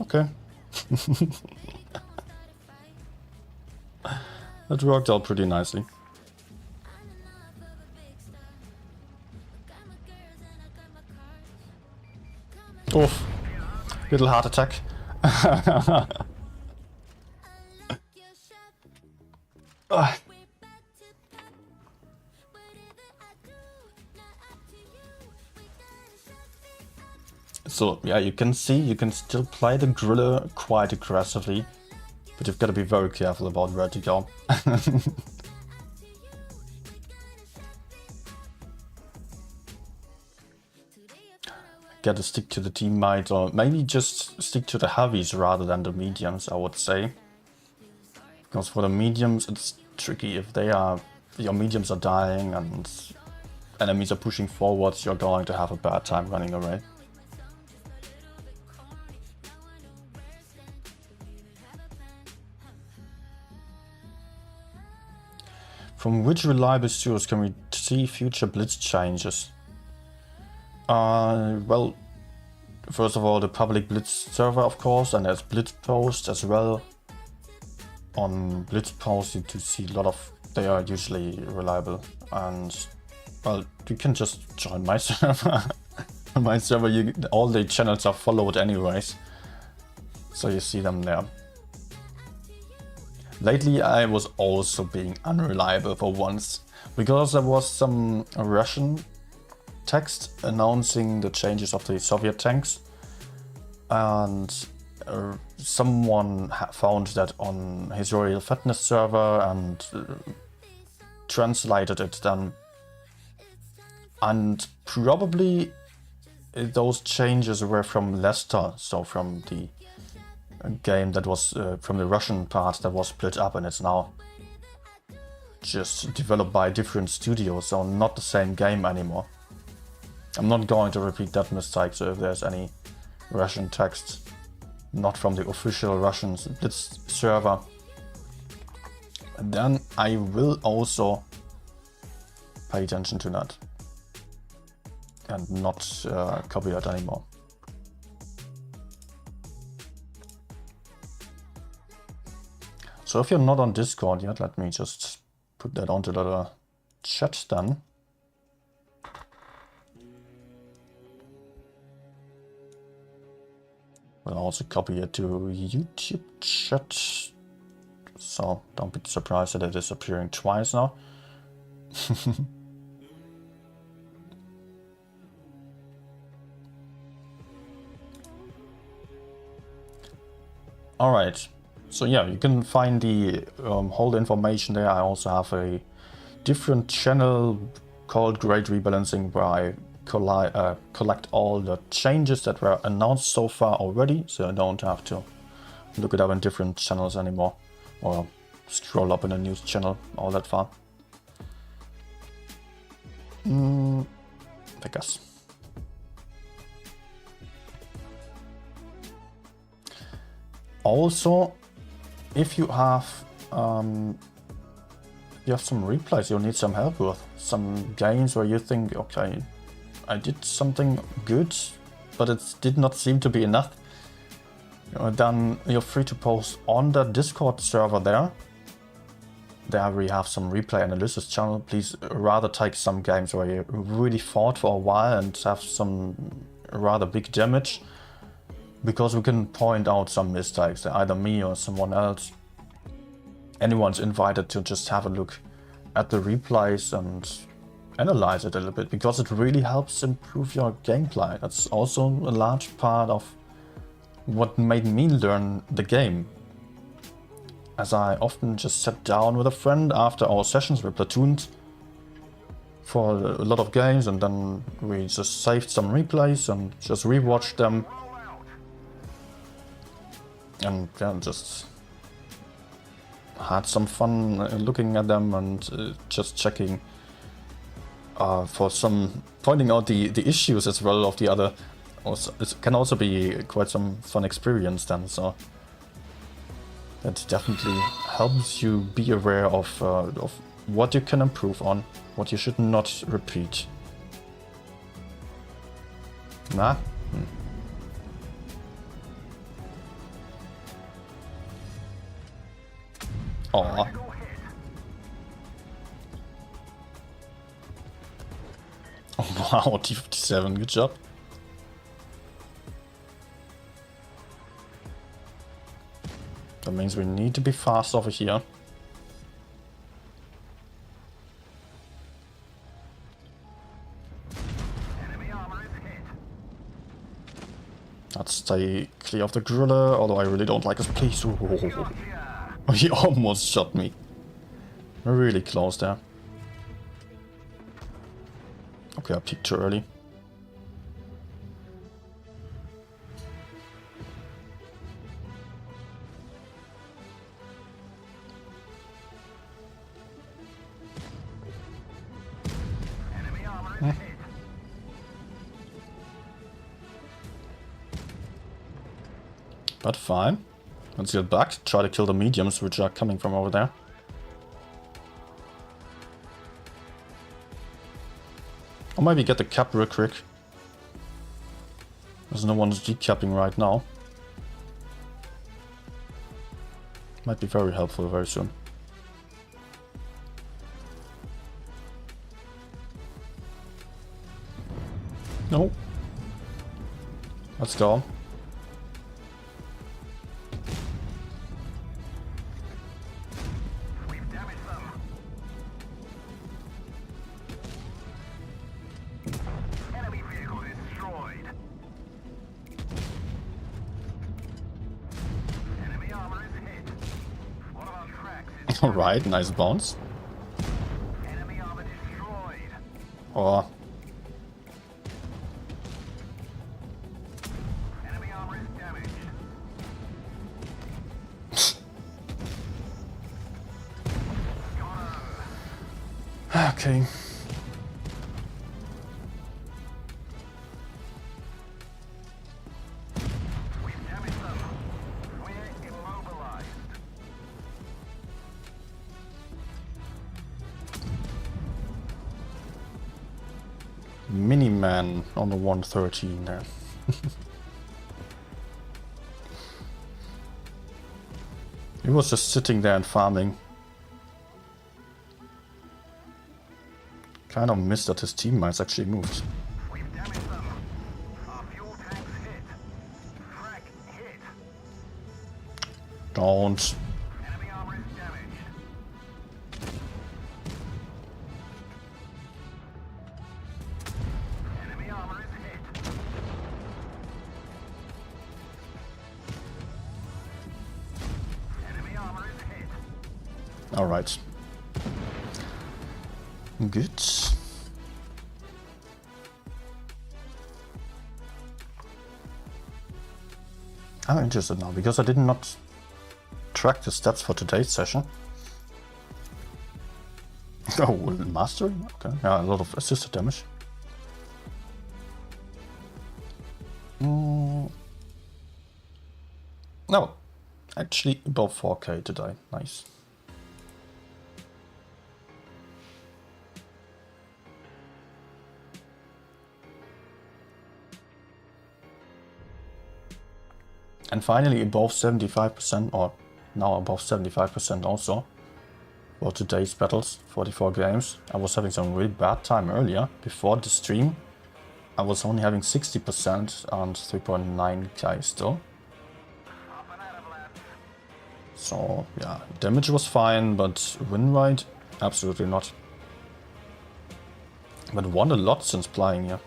Okay. That worked out pretty nicely. Oof. Little heart attack. So yeah, you can see you can still play the griller quite aggressively, but you've got to be very careful about where to go. Gotta stick to the teammate, or maybe just stick to the heavies rather than the mediums, I would say. Because for the mediums it's tricky. If your mediums are dying and enemies are pushing forwards, you're going to have a bad time running away. From which reliable source can we see future Blitz changes? Well, first of all, the public Blitz server, of course, and there's Blitz post as well. On Blitz post, you do see a lot of, they are usually reliable, and well, you can just join my server. On my server, all the channels are followed anyways, so you see them there. Lately I was also being unreliable for once, because there was some Russian text announcing the changes of the Soviet tanks, and someone found that on his Royal Fitness server and translated it then, and probably those changes were from Leicester, so from the game that was from the Russian part that was split up, and it's now just developed by different studios, so not the same game anymore. I'm not going to repeat that mistake, so if there's any Russian text not from the official Russian Blitz server, then I will also pay attention to that and not copy that anymore. So if you're not on Discord yet, let me just put that onto the chat then. We'll also copy it to YouTube chat, so don't be surprised that it is appearing twice now. Alright, so yeah, you can find the whole information there. I also have a different channel called Great Rebalancing where I collect all the changes that were announced so far already, so I don't have to look it up in different channels anymore or scroll up in a news channel all that far. I guess. Also, if you have some replays you need some help with, some games where you think, okay, I did something good, but it did not seem to be enough, then you're free to post on the Discord server there. There we have some replay analysis channel. Please rather take some games where you really fought for a while and have some rather big damage, because we can point out some mistakes, either me or someone else. Anyone's invited to just have a look at the replays and analyze it a little bit, because it really helps improve your gameplay. That's also a large part of what made me learn the game, as I often just sat down with a friend after our sessions were platooned for a lot of games, and then we just saved some replays and just rewatched them, and yeah, just had some fun looking at them and just checking for some, pointing out the issues as well of the other. Also, it can also be quite some fun experience then, so that definitely helps you be aware of what you can improve on, what you should not repeat. Nah. Aw. Oh, wow, T57, good job. That means we need to be fast over here. Let's stay clear of the driller, although I really don't like his pace. Oh, he almost shot me. Really close there. Okay, I peeked too early. But fine. Let's get back, try to kill the mediums which are coming from over there. Or maybe get the cap real quick. There's no one's decapping right now. Might be very helpful very soon. No. Let's go. Alright, nice bounce. Enemy armor destroyed. Oh. Enemy armor is damaged. RBMK. We've damaged them. We're immobilized. Mini-man on the 113 there. He was just sitting there and farming. Kind of missed that his teammates actually moved. We've damaged them. Our fuel tanks hit. Frac hit. Don't. Enemy armor is damaged. Enemy armor is hit. Enemy armor is hit. Alright. Good. I'm interested now because I did not track the stats for today's session. Oh, mastery? Okay, yeah, a lot of assisted damage. No, actually above 4K today. Nice. And finally above 75%, or now above 75% also, for today's battles, 44 games. I was having some really bad time earlier, before the stream. I was only having 60% and 3.9k still. Up and out of lads. So yeah, damage was fine, but win rate, absolutely not. But won a lot since playing here.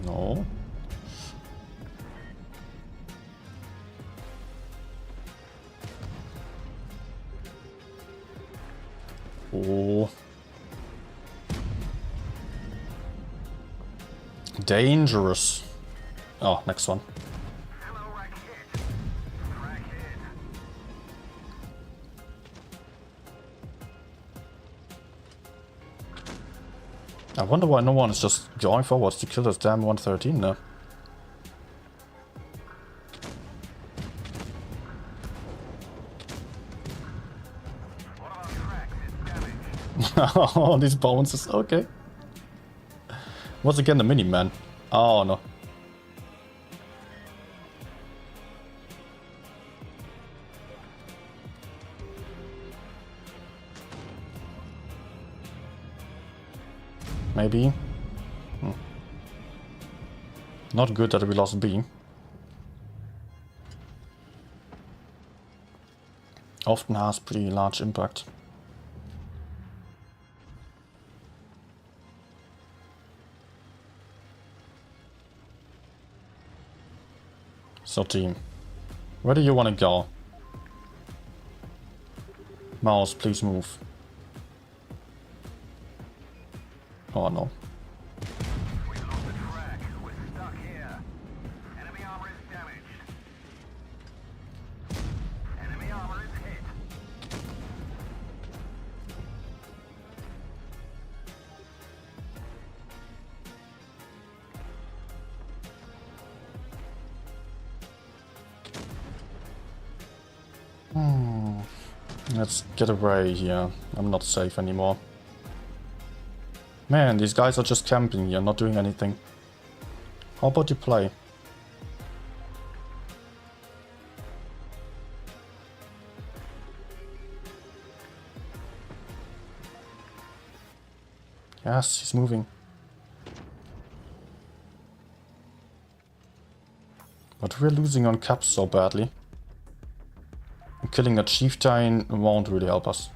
No. Oh. Dangerous. Oh, next one. Hello, rack hit. Frac hit. I wonder why no one is just going forwards to kill this damn 113 now. One of our tracks is damaged. Oh, these bounces, okay. Once again the mini-man. Oh no. Maybe. Not good that we lost B. Often has pretty large impact. So team, where do you want to go? Mouse, please move. Oh no. We lost the track. We're stuck here. Enemy armor is damaged. Enemy armor is hit. Let's get away here. I'm not safe anymore. Man, these guys are just camping here, not doing anything. How about you play? Yes, he's moving. But we're losing on caps so badly. killing that chieftain won't really help us.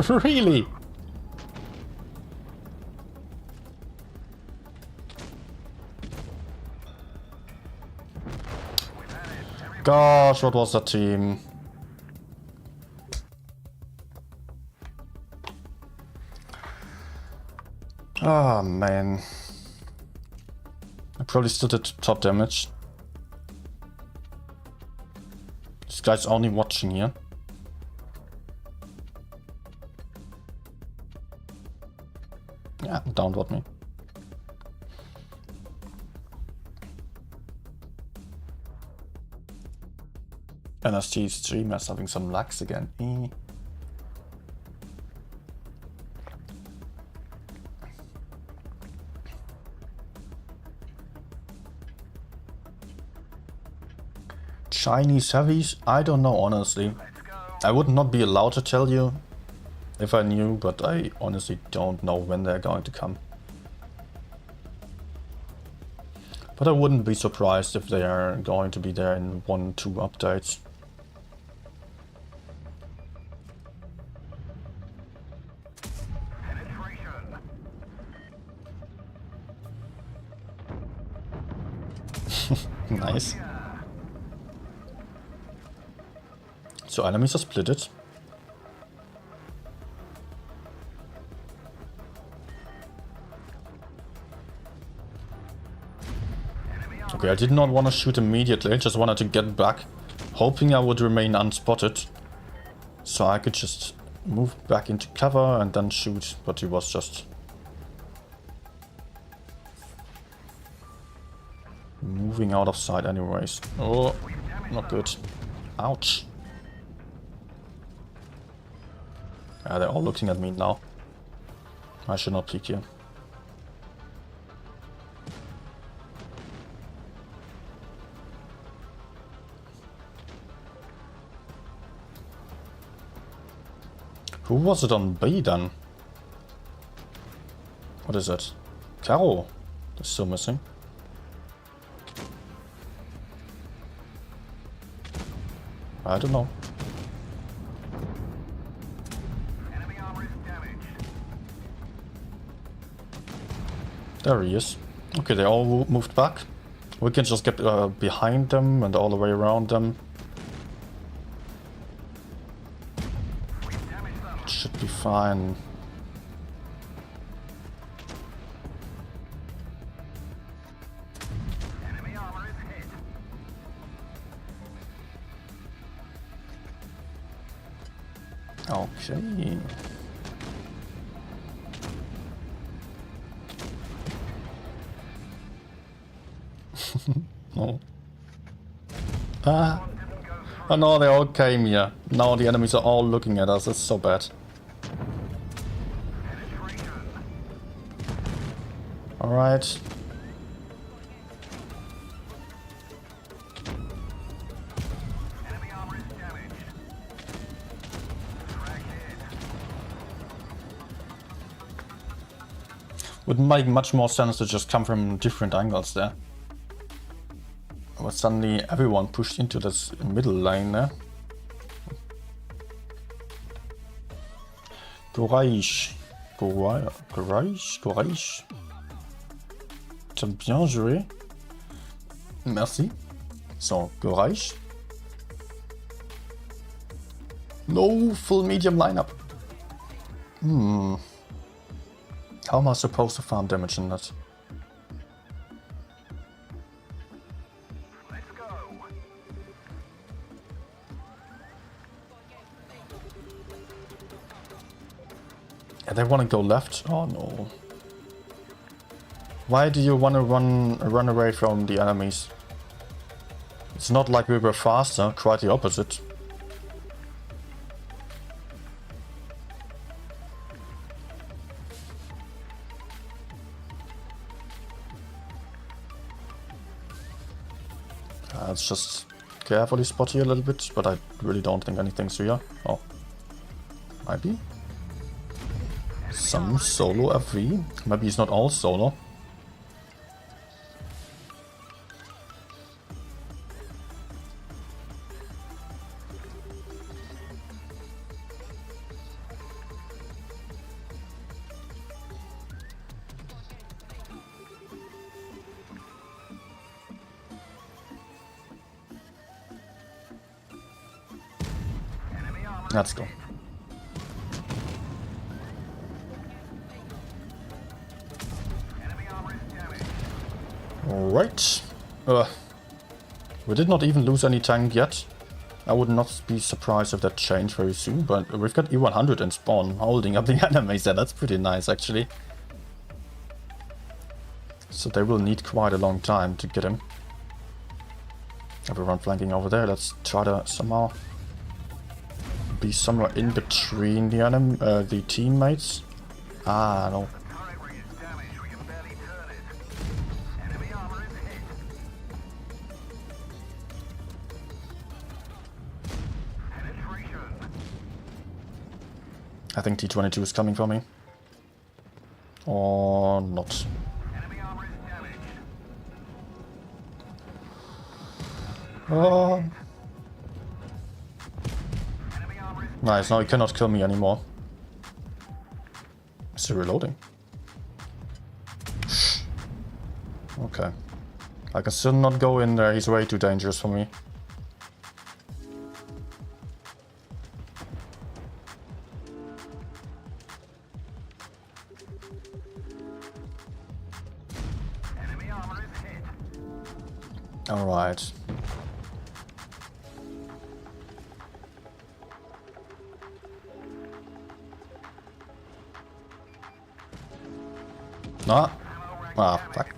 Really? Gosh, what was that team? Oh man. I probably still did top damage. This guy's only watching here. Yeah, downward me. NSG stream is having some lags again. Chinese heavies? I don't know, honestly. I would not be allowed to tell you if I knew, but I honestly don't know when they're going to come. But I wouldn't be surprised if they are going to be there in 1-2 updates. Nice. So enemies are splitted. Okay, I did not want to shoot immediately, I just wanted to get back, hoping I would remain unspotted. So I could just move back into cover and then shoot, but he was just moving out of sight anyways. Oh, not good. Ouch. They're all looking at me now. I should not peek here. Who was it on B then? What is it? Caro is still missing. I don't know. There he is. Okay, they all moved back. We can just get behind them and all the way around them. Should be fine. Okay. No. Ah. Oh no, they all came here. Now the enemies are all looking at us. It's so bad. Alright. Would make much more sense to just come from different angles there. But suddenly everyone pushed into this middle lane there. Courage. Courage. T'as bien joué. Merci. So, courage. No full medium lineup. How am I supposed to farm damage in that? Let's go. Yeah, they want to go left? Oh no. Why do you want to run away from the enemies? It's not like we were faster, quite the opposite. It's just carefully spot here a little bit, but I really don't think anything's here. Oh. Might be. Some solo FV. Maybe it's not all solo. Let's go. Alright. We did not even lose any tank yet. I would not be surprised if that changed very soon, but we've got E100 in spawn holding up the enemies there. That's pretty nice, actually. So they will need quite a long time to get him. Everyone flanking over there. Let's try to somehow be somewhere in between the the teammates. Ah, no. I think T-22 is coming for me. Or not. Nice, now he cannot kill me anymore. Is he reloading? Okay. I can still not go in there, he's way too dangerous for me. Alright. Ah. Ah, fuck.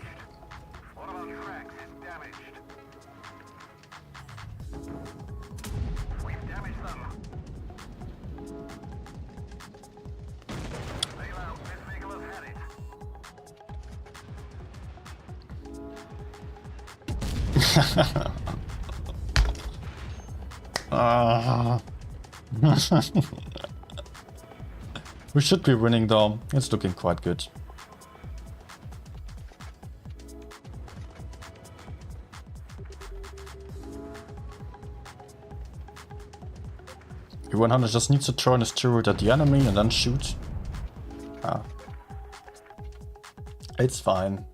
We should be winning though. It's looking quite good. E100 just needs to turn his turret at the enemy and then shoot. Ah. It's fine.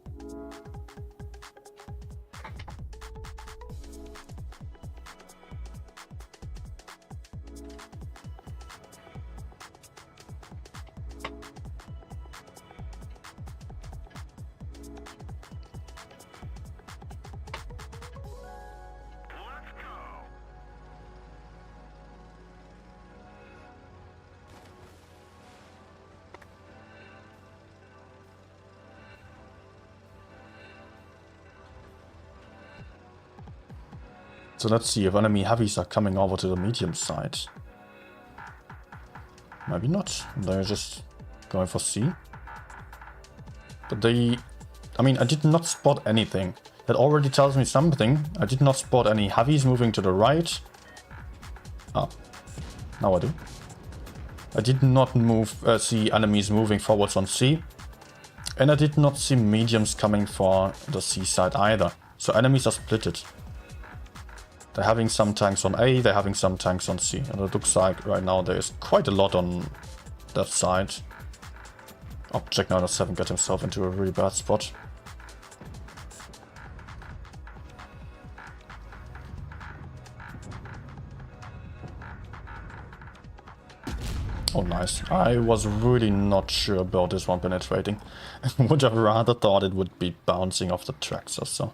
So let's see if enemy heavies are coming over to the medium side. Maybe not. They're just going for C. But they... I mean, I did not spot anything. That already tells me something. I did not spot any heavies moving to the right. Ah. Now I do. I did not see enemies moving forwards on C. And I did not see mediums coming for the C side either. So enemies are splitted. They're having some tanks on A, they're having some tanks on C. And it looks like right now there is quite a lot on that side. Object 907 got himself into a really bad spot. Oh nice. I was really not sure about this one penetrating. Would have rather thought it would be bouncing off the tracks or so.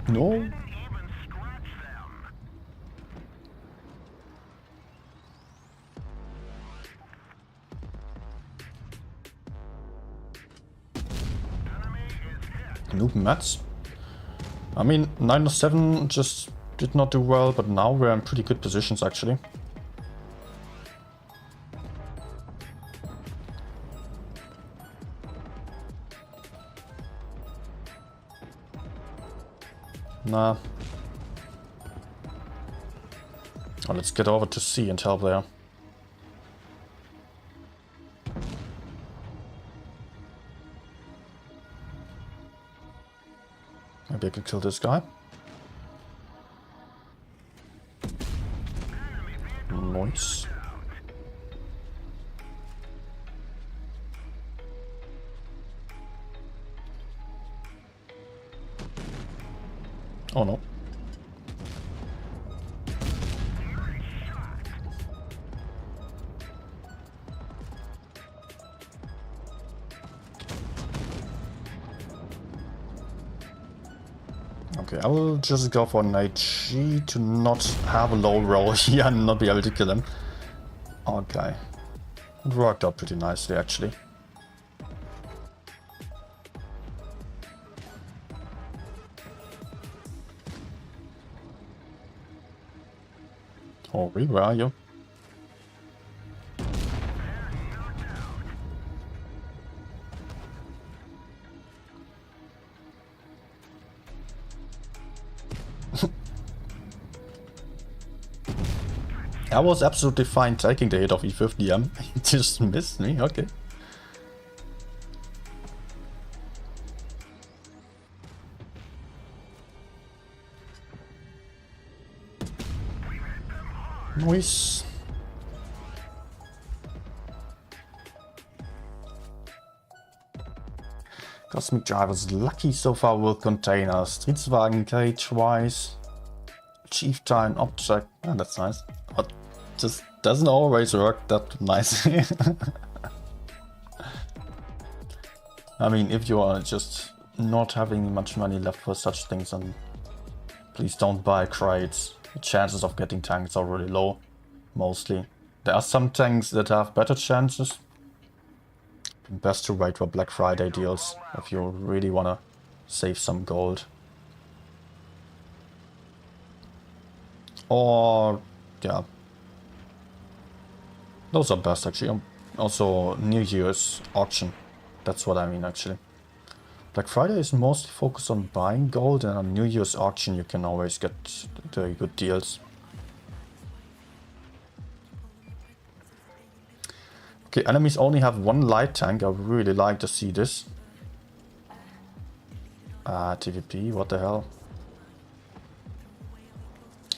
No. Noob mats. I mean, 907 just did not do well, but now we're in pretty good positions actually. Nah. Well, let's get over to C and help there. Maybe I can kill this guy. Nice. Oh no. Okay, I will just go for an HG to not have a low roll here and not be able to kill him. Okay. It worked out pretty nicely, actually. Oh, where are you? I was absolutely fine taking the hit of E50M. He just missed me, okay. Nice. Cosmic Driver's lucky so far with containers. Tritzwagen K twice. Chief Time Object. Oh, that's nice. But just doesn't always work that nicely. I mean, if you are just not having much money left for such things, then please don't buy crates. The chances of getting tanks are really low, mostly. There are some tanks that have better chances. Best to wait for Black Friday deals if you really want to save some gold. Or, yeah. Those are best, actually. Also, New Year's auction. That's what I mean, actually. Black Friday is mostly focused on buying gold, and on New Year's auction you can always get very good deals. Okay, enemies only have one light tank. I would really like to see this. TVP, what the hell?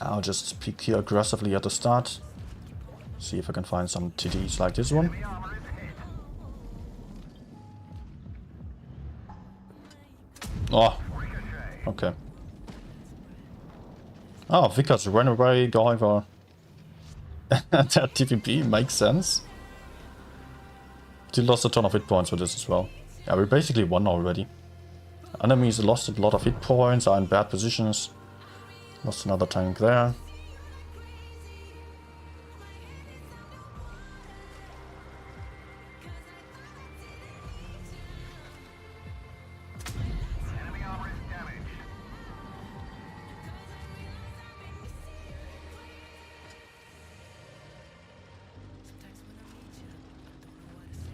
I'll just peek here aggressively at the start. See if I can find some TDs like this one. Oh, okay. Oh, Vickers ran away going for that TVP, makes sense. He lost a ton of hit points with this as well. Yeah, we basically won already. Enemies lost a lot of hit points, are in bad positions. Lost another tank there.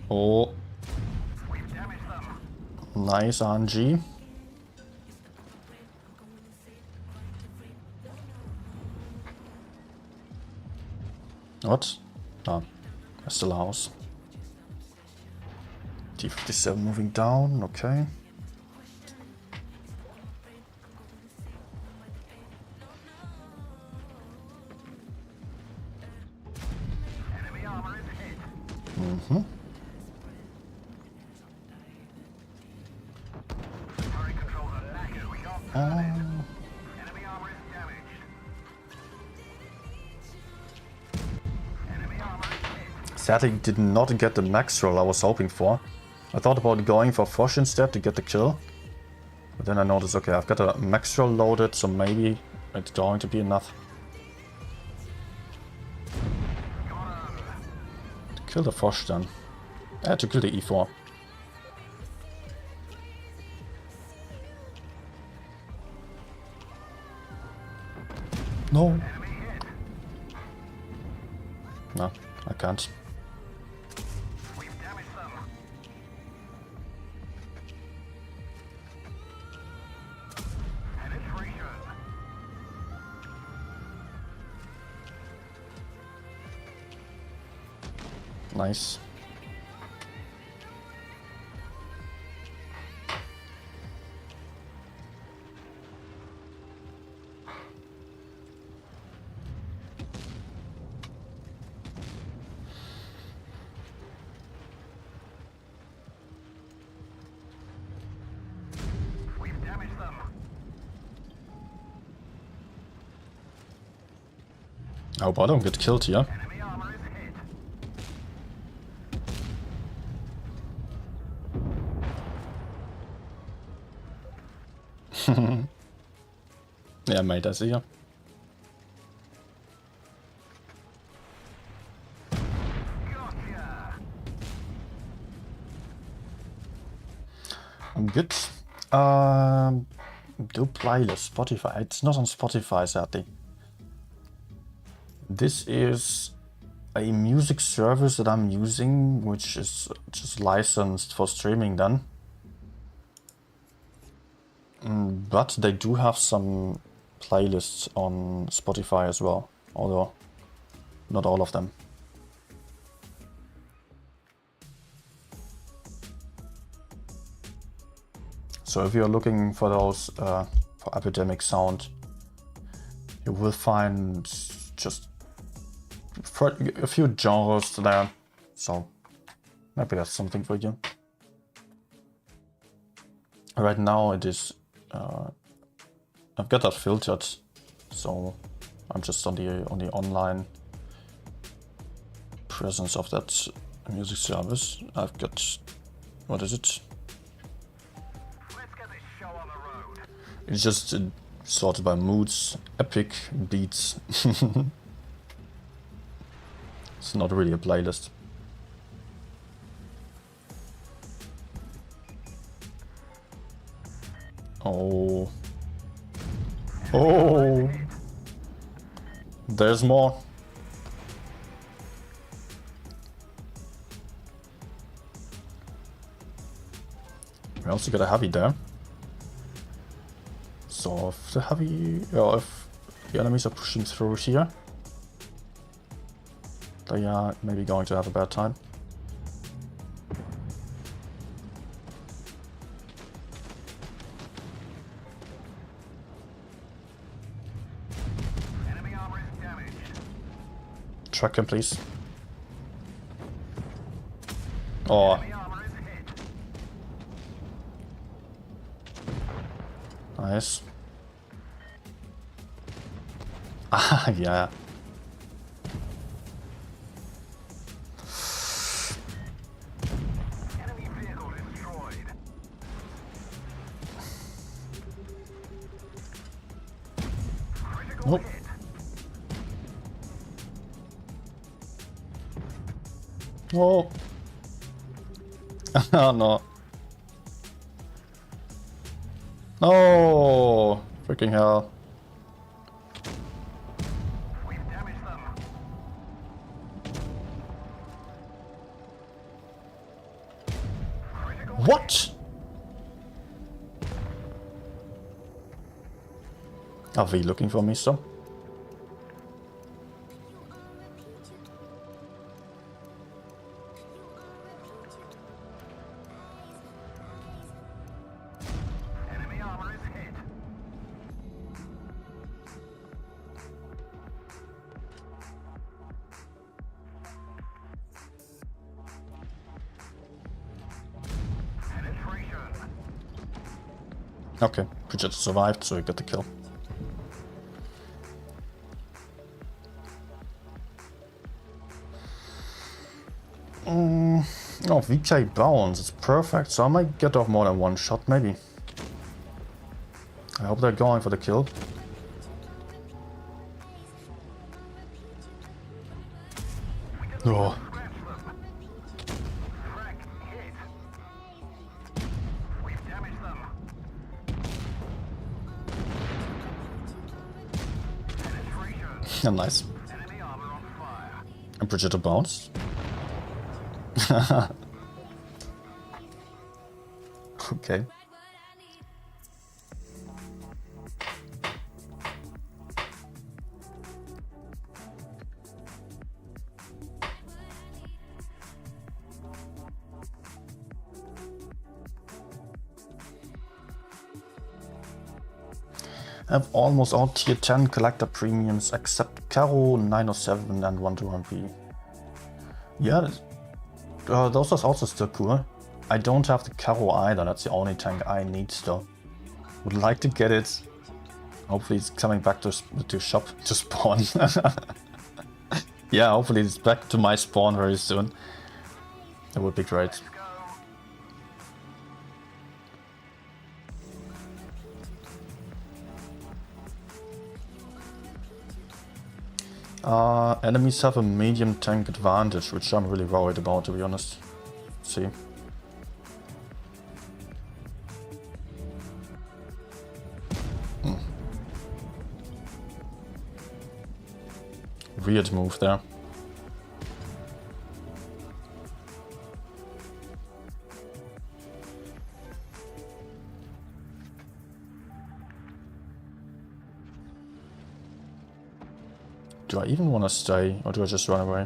Oh. Nice RNG. What? Ah, that's the house. T57 moving down, okay. Mm-hmm. Sadly did not get the max roll I was hoping for. I thought about going for Foch instead to get the kill. But then I noticed, okay, I've got a max roll loaded, so maybe it's going to be enough. To kill the Foch then. To kill the E4. No. No, I can't. Nice. We've damaged them. I hope I don't get killed here. Enemy armor is hit. Yeah, mate, I see ya. Gotcha. I'm good. Do playlist Spotify. It's not on Spotify, sadly. This is a music service that I'm using, which is just licensed for streaming then. But they do have some playlists on Spotify as well, although not all of them. So if you're looking for those for Epidemic Sound, you will find just a few genres there. So maybe that's something for you. Right now it is I've got that filtered, so I'm just on the online presence of that music service. I've got, what is it? Let's get this show on the road. It's just sorted by moods, epic beats. It's not really a playlist. Oh. Oh. There's more. We also got a heavy there. So if the heavy, well, if the enemies are pushing through here, they are maybe going to have a bad time. Enemy armor is damaged. Track him, please. Oh, Enemy armor is hit. nice. Ah, yeah. Enemy vehicle destroyed. Critical Nope. hit. Oh. Oh no. Oh, freaking hell. We've damaged them. Critical What? Are they looking for me, so? Enemy armor is hit. Penetration. Okay, Bridget survived, so he got the kill. Oh, VK bounce, it's perfect, so I might get off more than one shot, maybe. I hope they're going for the kill. Oh, Scratch them. Crack hit. We've damaged them. Penetration. nice. Enemy armor on fire. And Bridget bounce. Okay. Have almost all tier 10 collector premiums except Caro, 907 and 121p. Yeah, those are also still cool. I don't have the Caro either, that's the only tank I need still. Would like to get it. Hopefully it's coming back to shop, to spawn. Yeah, hopefully it's back to my spawn very soon. That would be great. Enemies have a medium tank advantage, which I'm really worried about, to be honest. Let's see. Weird move there. Do I even want to stay, or do I just run away?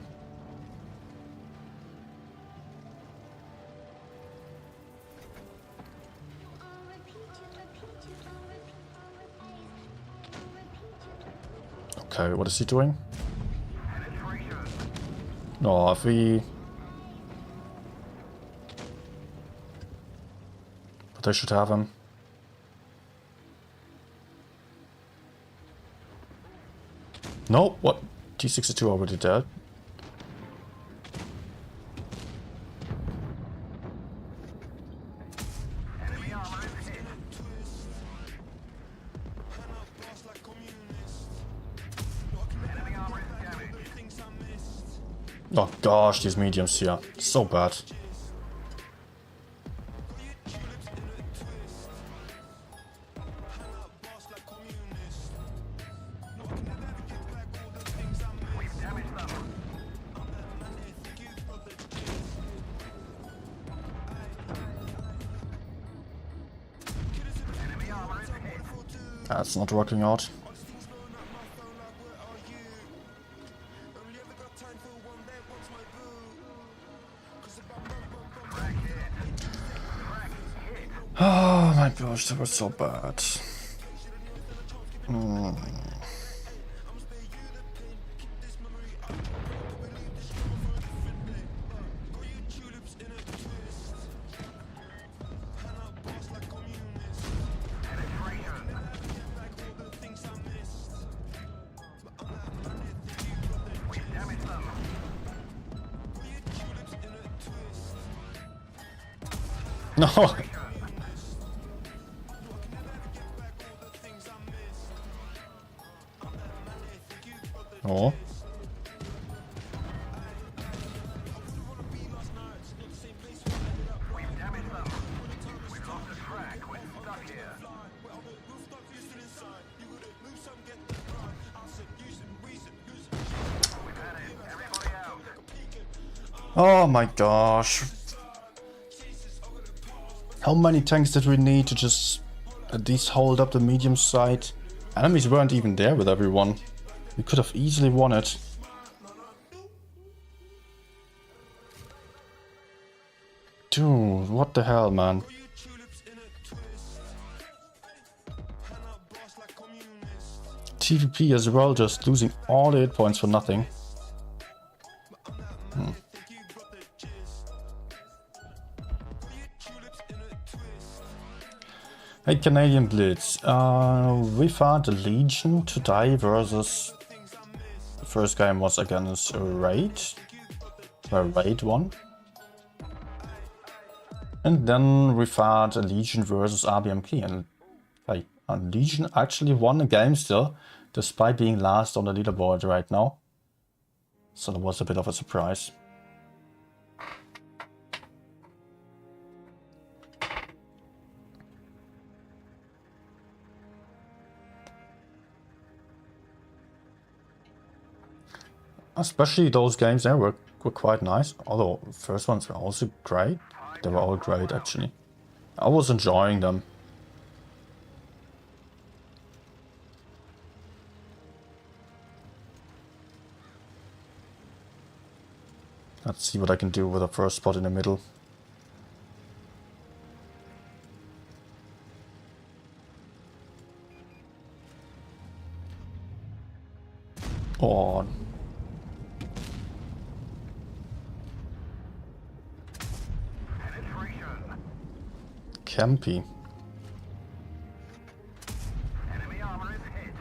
Okay, what is he doing? No, if we... But I should have him. No, what? T62 already dead. Oh gosh, these mediums here. So bad. That's not working out. Oh my gosh, that was so bad. No! Oh. Oh my gosh. How many tanks did we need to just at least hold up the medium side? Enemies weren't even there with everyone. We could have easily won it. Dude, what the hell, man? TVP as well, just losing all the hit points for nothing. Hey Canadian Blitz, we fought a Legion today versus... The first game was against a Raid, where Raid won. And then we fought a Legion versus RBMK, and hey, a Legion actually won the game still, despite being last on the leaderboard right now. So that was a bit of a surprise. Especially those games there were quite nice, although the first ones were also great. They were all great actually. I was enjoying them. Let's see what I can do with the first spot in the middle. Oh, Penetration. campy. Enemy armor is hit.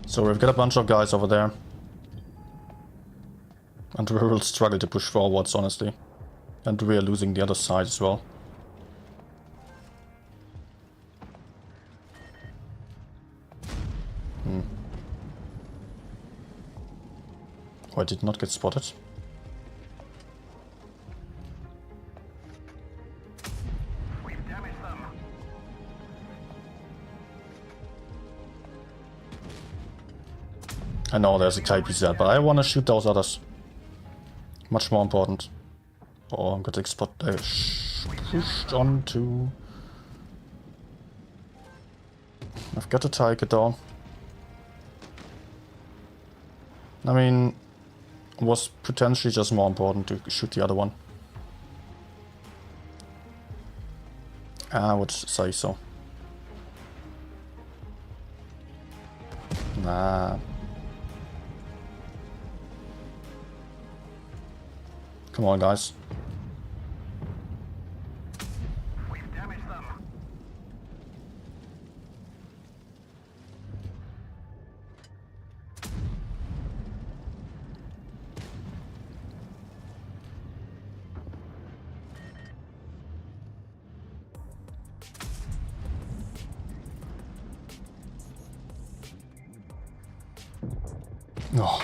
So we've got a bunch of guys over there. And we will struggle to push forwards, honestly. And we are losing the other side as well. Oh, I did not get spotted. We've damaged them. I know there's a KPZ, but I want to shoot those others. Much more important. Oh, I'm getting pushed onto. I've got to take it down. I mean, it was potentially just more important to shoot the other one. I would say so. Nah. Come on, guys. We've damaged them. No.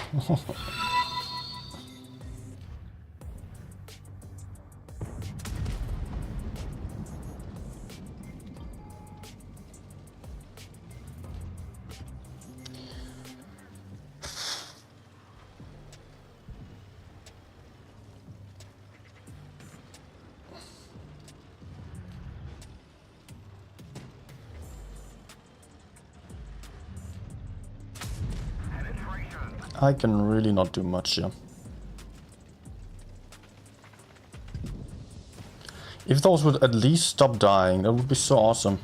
I can really not do much here. If those would at least stop dying, that would be so awesome.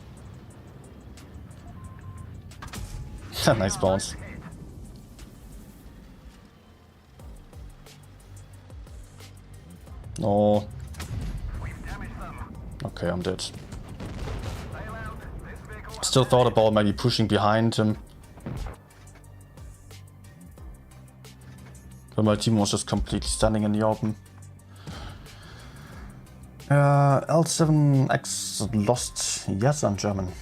Nice bounce. No. Okay, I'm dead. Still thought about maybe pushing behind him. But my team was just completely standing in the open. L7X lost. Yes, I'm German.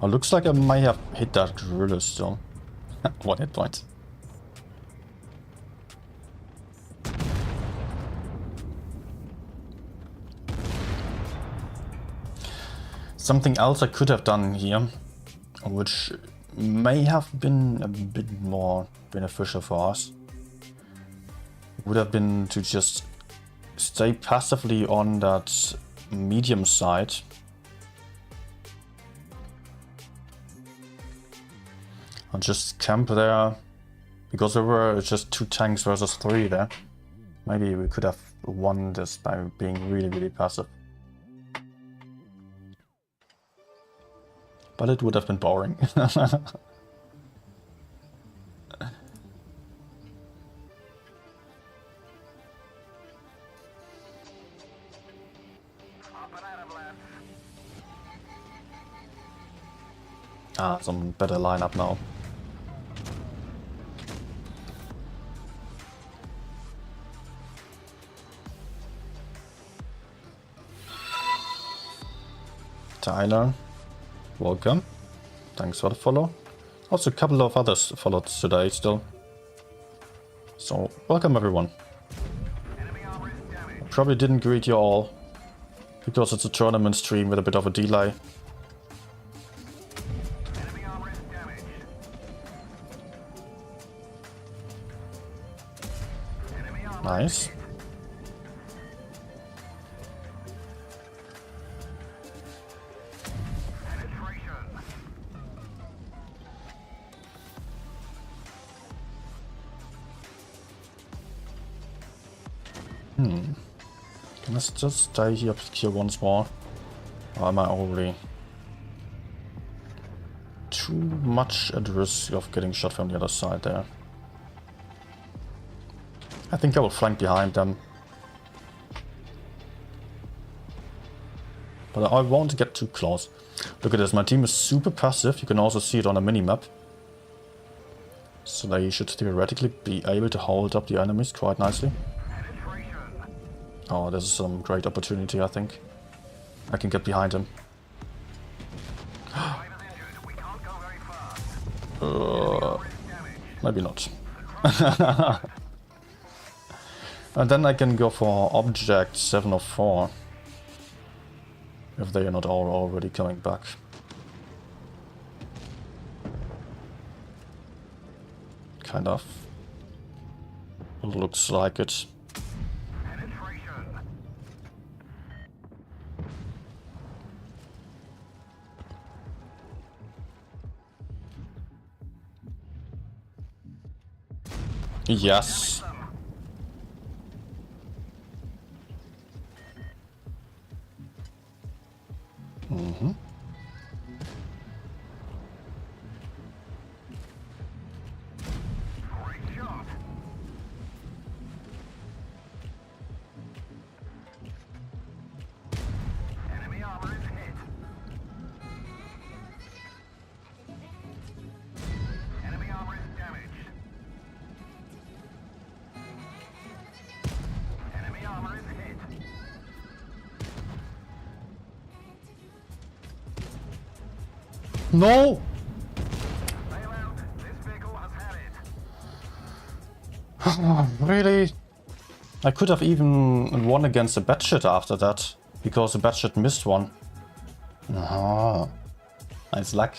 Oh, looks like I might have hit that gorilla still. 1 hit point. Something else I could have done here, which may have been a bit more beneficial for us, would have been to just stay passively on that medium side. And just camp there, because there were just 2 tanks versus 3 there. Maybe we could have won this by being really, really passive. But it would have been boring. Some better lineup now. Tyler, welcome. Thanks for the follow. Also, a couple of others followed today still. So, welcome everyone. I probably didn't greet you all, because it's a tournament stream with a bit of a delay. Nice. Can I just stay here once more? Or am I already too much at risk of getting shot from the other side there? I think I will flank behind them. But I won't get too close. Look at this, my team is super passive. You can also see it on a mini-map. So they should theoretically be able to hold up the enemies quite nicely. Oh, this is some great opportunity, I think. I can get behind him. Maybe not. And then I can go for object 7 of 4. If they are not all already coming back. Kind of. Looks like it. Yes. Mm-hmm. No! Really? I could have even won against the Batshit after that, because the Batshit missed one. Ah, nice luck.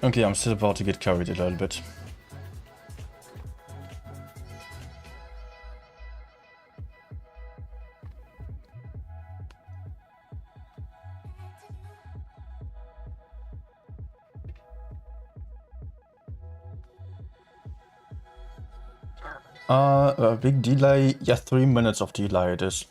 Okay, I'm still about to get carried a little bit. A big delay. Yeah, 3 minutes of delay it is.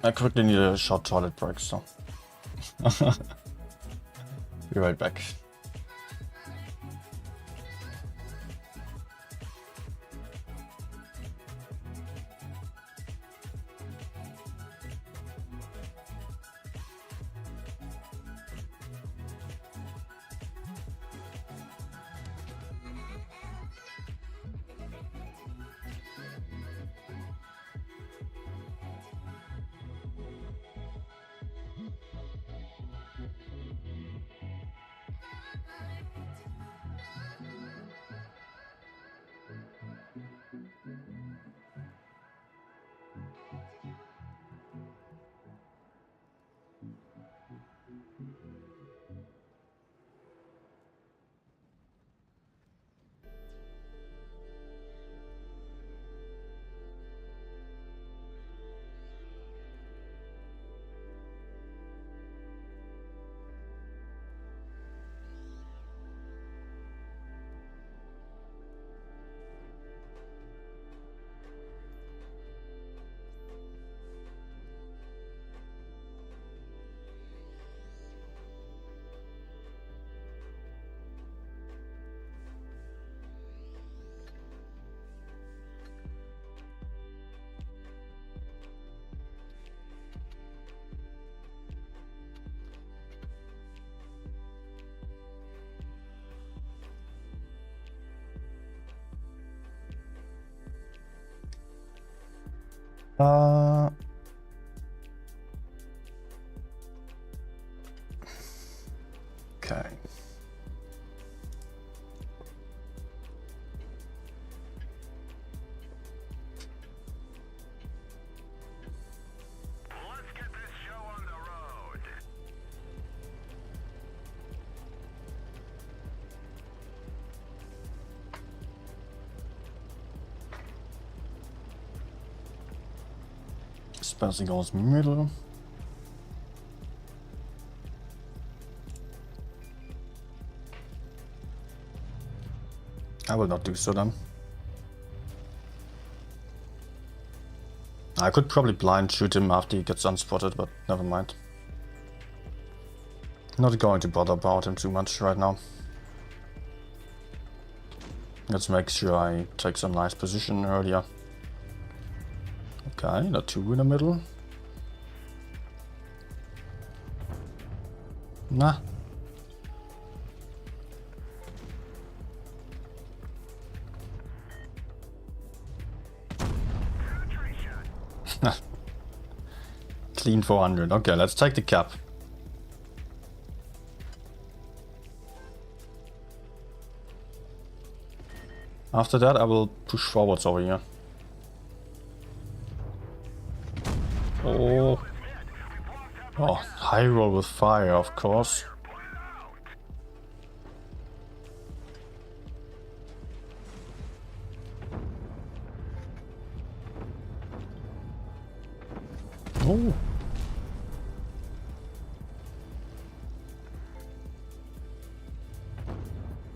I quickly need a short toilet break, so. Be right back. Okay. Let's get this show on the road. Spencer goes middle. I will not do so then. I could probably blind shoot him after he gets unspotted, but never mind. Not going to bother about him too much right now. Let's make sure I take some nice position earlier. Okay, not two in the middle. Nah. Clean 400. Okay, let's take the cap. After that, I will push forwards over here. Oh. Oh, high roll with fire, of course. Oh.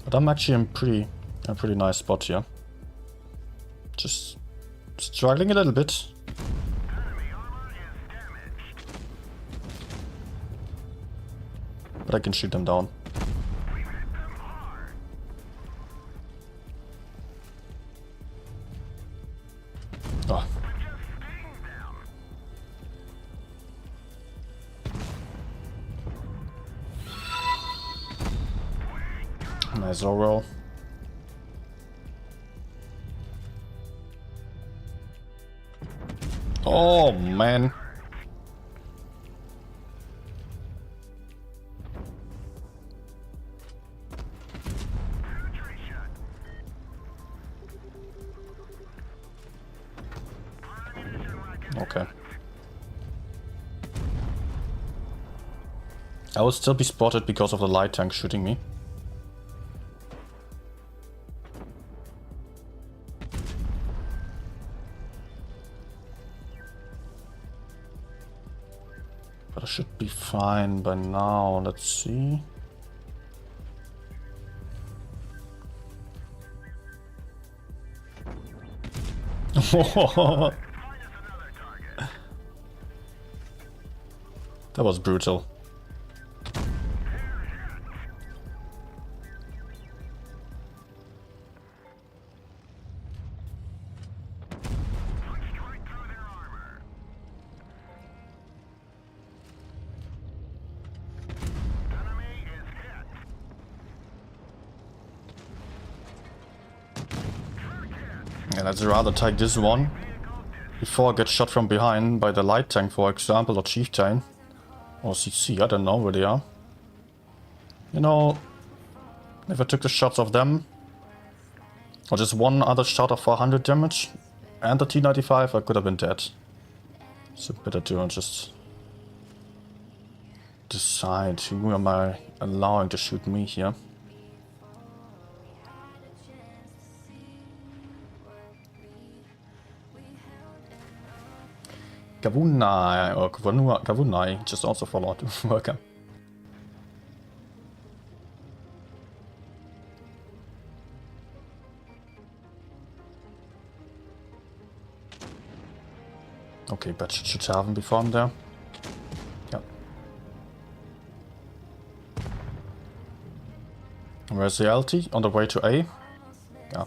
But I'm actually in a pretty nice spot here. Just struggling a little bit. But I can shoot them down. Oh. Nice overall. Oh man. Okay. I will still be spotted because of the light tank shooting me. But I should be fine by now. Let's see. That was brutal. Yeah, let's rather take this one before I get shot from behind by the light tank, for example, or chieftain. Or CC, I don't know where they are. You know, if I took the shots of them, or just one other shot of 400 damage, and the T95, I could have been dead. So better to just decide who am I allowing to shoot me here. Kavunai, or Kavunai, just also followed. Welcome. Okay, but should have him before I'm there. Yeah. Where's the LT? On the way to A? Yeah.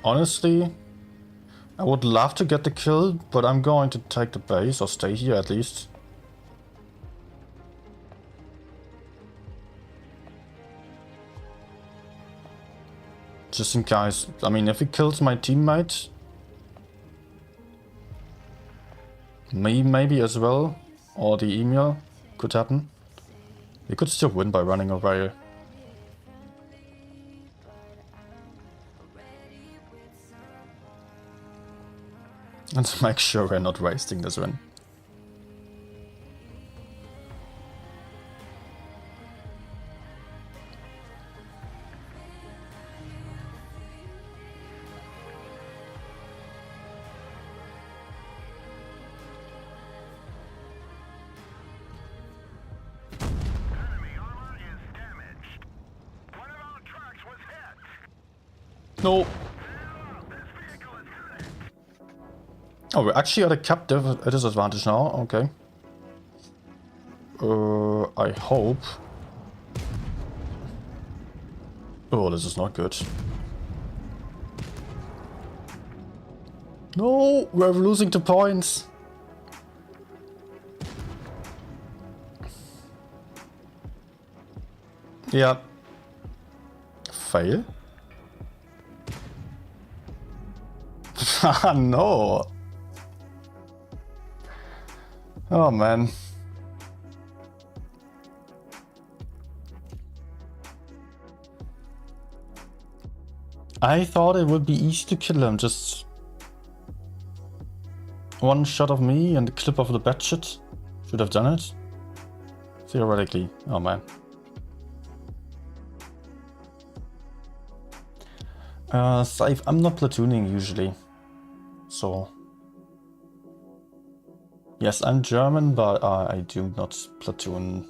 Honestly, I would love to get the kill, but I'm going to take the base, or stay here at least. Just in case. I mean, if he kills my teammate, me maybe as well, or the email could happen. He could still win by running away. And to make sure we're not wasting this win. No. Oh, we're actually at a cap disadvantage now. Okay. I hope. Oh, this is not good. No, we're losing 2 points. Yeah. Fail? Ah, no. Oh, man. I thought it would be easy to kill him. Just one shot of me and the clip of the batshit. Should have done it. Theoretically. Oh, man. Safe. I'm not platooning usually. So. Yes, I'm German, but I do not platoon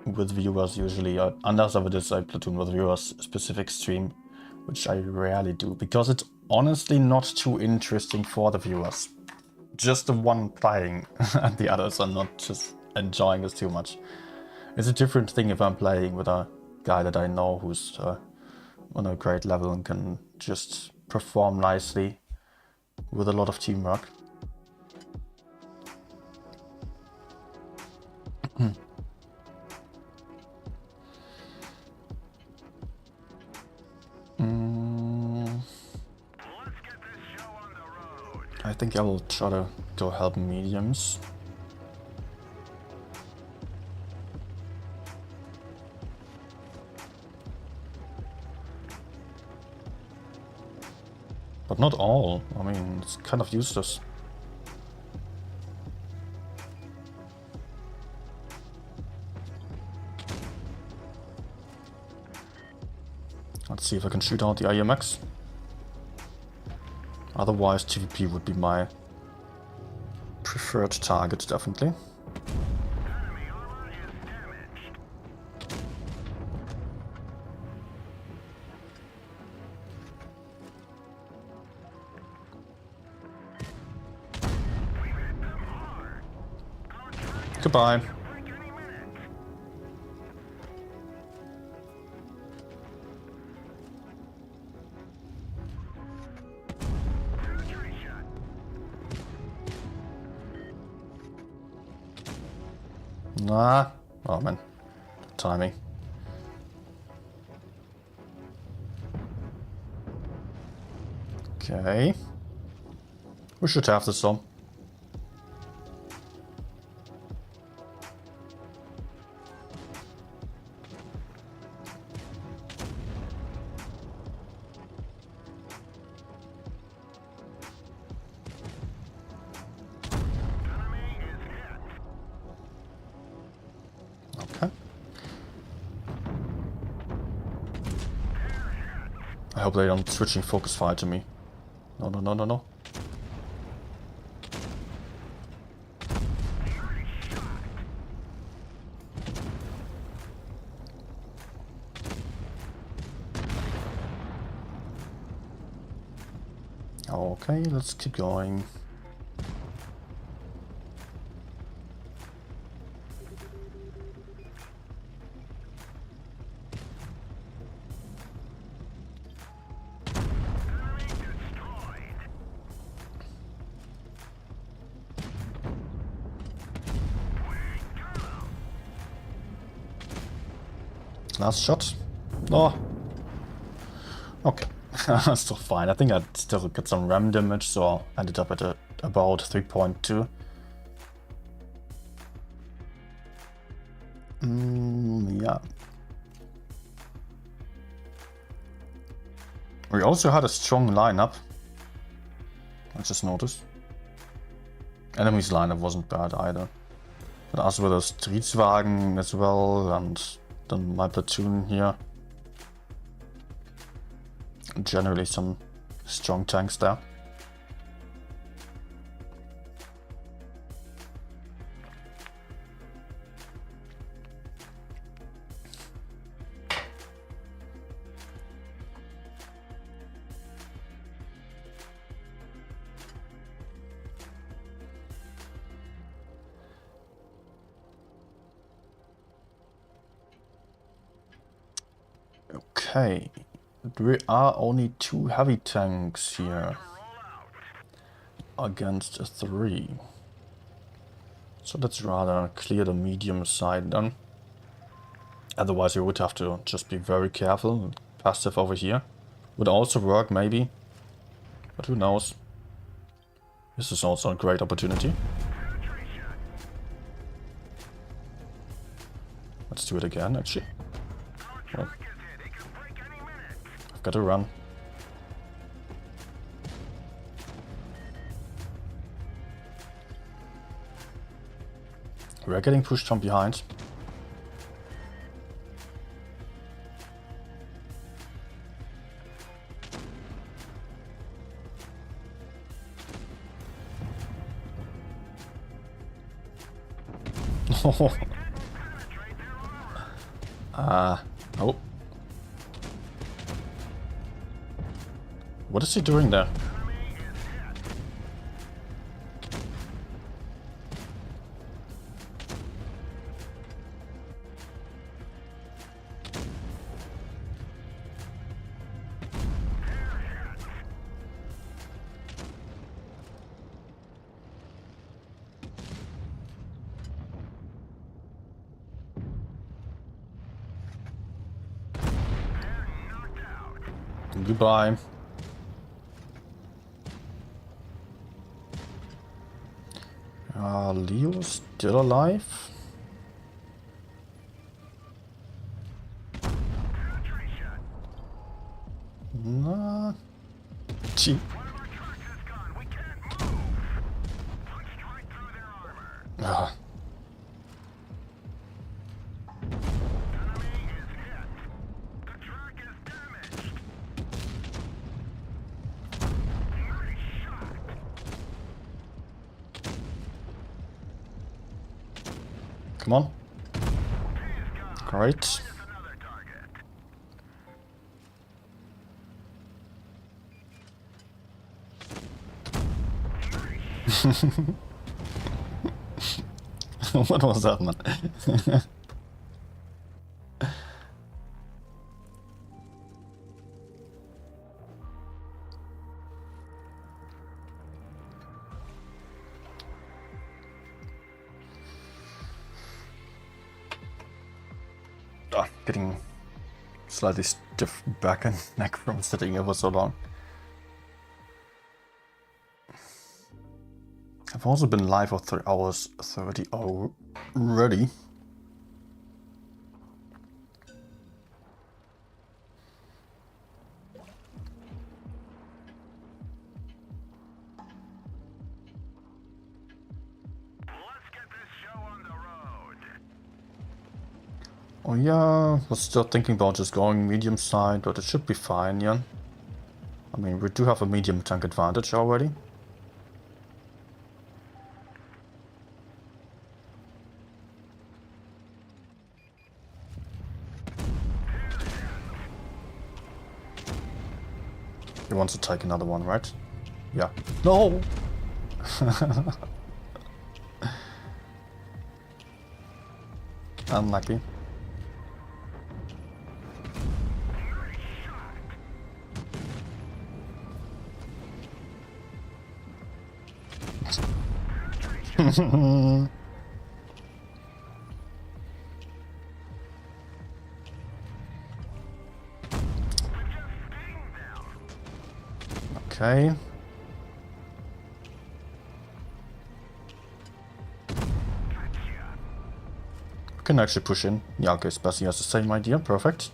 with viewers usually. Unless it is I platoon with viewers specific stream, which I rarely do, because it's honestly not too interesting for the viewers. Just the one playing, and the others are not just enjoying this too much. It's a different thing if I'm playing with a guy that I know who's on a great level and can just perform nicely with a lot of teamwork. I think I will try to go help mediums. But not all. I mean, it's kind of useless. Let's see if I can shoot out the IMX. Otherwise, TVP would be my preferred target, definitely. Enemy armor is damaged. We've hit them hard. Our track Goodbye. break any minute. Penetration. Nah. Oh man. Timing. Okay. We should have this on. Enemy is hit. Okay. I hope they don't switching focus fire to me. No, no, no, no, no. Okay, let's keep going. Enemy destroyed. Last shot. Oh. Okay. Still fine. I think I still got some RAM damage, so I ended up at about 3.2. Yeah. We also had a strong lineup. I just noticed. Enemy's lineup wasn't bad either. But us with a Streetswagen as well, and then my platoon here. Generally some strong tanks there. Okay, there are only 2 heavy tanks here against 3. So let's rather clear the medium side then. Otherwise we would have to just be very careful. Passive over here would also work maybe, but who knows. This is also a great opportunity. Let's do it again actually. Well, I've got to run. We're getting pushed from behind. Oh. What is he doing there? Goodbye. Leo's still alive? Nah. Gee. Ah. Come on. Great. What was that, man? Getting slightly stiff back and neck from sitting here for so long. I've also been live for 3 hours 30 already. Oh yeah, was still thinking about just going medium side, but it should be fine, yeah. I mean, we do have a medium tank advantage already. He wants to take another one, right? Yeah. No! Unlucky. Okay. We can actually push in. Yeah, okay, Spessy has the same idea. Perfect.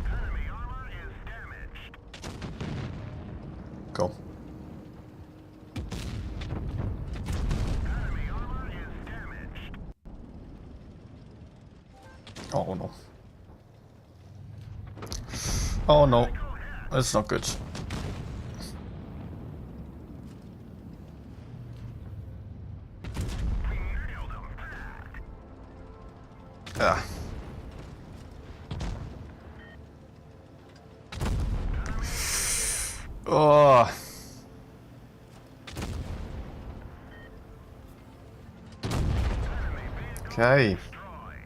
Enemy armor is damaged. Go. Enemy armor is damaged. Oh no. Oh no. That's not good. Nailed him bad. Ah. Oh. Okay. Destroyed.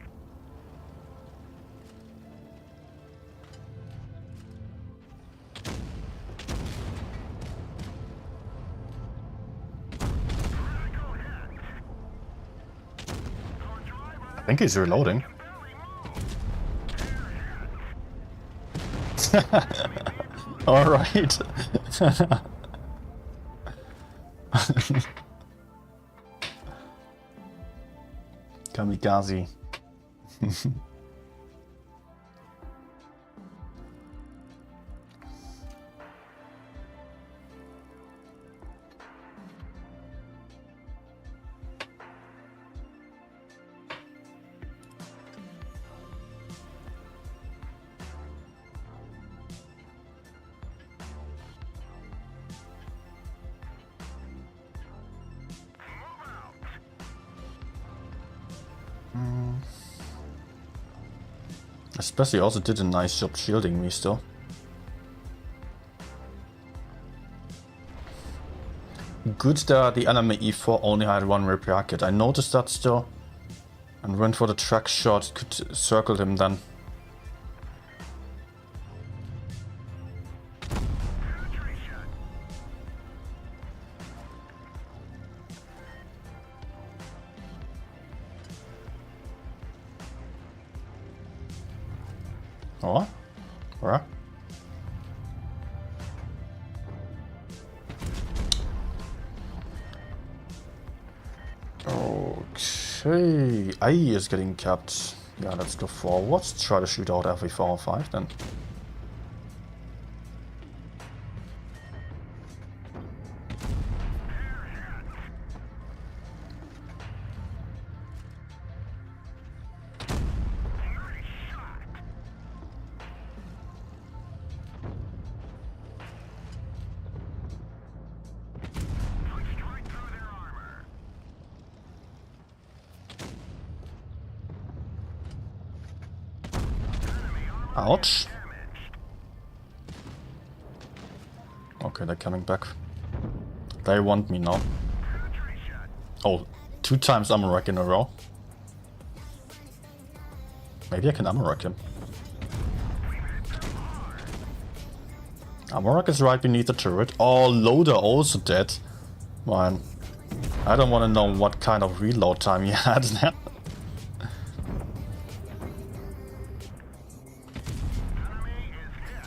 Critical hit. Our driver I think he's reloading. All right. Kamikaze. Especially also did a nice job shielding me still. Good that the enemy E4 only had one repair kit. I noticed that still. And went for the track shot, could circle him then. penetration. Oh? Where? Okay, A is getting capped. Yeah, let's go forward. Try to shoot out every 4 or 5 then. Punched right through their armor. Enemy armor Ouch. damaged. Okay, they're coming back. They want me now. Penetration. Oh, 2 times armor rack in a row. Maybe I can armor rack him. Armor rack is right beneath the turret. Oh, loader also dead. Man, I don't want to know what kind of reload time he had there. Enemy is hit.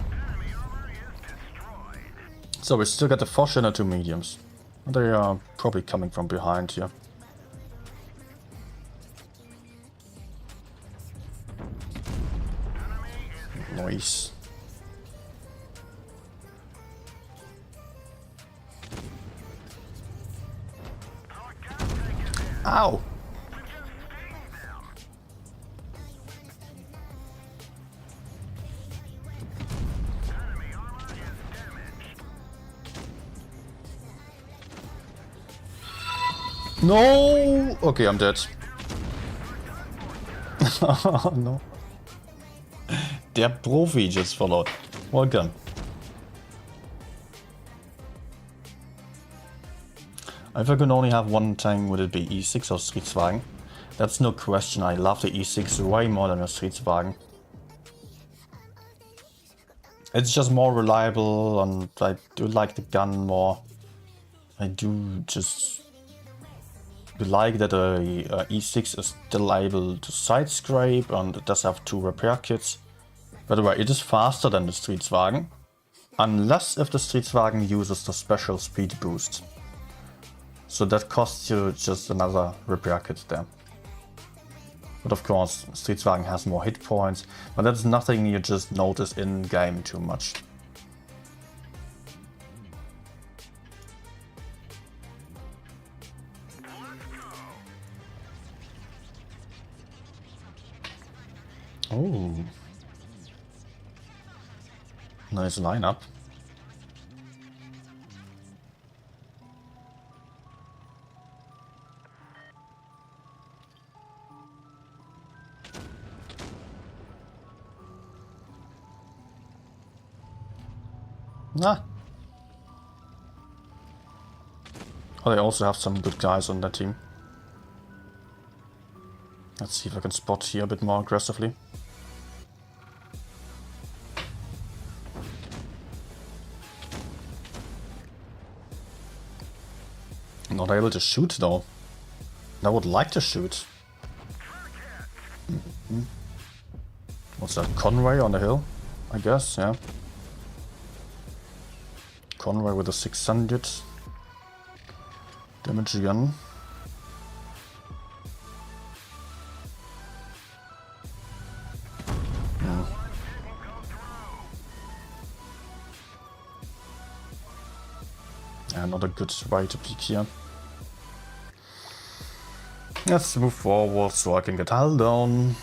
Enemy armor is destroyed. So we still got the Foch and the 2 mediums. They are probably coming from behind here. Nice. Our gas tank is hit. Ow! We just stinged them. Enemy armor is damaged. No! Okay, I'm dead. Oh no. Der Profi just followed. Welcome. If I could only have one tank, would it be E6 or Streetswagen? That's no question, I love the E6 way more than the Streetswagen. It's just more reliable and I do like the gun more. I do just like that a E6 is still able to side scrape and it does have 2 repair kits. By the way, it is faster than the Streetswagen, unless if the Streetswagen uses the special speed boost. So that costs you just another repair kit there. But of course, Streetswagen has more hit points, but that's nothing you just notice in game too much. Oh, nice lineup. Ah. Oh, they also have some good guys on their team. Let's see if I can spot here a bit more aggressively. Not able to shoot though. I would like to shoot. What's that? Conway on the hill? I guess, yeah. Conway with a 600 damage again. Yeah, not a good way to peek here. Let's move forward so I can get hull down.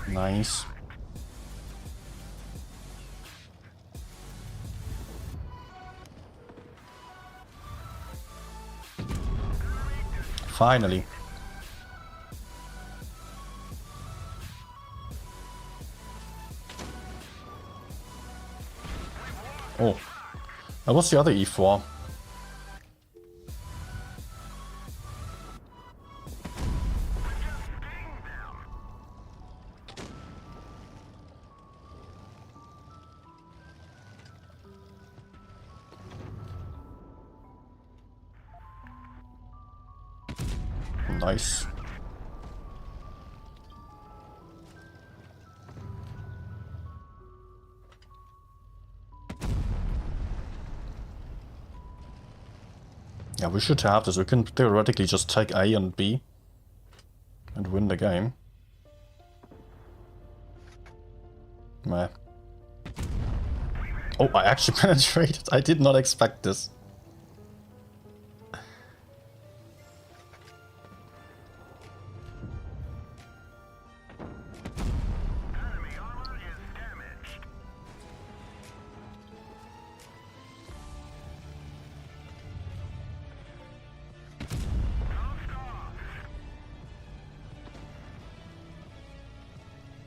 Nice. Finally. Oh, that was the other E4. Nice. Yeah, we should have this. We can theoretically just take A and B and win the game. Meh. Oh, I actually penetrated. I did not expect this.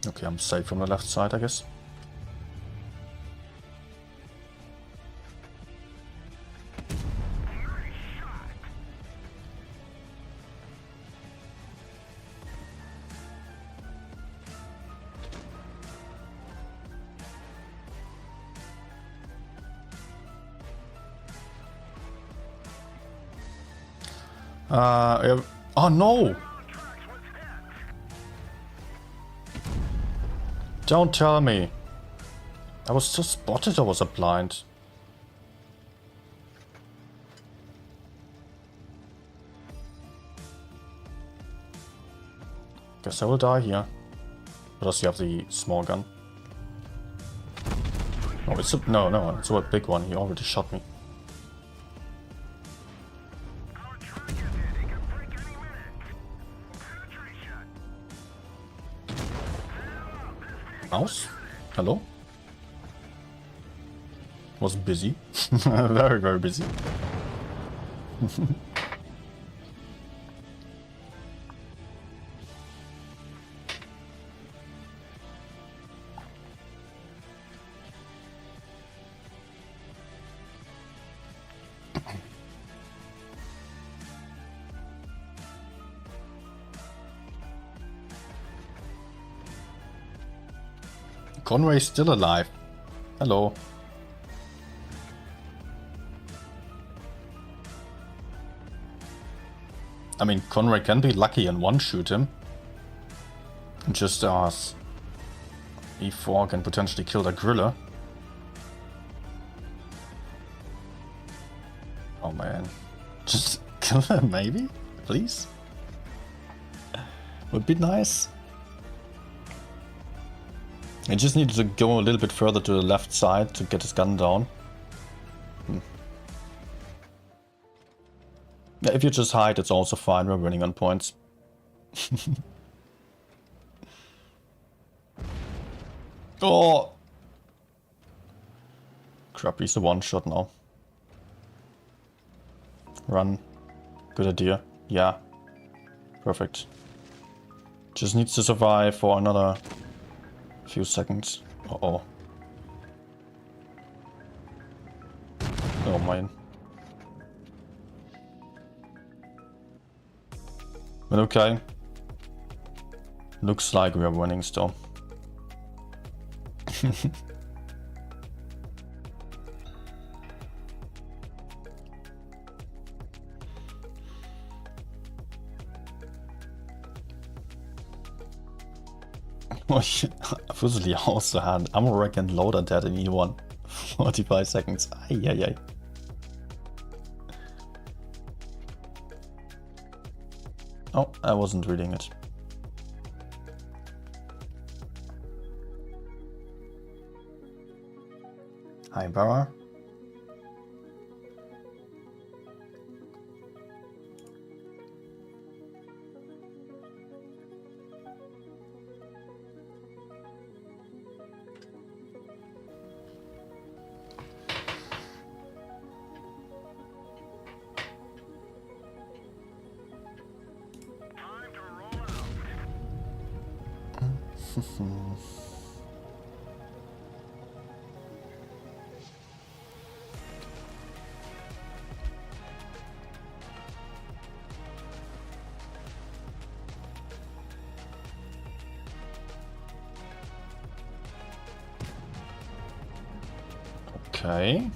Okay, I'm safe from the left side, I guess. Oh no! Don't tell me. I was just spotted or was I blind? Guess I will die here. Or does he have the small gun? Oh, it's a... No, it's a big one. He already shot me. Our truck is in. It could break any minute. Penetration. Mouse? Hello? Was busy. Very, very busy. Conway's still alive. Hello. I mean, Conway can be lucky and one-shoot him. Just as E4 can potentially kill the Griller. Oh man. Just kill him, maybe? Please? Would be nice. He just needed to go a little bit further to the left side to get his gun down. Yeah, if you just hide, it's also fine. We're winning on points. Oh! Crap, he's a one-shot now. Run. Good idea. Yeah. Perfect. Just needs to survive for another few seconds. Uh-oh. Oh man. But okay. Looks like we are winning still. Fuzzly also had ammo rack and loader dead in E1. 45 seconds. Ay. Oh, I wasn't reading it. Hi, Barra. Time to roll out. Okay.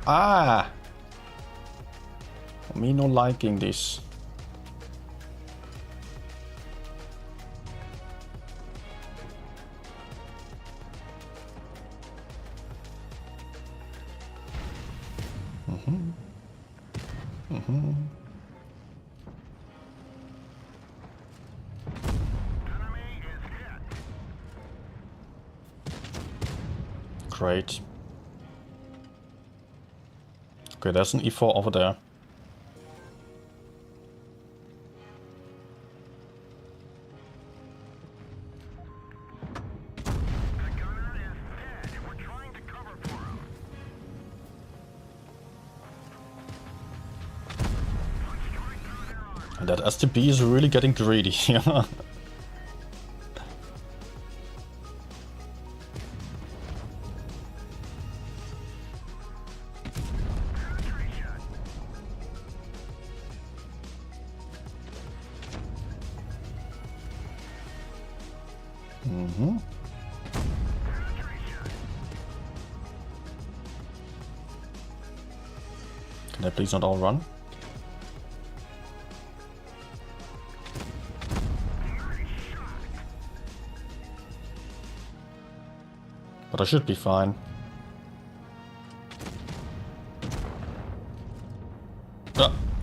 Ah! Me no liking this. Enemy is hit. Great. Okay, there's an E4 over there. The gunner is dead. We're trying to cover for him. And that STB is really getting greedy here. Can they please not all run? But I should be fine.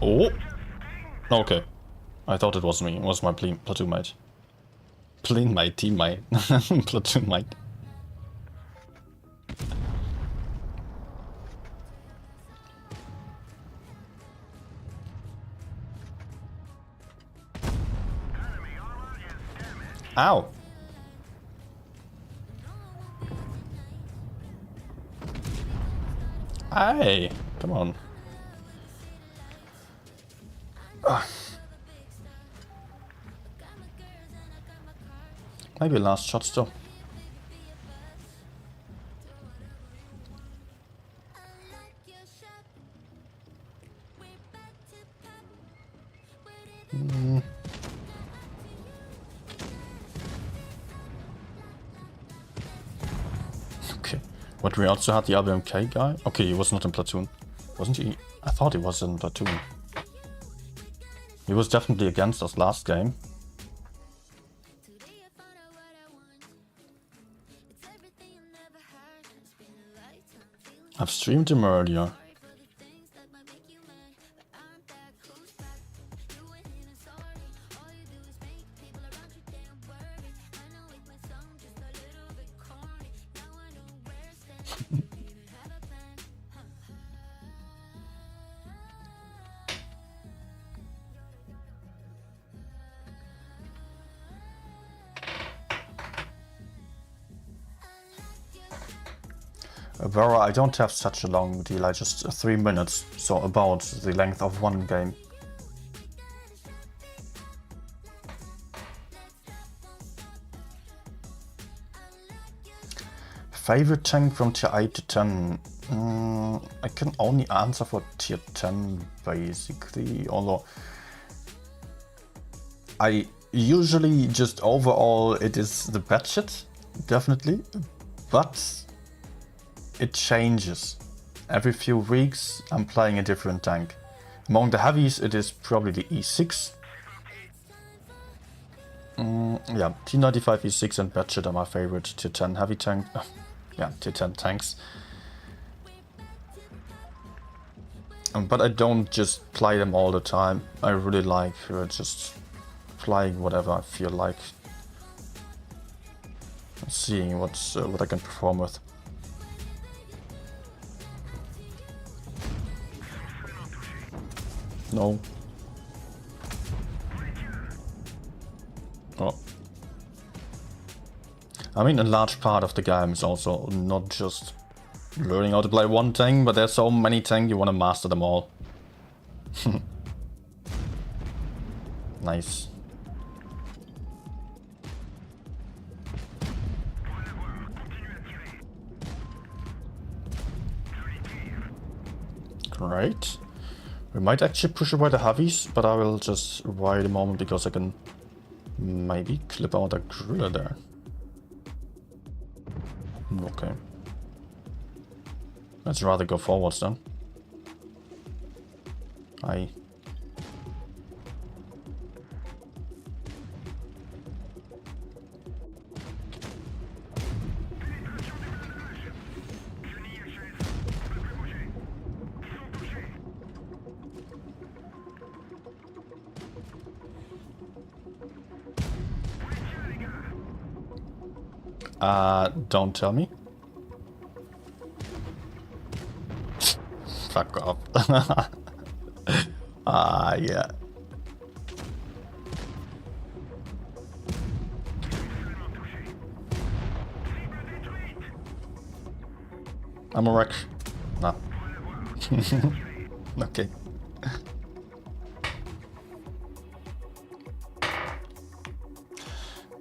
Oh! Okay. I thought it was me. It was my platoon mate. Teammate. Platoon mate. Enemy armor is damaged. Ow! Hey! Come on. Maybe last shot still. Okay. But we also had the RBMK guy. Okay, he was not in platoon. Wasn't he? I thought he was in platoon. He was definitely against us last game. I've streamed him earlier. Vera, I don't have such a long deal, I just 3 minutes, so about the length of one game. Favorite tank from tier 8 to 10? I can only answer for tier 10 basically, although I usually just overall it is the budget, definitely, but it changes. Every few weeks I'm playing a different tank. Among the heavies it is probably the E6. Yeah, T95, E6 and Batchet are my favorite tier 10 heavy tank. Yeah, tier 10 tanks. But I don't just play them all the time. I really like just playing whatever I feel like. Seeing what I can perform with. No. Oh. I mean, a large part of the game is also not just learning how to play one tank, but there's so many tanks, you want to master them all. Nice. Great. We might actually push away the heavies, but I will just wait a moment because I can maybe clip out a griller there. Okay. Let's rather go forwards then. Aye. Don't tell me. Fuck off. Yeah. I'm a wreck. No. Okay.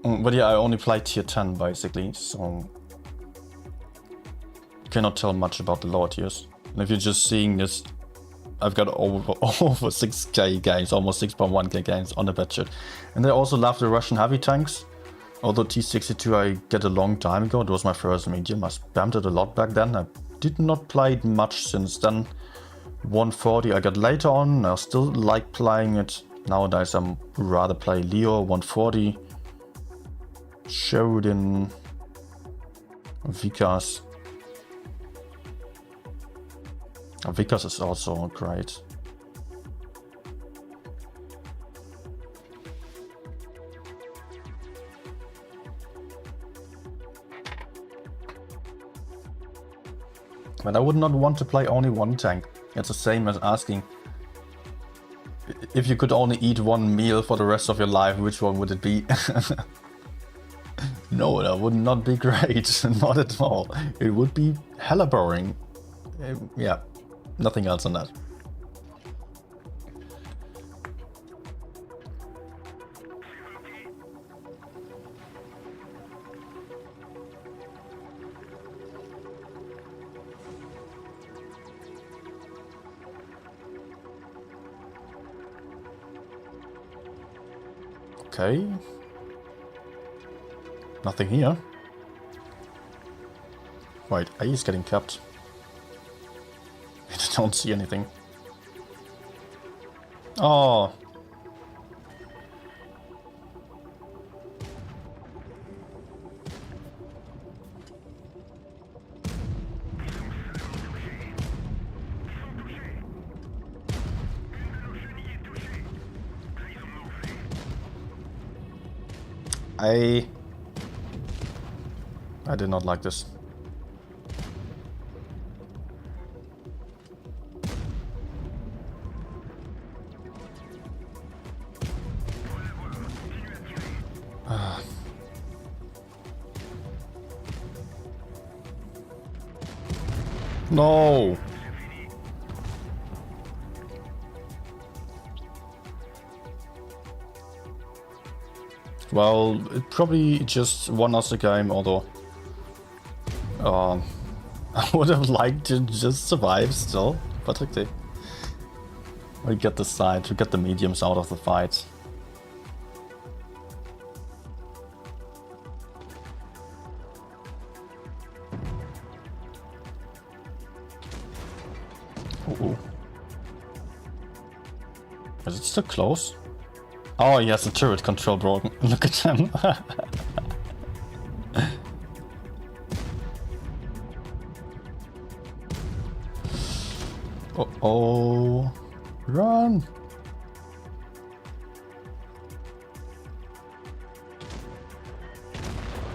But yeah, I only play tier 10 basically, so you cannot tell much about the lower tiers. And if you're just seeing this, I've got over 6k games, almost 6.1k games on the budget. And I also love the Russian heavy tanks. Although T62 I get a long time ago, it was my first medium. I spammed it a lot back then. I did not play it much since then. 140 I got later on, I still like playing it. Nowadays I'm rather play Leo 140. Sheridan, Vikas. Vikas is also great. But I would not want to play only one tank. It's the same as asking if you could only eat one meal for the rest of your life, which one would it be? No, that would not be great. Not at all. It would be hella boring. Yeah, nothing else on that. Okay. Nothing here. Wait, A is getting capped. I don't see anything. Oh. I did not like this. No. Well, it probably just won us the game, although I would have liked to just survive still, but okay. We get the side, to get the mediums out of the fight. Uh-oh. Is it still close? Oh, he has the turret control broken. Look at him. Uh-oh. Run!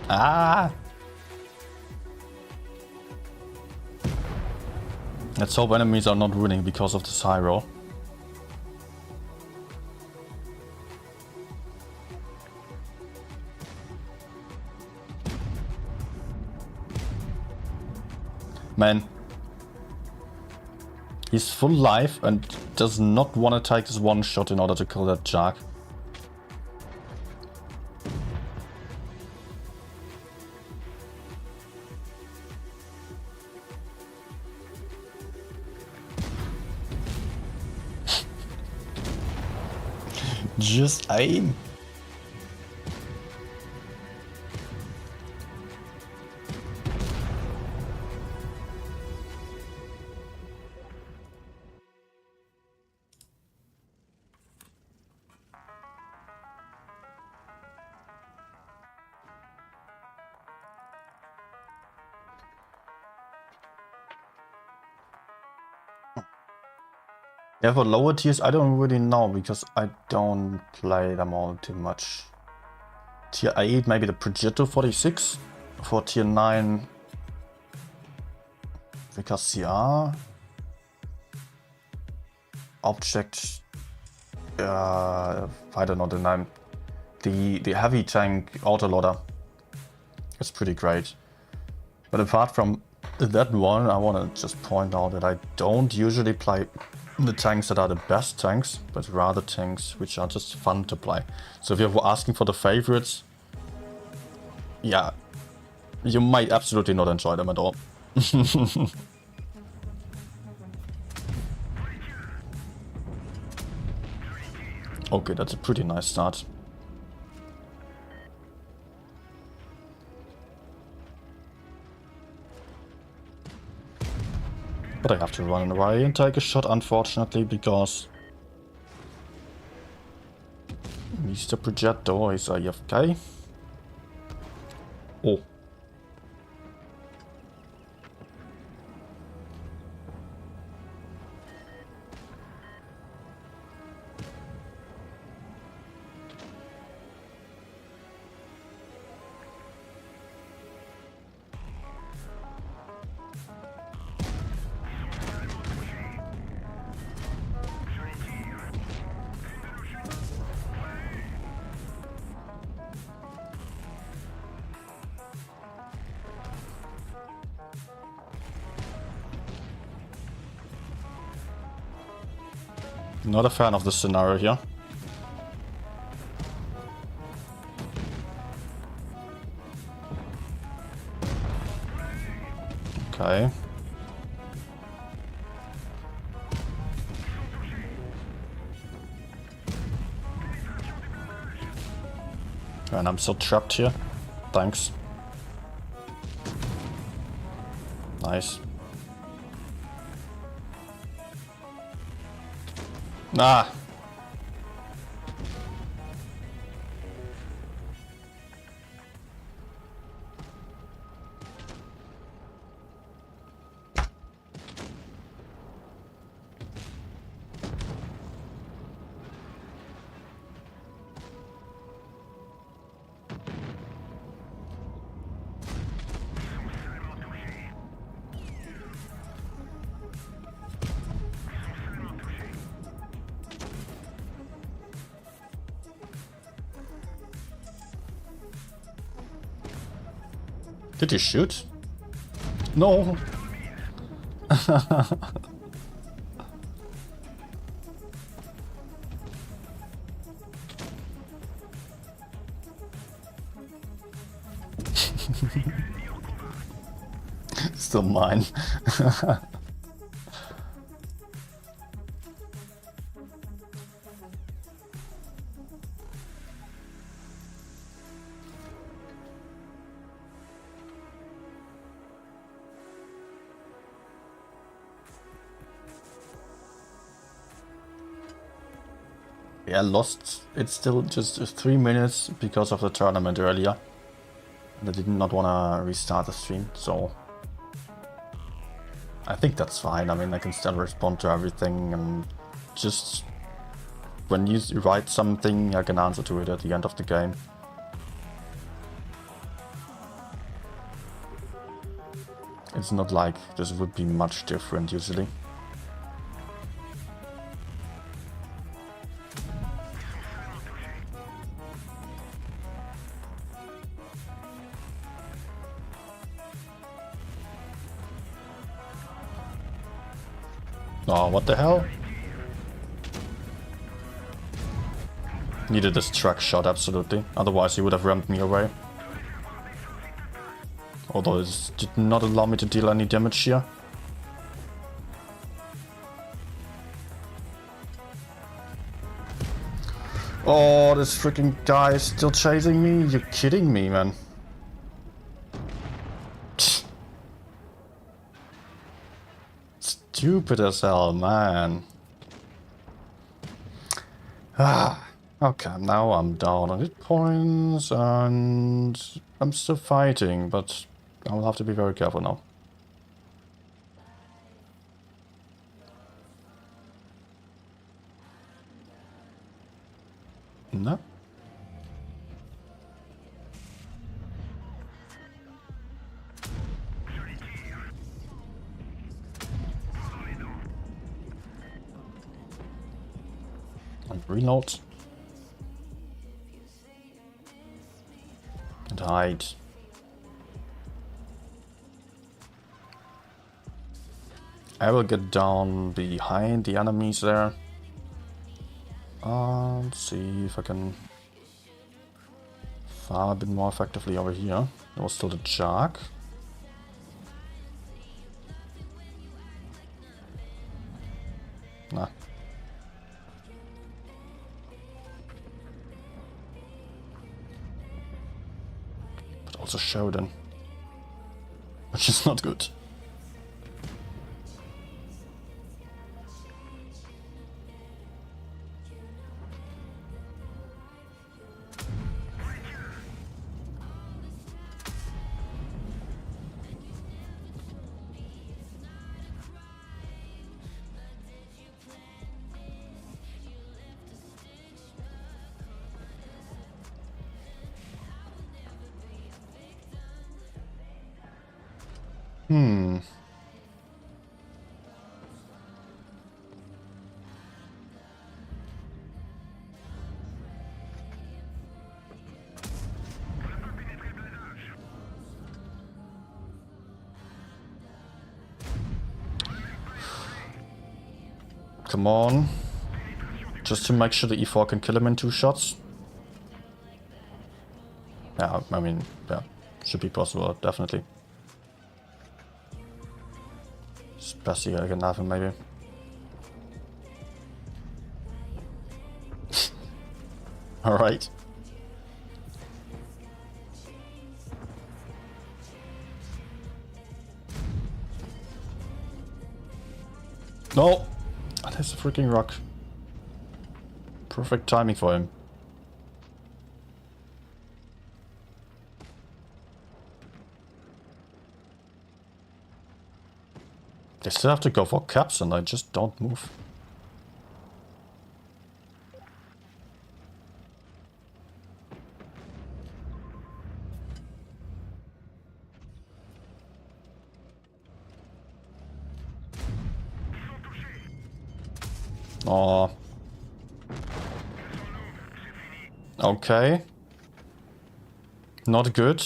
Ah! Let's hope enemies are not winning because of this high roll. Man. He's full life and does not want to take this one shot in order to kill that Jark. Just aim. Yeah, for lower tiers, I don't really know because I don't play them all too much. Tier 8, maybe the Progetto 46. For tier 9, because CR. Object. I don't know the name. The heavy tank autoloader. It's pretty great. But apart from that one, I want to just point out that I don't usually play the tanks that are the best tanks, but rather tanks which are just fun to play. So if you're asking for the favorites, yeah, you might absolutely not enjoy them at all. Okay, that's a pretty nice start. But I have to run away and take a shot, unfortunately, because Mr. Progetto is AFK. Oh. Not a fan of this scenario here. Okay. And I'm still trapped here. Thanks. Nice. Ah! Did you shoot? No! Still mine. Yeah, lost. It's still just 3 minutes because of the tournament earlier. And I did not want to restart the stream, so I think that's fine. I mean, I can still respond to everything, and just when you write something, I can answer to it at the end of the game. It's not like this would be much different usually. Oh, what the hell? Needed this truck shot, absolutely. Otherwise he would have rammed me away. Although it did not allow me to deal any damage here. Oh, this freaking guy is still chasing me? You're kidding me, man. Stupid as hell, man. Ah, okay, now I'm down on hit points and I'm still fighting, but I'll have to be very careful now. No. And reload. And hide. I will get down behind the enemies there. And see if I can farm a bit more effectively over here. There was still the Jark. Nah. But also Shodan. Which is not good. Come on. Just to make sure the E4 can kill him in 2 shots. Yeah, I mean, yeah, should be possible, definitely. Especially I can have him, maybe. Alright. No! That's a freaking rock. Perfect timing for him. They still have to go for caps and I just don't move. Oh. Okay. Not good.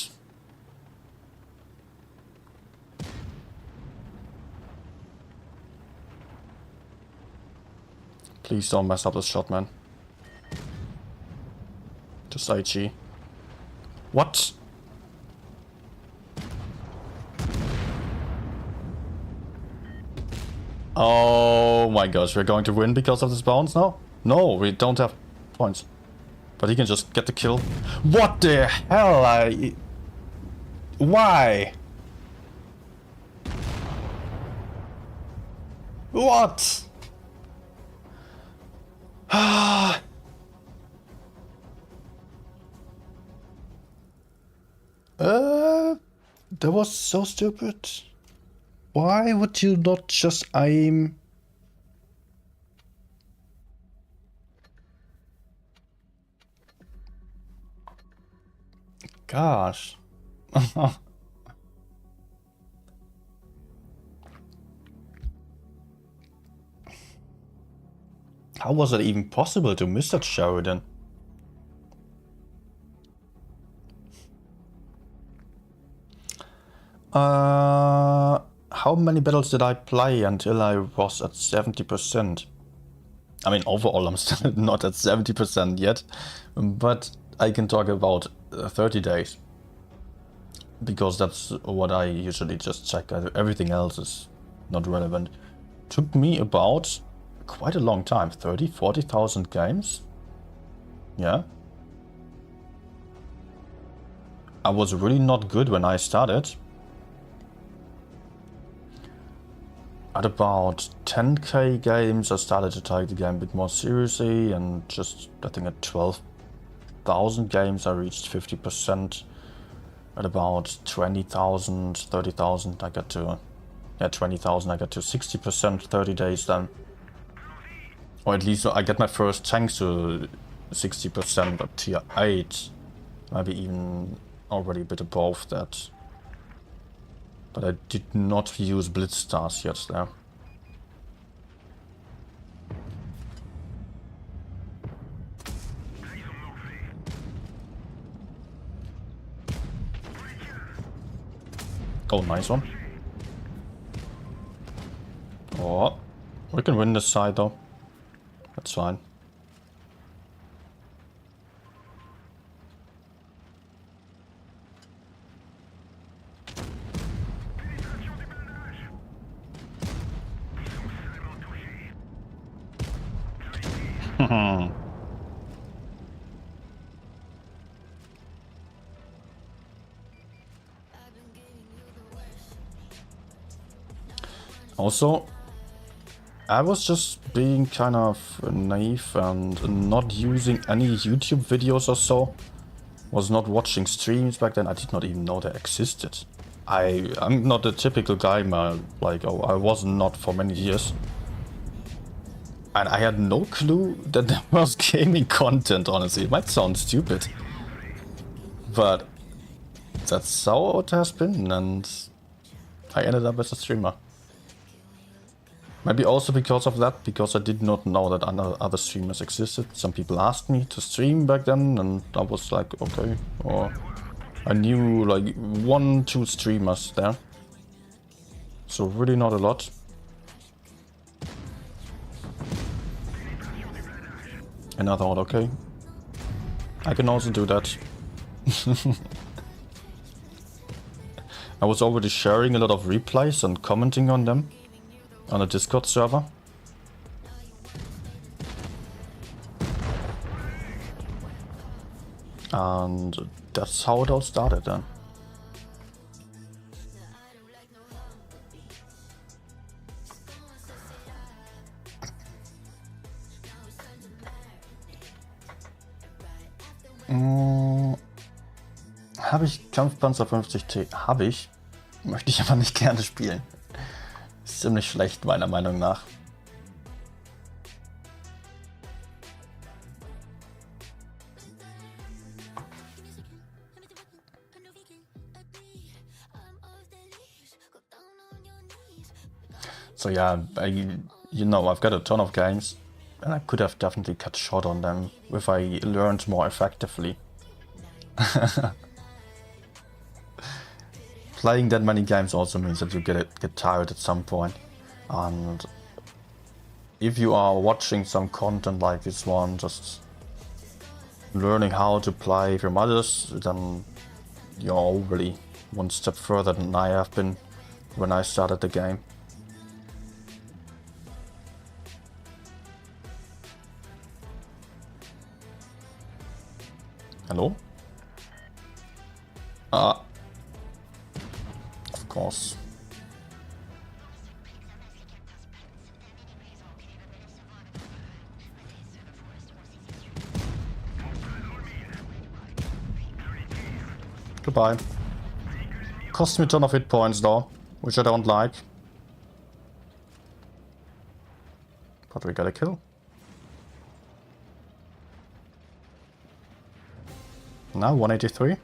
Please don't mess up this shot, man. Just IG. What? Oh my gosh, we're going to win because of this bounce now? No, we don't have points. But he can just get the kill. What the hell? Why? What? That was so stupid. Why would you not just aim? Gosh. How was it even possible to miss that Sheridan? How many battles did I play until I was at 70%? I mean, overall I'm still not at 70% yet, but I can talk about 30 days. Because that's what I usually just check. Everything else is not relevant. Took me about quite a long time, 40,000 games. Yeah. I was really not good when I started. At about 10k games I started to take the game a bit more seriously, and just I think at 12,000 games I reached 50%. At about 20,000, 30,000 I got to, yeah, 20,000 I got to 60%, 30 days then. Or at least I get my first tanks to 60% at tier 8. Maybe even already a bit above that. But I did not use Blitz stars yet there. Oh, nice one. Oh, we can win this side though. That's fine. Also, I was just being kind of naive and not using any YouTube videos or so. Was not watching streams back then. I did not even know they existed. I'm not a typical gamer, like, oh, I was not for many years. And I had no clue that there was gaming content, honestly. It might sound stupid, but that's how it has been, and I ended up as a streamer. Maybe also because of that, because I did not know that other streamers existed. Some people asked me to stream back then, and I was like, okay. Or I knew like 1-2 streamers there. So really not a lot. And I thought, okay, I can also do that. I was already sharing a lot of replays and commenting on them on a Discord server. And that's how it all started then. Habe ich Kampfpanzer 50T? Habe ich. Möchte ich aber nicht gerne spielen. Ist ziemlich schlecht meiner Meinung nach. So yeah, you know, I've got a ton of games and I could have definitely cut short on them if I learned more effectively. Playing that many games also means that you get tired at some point. And if you are watching some content like this one, just learning how to play from others, then you're already one step further than I have been when I started the game. Hello? Of course. Goodbye. Cost me a ton of hit points though, which I don't like. But we got a kill. Now 183.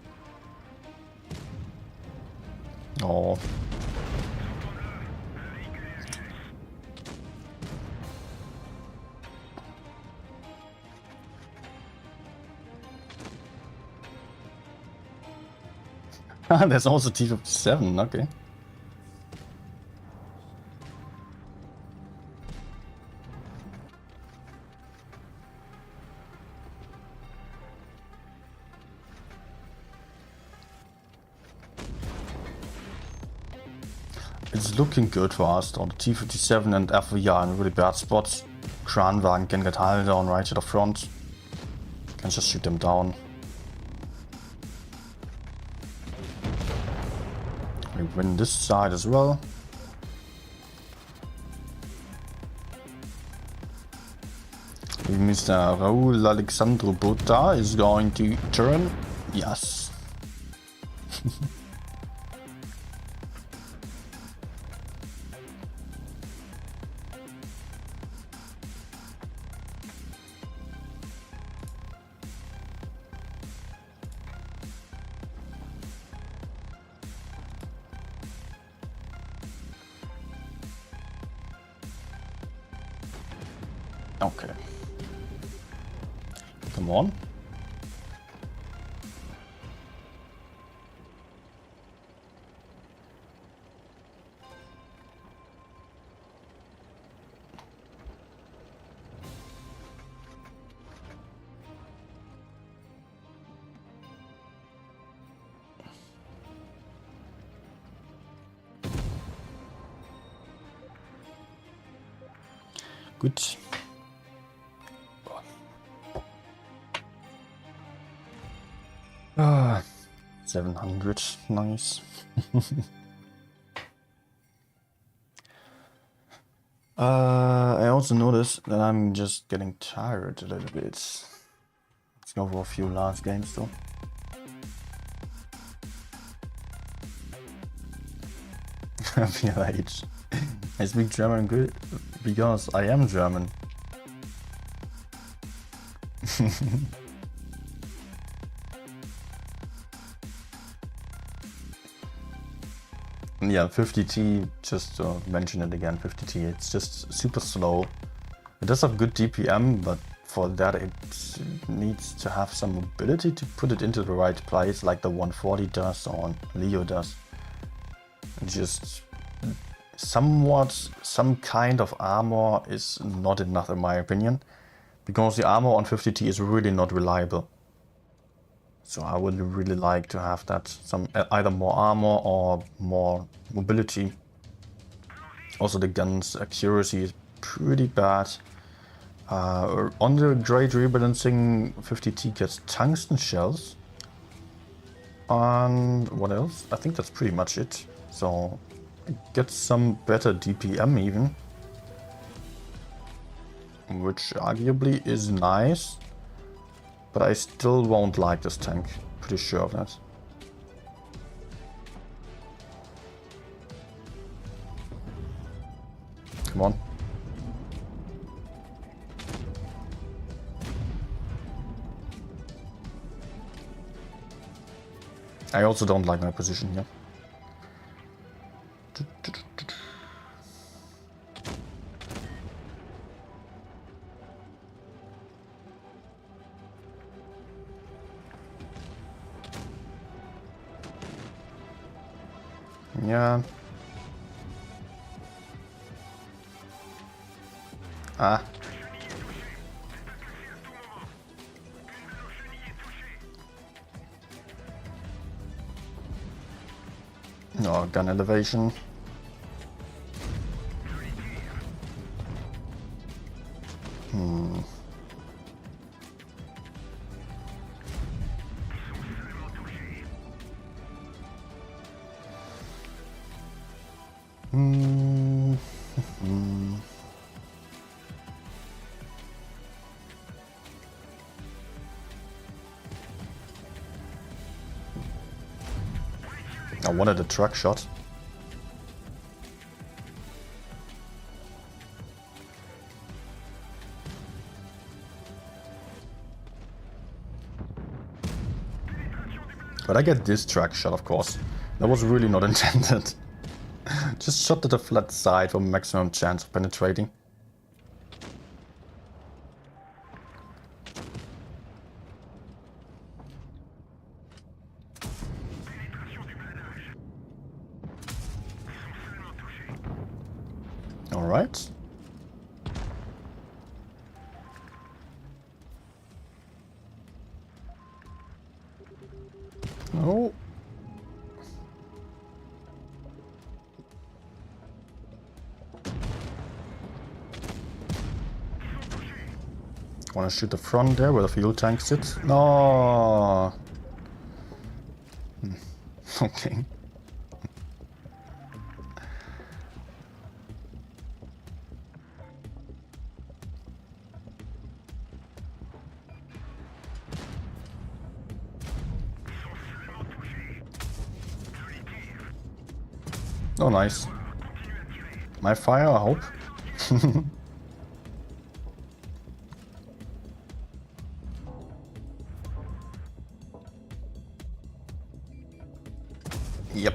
Oh. There's also T57, okay. It's looking good for us though. The T57 and FV are in really bad spots. Kranwagen can get high down right to the front. Can just shoot them down. We win this side as well. Mr. Raul Alexandro Bota is going to turn. Yes. Okay. Come on. Good. 700, nice. I also noticed that I'm just getting tired a little bit. Let's go for a few last games though. VLH. I speak German good because I am German. Yeah, 50T, just to mention it again, 50T, it's just super slow. It does have good DPM, but for that it needs to have some ability to put it into the right place, like the 140 does or Leo does. Just somewhat, some kind of armor is not enough in my opinion. because the armor on 50T is really not reliable. So I would really like to have that, some either more armor or more mobility. Also the gun's accuracy is pretty bad. On the grade rebalancing, 50T gets tungsten shells. And what else? I think that's pretty much it. So it gets some better DPM even, which arguably is nice. But I still won't like this tank. Pretty sure of that. Come on. I also don't like my position here. Yeah. Ah. No, gun elevation. I wanted a truck shot. But I get this truck shot, of course. That was really not intended. Just shot at the flat side for maximum chance of penetrating. All right. Oh. Want to shoot the front there where the fuel tank sits? No. Okay. Oh, nice. My fire, I hope. Yep.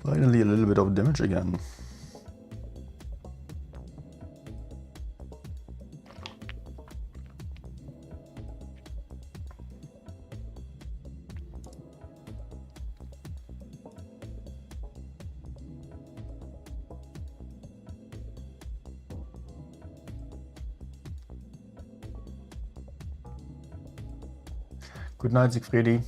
Finally a little bit of damage again. Good night, Siegfriedi.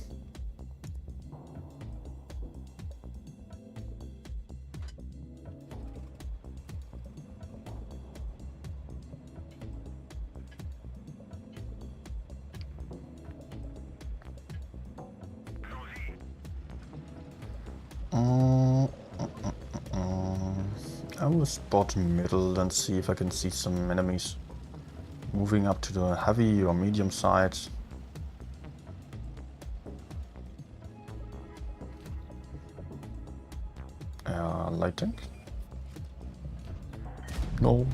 I will spot middle and see if I can see some enemies moving up to the heavy or medium side. Light tank? No.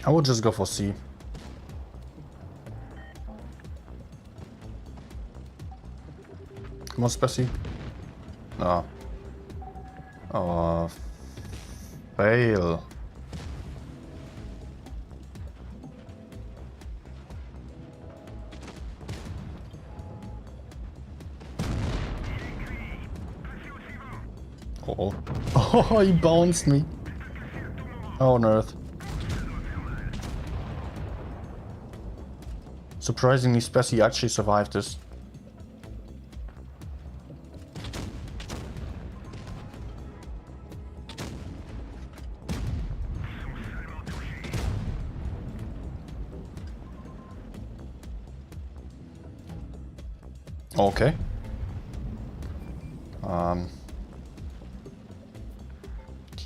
I would just go for C. Come on, Spessy. No. Oh. Fail. Oh. Oh, he bounced me. Oh, on earth. Surprisingly, Spessy actually survived this. Okay.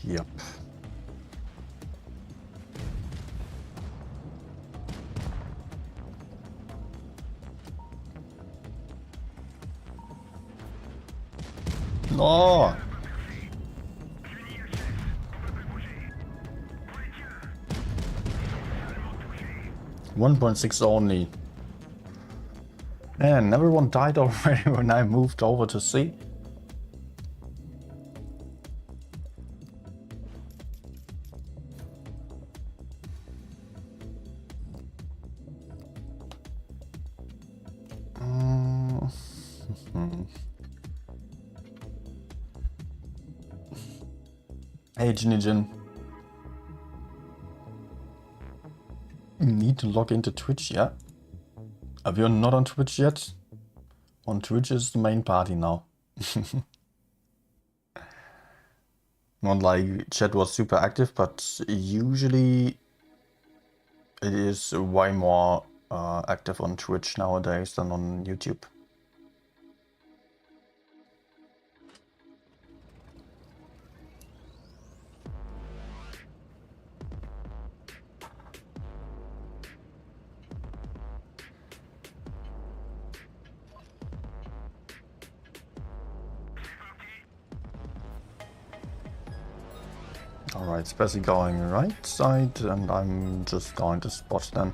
Yep. No. 1.6 only. Man, everyone died already when I moved over to C. Hey, Ginny Jin. You need to log into Twitch, yeah? If you're not on Twitch yet, on Twitch is the main party now. Not like chat was super active, but usually it is way more active on Twitch nowadays than on YouTube. Alright, Spessy going right side, and I'm just going to spot then.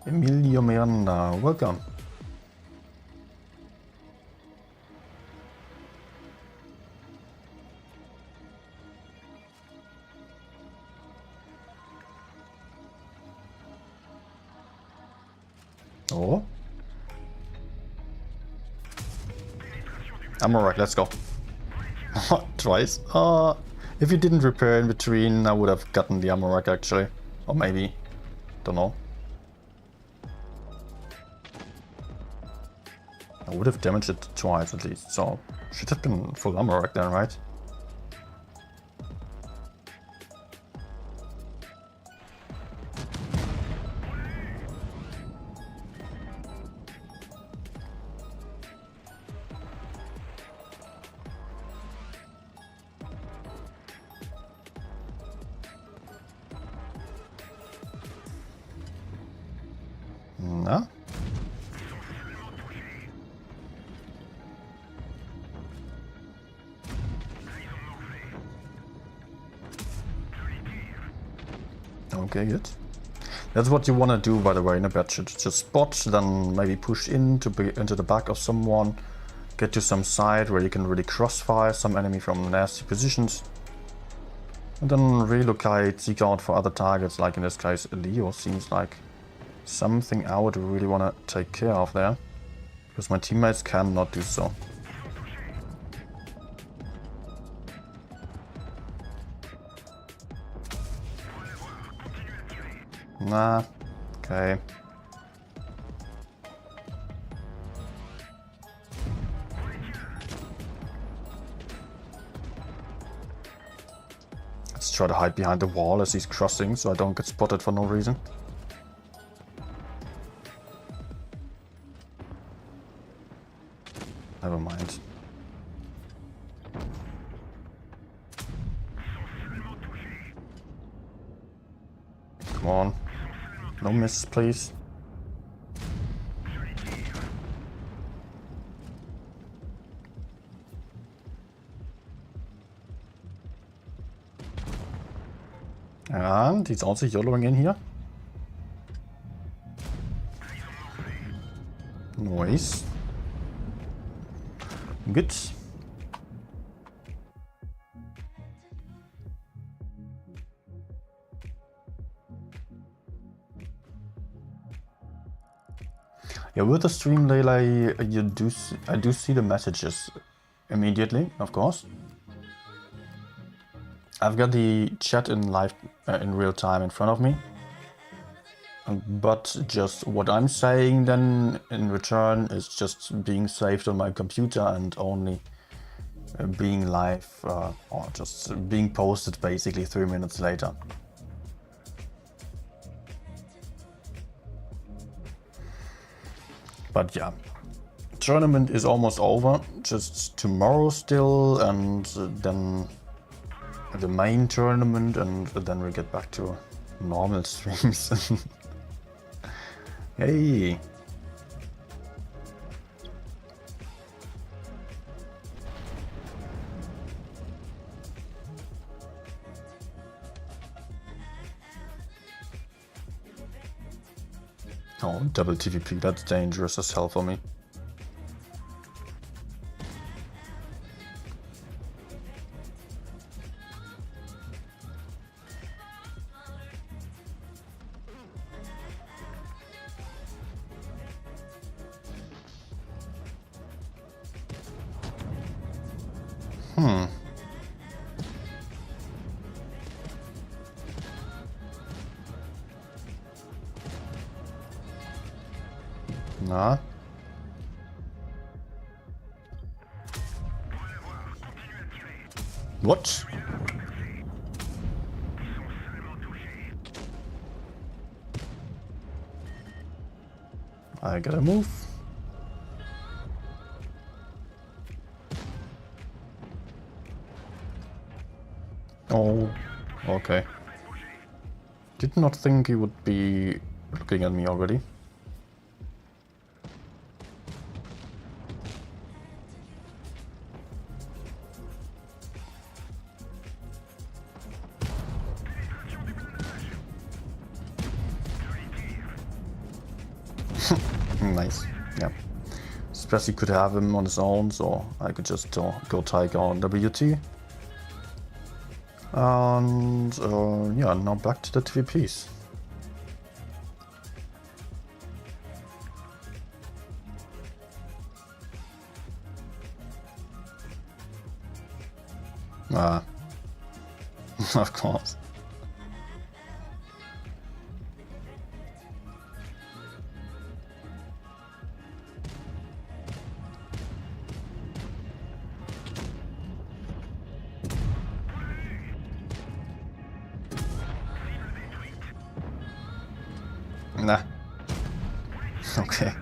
Emilio Miranda, welcome. Oh. I'm alright, let's go. Twice. If you didn't repair in between, I would have gotten the ammo rack actually. Or maybe. Don't know. I would have damaged it twice at least, so should have been full ammo rack then, right? No? Okay, good. That's what you want to do, by the way, in a batch. Just spot, then maybe push into the back of someone, get to some side where you can really crossfire some enemy from nasty positions, and then relocate, seek out for other targets, like in this case Leo seems like something I would really want to take care of there, because my teammates cannot do so. Nah, okay. Let's try to hide behind the wall as he's crossing so I don't get spotted for no reason. Never mind. Come on. No miss, please. And he's also YOLOing in here. Nice. Good. Yeah, with the stream delay, I do see the messages immediately, of course. I've got the chat in live, in real time in front of me. But just what I'm saying then in return is just being saved on my computer and only being live or just being posted basically 3 minutes later. But yeah, tournament is almost over, just tomorrow still, and then the main tournament, and then we get back to normal streams. Hey! Oh, double TVP, that's dangerous as hell for me. Nah. What? I gotta move. Oh, okay. Did not think he would be looking at me already. Nice, yeah. Especially could have him on his own, so I could just go Tiger on WT. And yeah, now back to the TVPs. Ah, of course. Nah. Okay.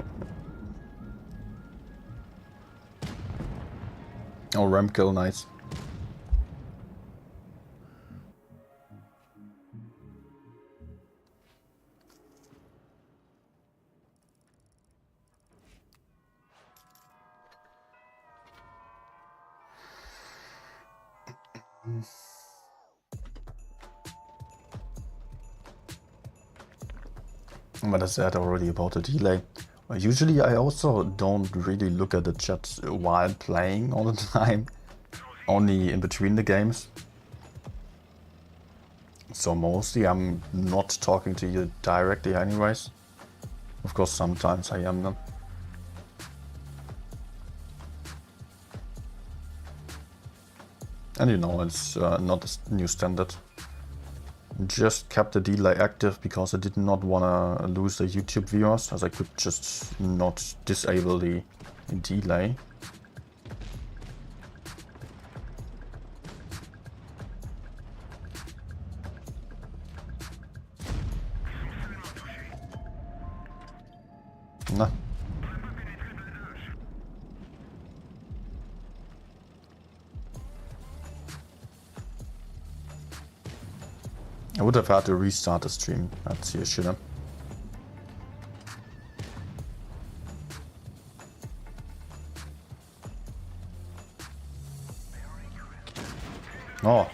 Oh, ramp kill, nice. But I said already about the delay. Usually I also don't really look at the chat while playing all the time. Only in between the games. So mostly I'm not talking to you directly anyways. Of course sometimes I am then. And you know, it's not a new standard. Just kept the delay active because I did not want to lose the YouTube viewers, as I could just not disable the delay. Nah. I would have had to restart the stream, that's the issue then. Oh.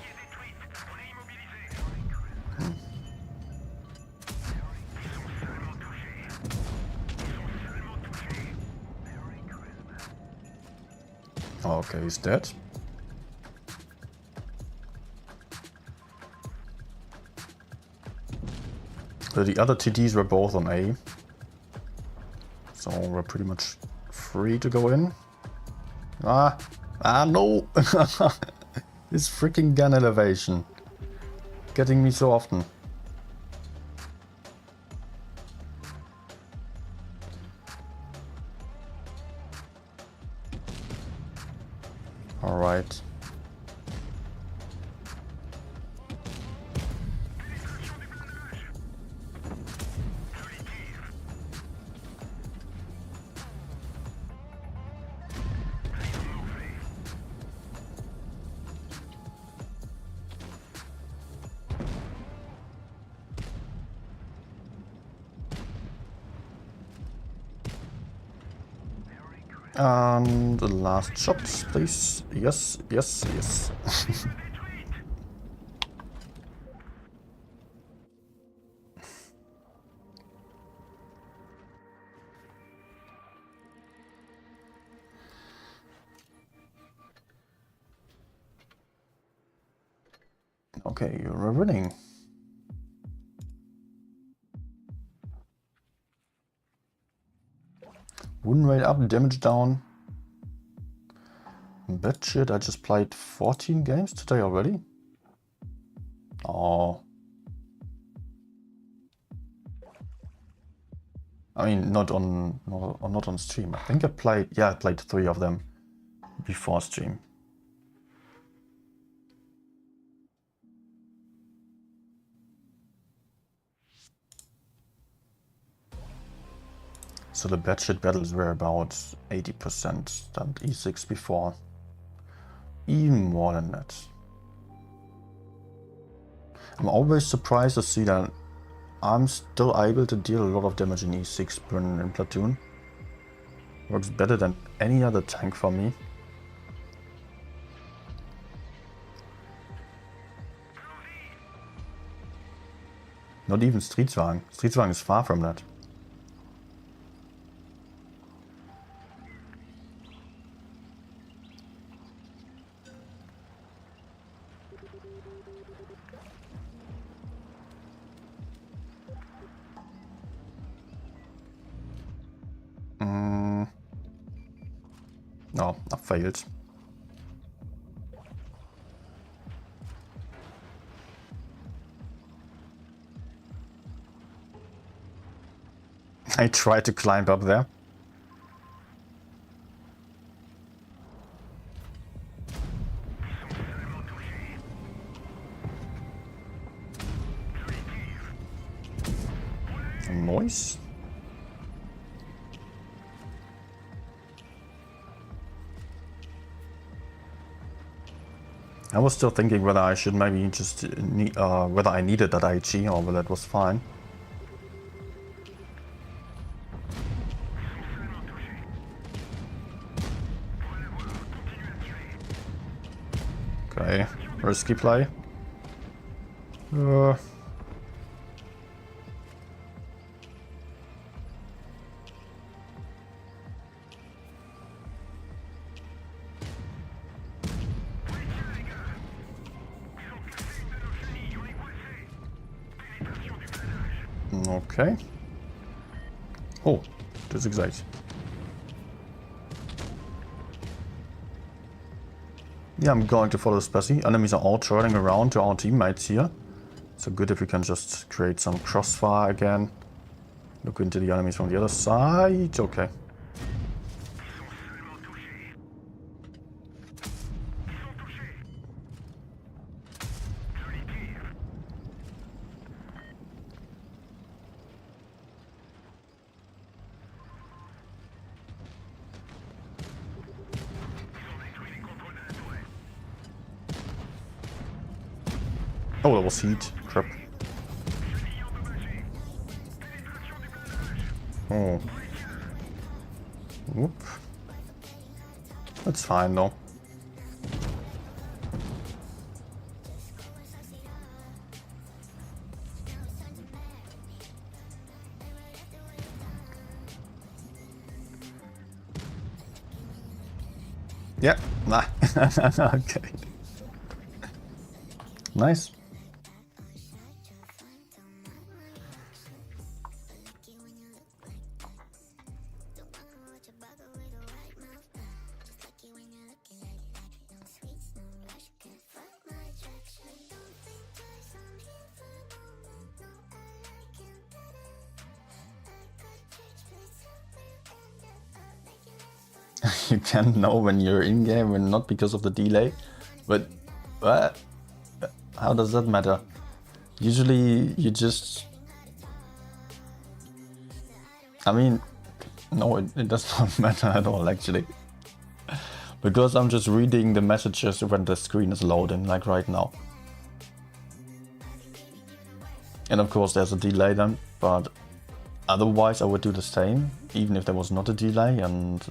Okay, he's dead. So the other TDs were both on A. So we're pretty much free to go in. No! This freaking gun elevation. Getting me so often. Alright. The last shot, please. Yes, yes, yes. Okay, you're winning. Win rate up, damage down. Bad shit, I just played 14 games today already. Oh. I mean, not on stream. I think I played 3 of them before stream. So the bad shit battles were about 80% than E6 before. Even more than that. I'm always surprised to see that I'm still able to deal a lot of damage in E6 when in Platoon. Works better than any other tank for me. Not even Streetswagen. Streetswagen is far from that. No, I failed. I tried to climb up there. Noise. I was still thinking whether I should maybe just whether I needed that IG or whether it was fine. Okay, risky play. Okay. Oh, das ist exciting. Yeah, I'm going to follow Spessy. Enemies are all turning around to our teammates here. So good if we can just create some crossfire again. Look into the enemies from the other side. Okay. Oh, that was heat. Crap. Oh. Whoop. That's fine though. Yeah, nah. Okay. Nice. You can't know when you're in game and not because of the delay, but how does that matter? Usually you just, I mean, no, it does not matter at all actually, because I'm just reading the messages when the screen is loading, like right now. And of course there's a delay then, but otherwise I would do the same, even if there was not a delay. And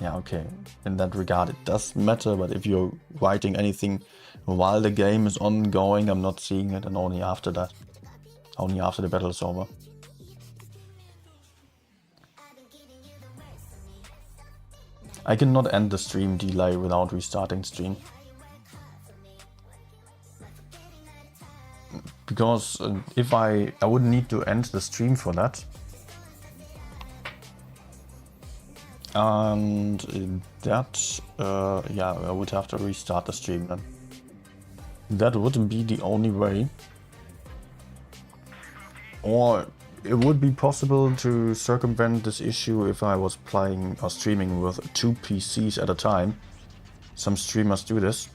yeah, okay, in that regard it does matter, but if you're writing anything while the game is ongoing, I'm not seeing it, and only after that. Only after the battle is over. I cannot end the stream delay without restarting stream. Because if I would need to end the stream for that. And that, yeah, I would have to restart the stream then. That would be the only way. Or it would be possible to circumvent this issue if I was playing or streaming with 2 PCs at a time. Some streamers do this.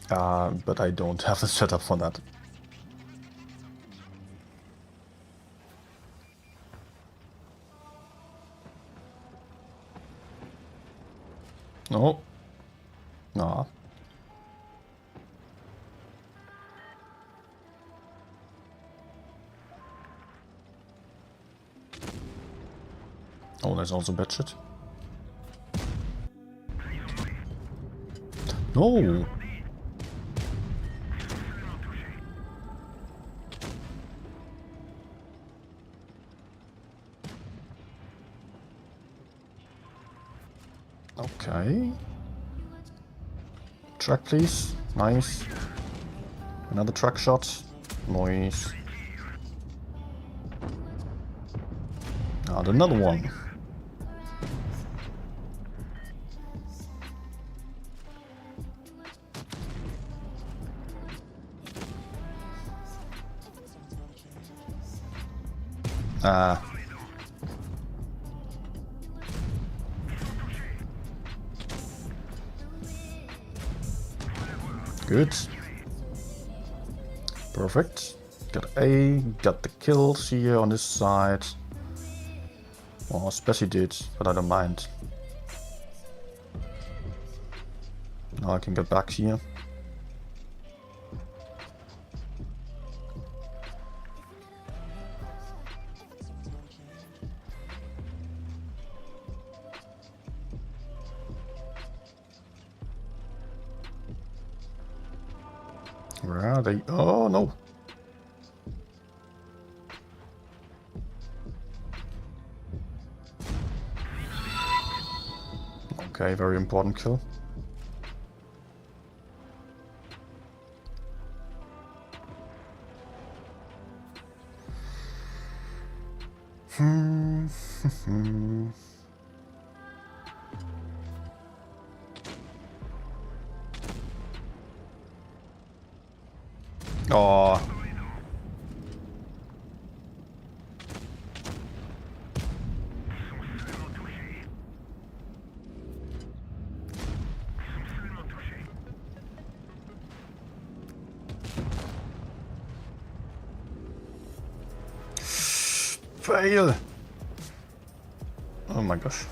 But I don't have the setup for that. No. No. Oh, there's also bad shit. No! Okay. Truck, please. Nice. Another truck shot. Nice. And another one. Good. Perfect. Got A, got the kills here on this side. Well, Spessy did, but I don't mind. Now I can get back here. Where are they? Oh no! Okay, very important kill. Oh. Fail! Oh my gosh.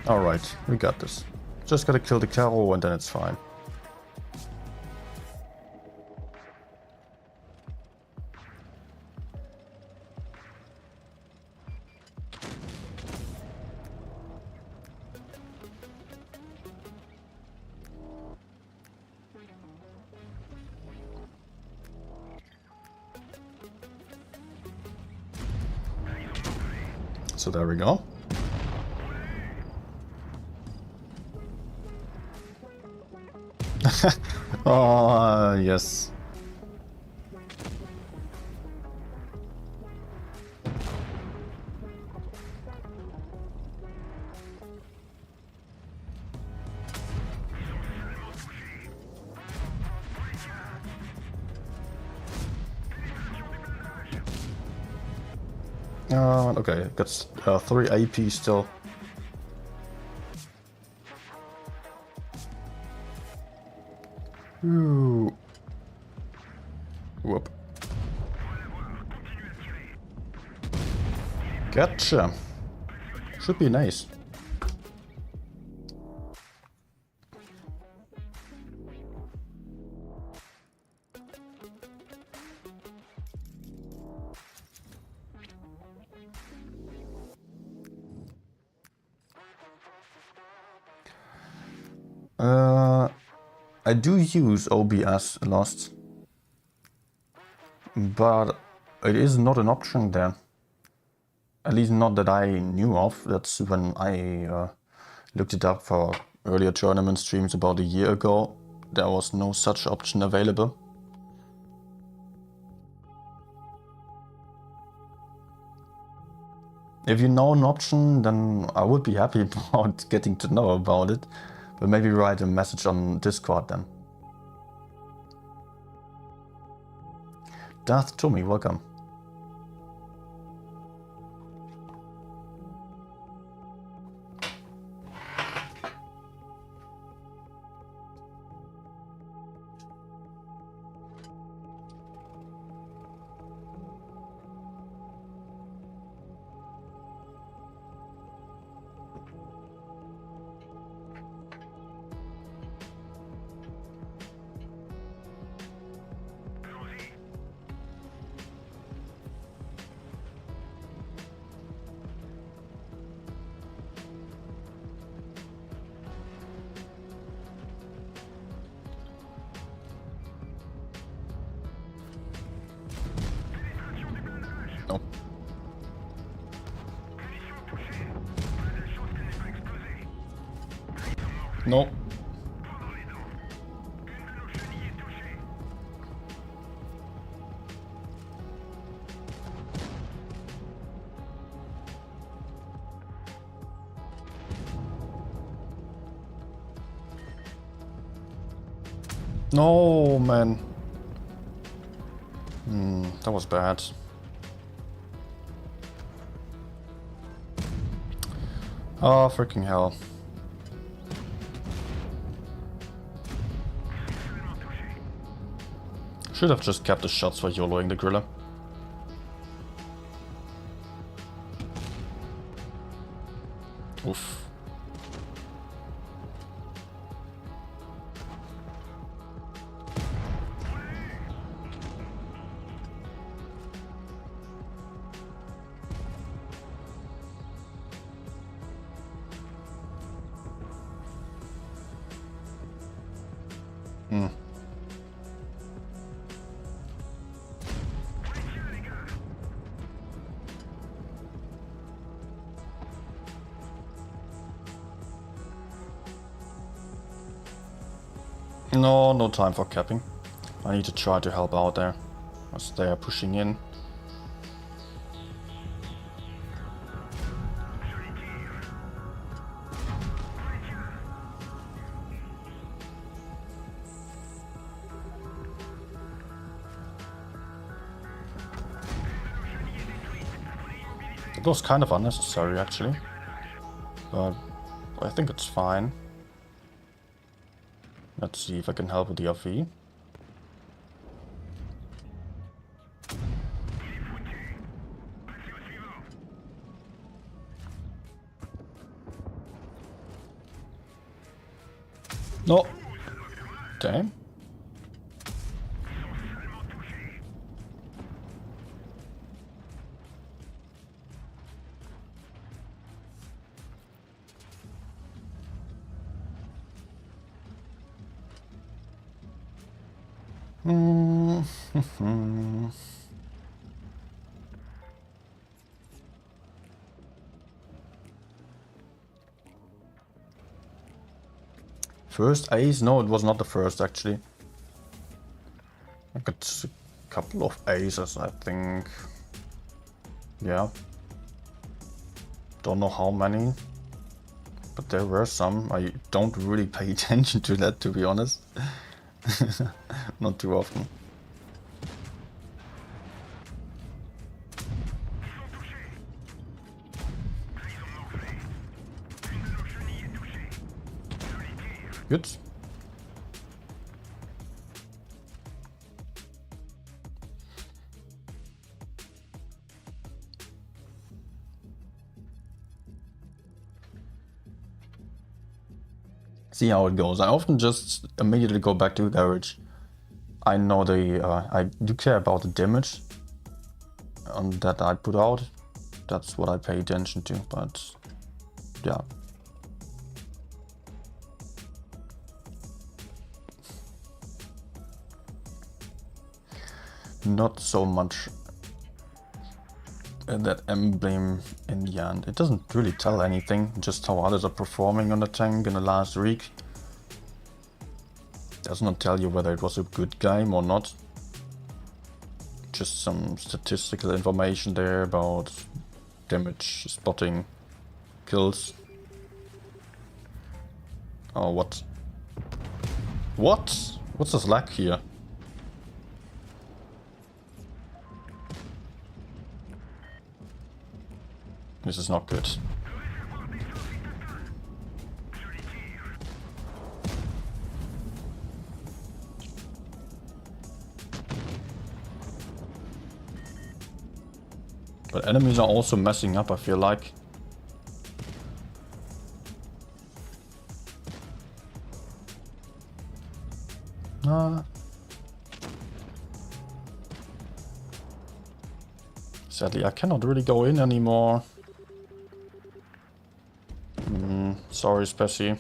Alright, we got this. Just gotta kill the cow and then it's fine. So there we go. Oh, yes. Okay, got 3 AP still. Ooh. Whoop. Gotcha. Should be nice. I do use OBS a lot, but it is not an option there. At least not that I knew of. That's when I looked it up for earlier tournament streams about a year ago. There was no such option available. If you know an option, then I would be happy about getting to know about it. But maybe write a message on Discord then. Darth Tommy, welcome. No. No, man. That was bad. Oh, freaking hell. Should have just kept the shots for YOLOing the Griller. Oof. No, no time for capping. I need to try to help out there, as they are pushing in. It was kind of unnecessary actually, but I think it's fine. Let's see if I can help with the RV. No. Damn. First ace? No, it was not the first actually. I got a couple of aces, I think. Yeah. Don't know how many. But there were some. I don't really pay attention to that, to be honest. Not too often. Good. See how it goes. I often just immediately go back to garage. I know I do care about the damage that I put out. That's what I pay attention to, but yeah. Not so much that emblem in the end. It doesn't really tell anything, just how others are performing on the tank in the last week. Does not tell you whether it was a good game or not. Just some statistical information there about damage, spotting, kills. Oh, what? What? What's this lag here? This is not good. But enemies are also messing up, I feel like. Sadly, I cannot really go in anymore. Sorry, Spessy.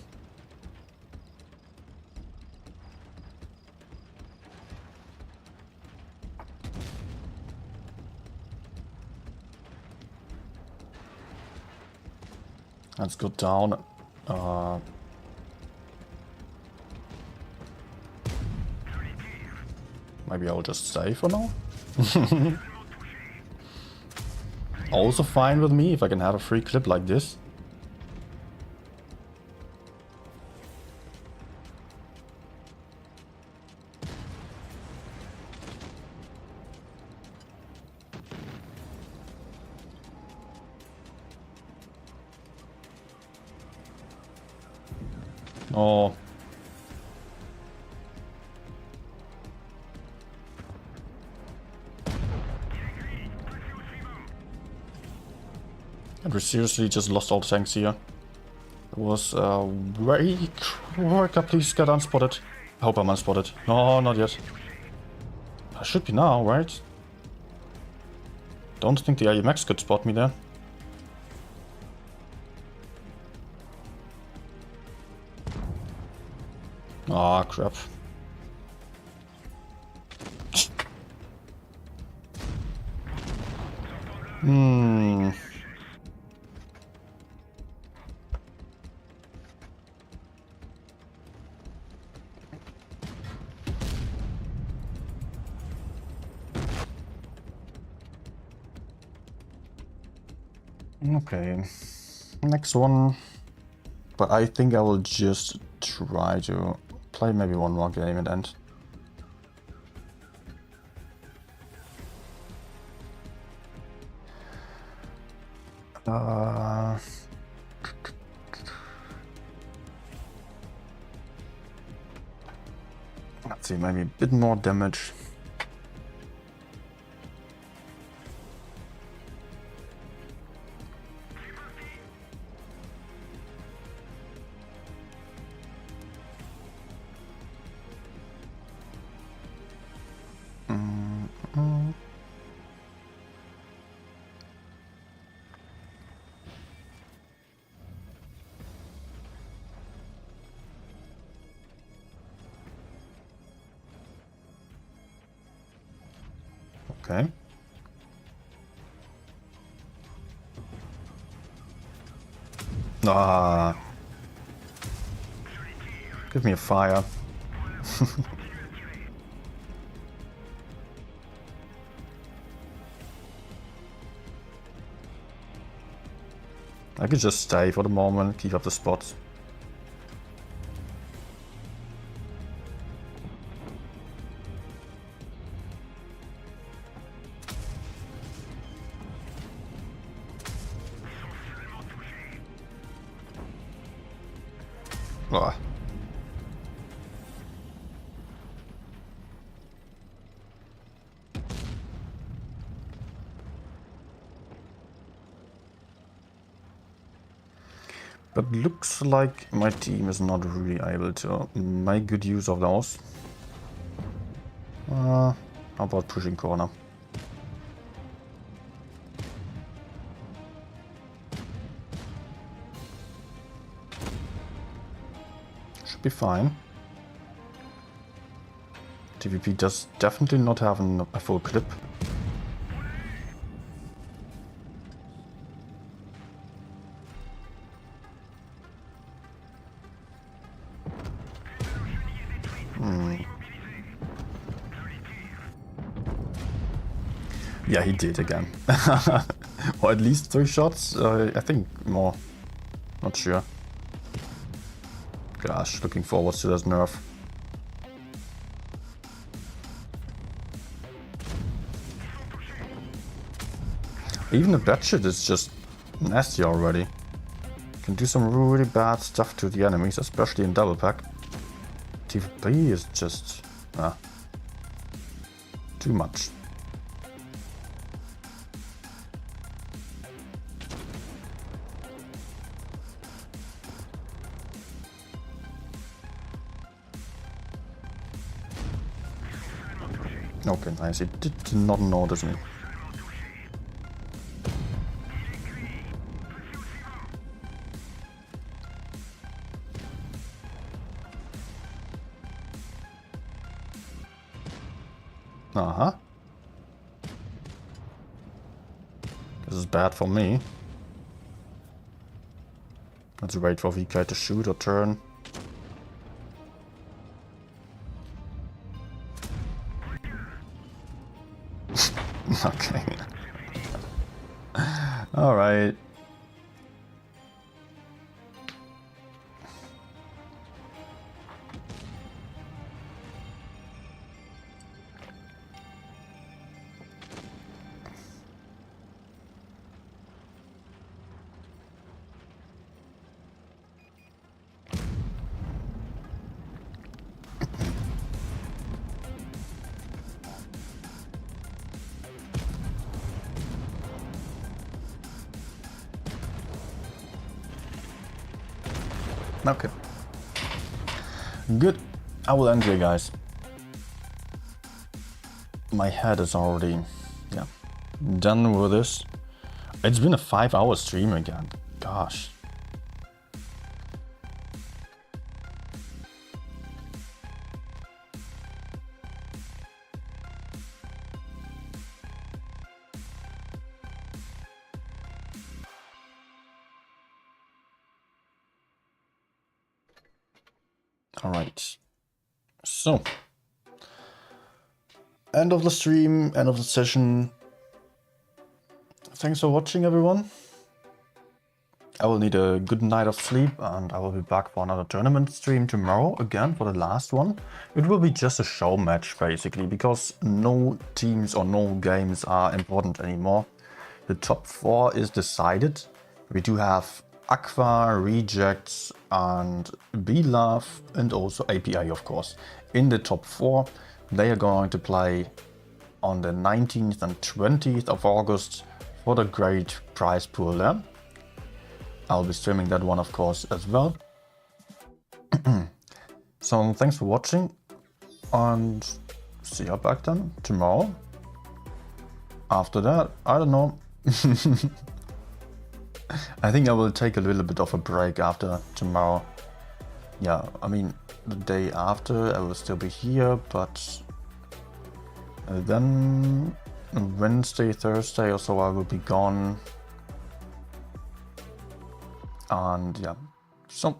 Let's go down. Maybe I'll just stay for now. Also fine with me if I can have a free clip like this. Oh. And we seriously just lost all the tanks here. It was very quick. Please get unspotted. I hope I'm unspotted. No, not yet. I should be now, right? Don't think the RBMK could spot me there. Ah, crap. Okay, next one. But I think I will just try to play maybe one more game and end. Let's see, maybe a bit more damage. Okay. Ah. Give me a fire. I could just stay for the moment, keep up the spots. Ugh. But looks like my team is not really able to make good use of those. How about pushing corner? Should be fine. TVP does definitely not have a full clip. Yeah, he did again. Or at least 3 shots? I think more. Not sure. Gosh, looking forward to this nerf. Even the bad shit is just nasty already. Can do some really bad stuff to the enemies, especially in double pack. TVP is just too much. Okay, nice. He did not notice me. Uh-huh. This is bad for me. Let's wait for VK to shoot or turn. Okay. All right. Okay. Good. I will end here, guys. My head is already, done with this. It's been a 5-hour stream again. Gosh. All right, so end of the stream, end of the session. Thanks for watching, everyone. I will need a good night of sleep and I will be back for another tournament stream tomorrow again for the last one. It will be just a show match basically, because no teams or no games are important anymore. The top 4 is decided. We do have Aqua, Rejects and B-Love and also API, of course. In the top 4, they are going to play on the 19th and 20th of August for the great prize pool there. I'll be streaming that one, of course, as well. So thanks for watching and see you back then tomorrow. After that, I don't know. I think I will take a little bit of a break after tomorrow. Yeah, I mean, the day after I will still be here, but then Wednesday, Thursday or so I will be gone. And yeah, so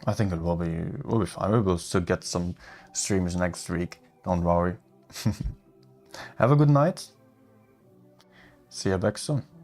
I think it will be fine. We will still get some streams next week. Don't worry. Have a good night. See you back soon.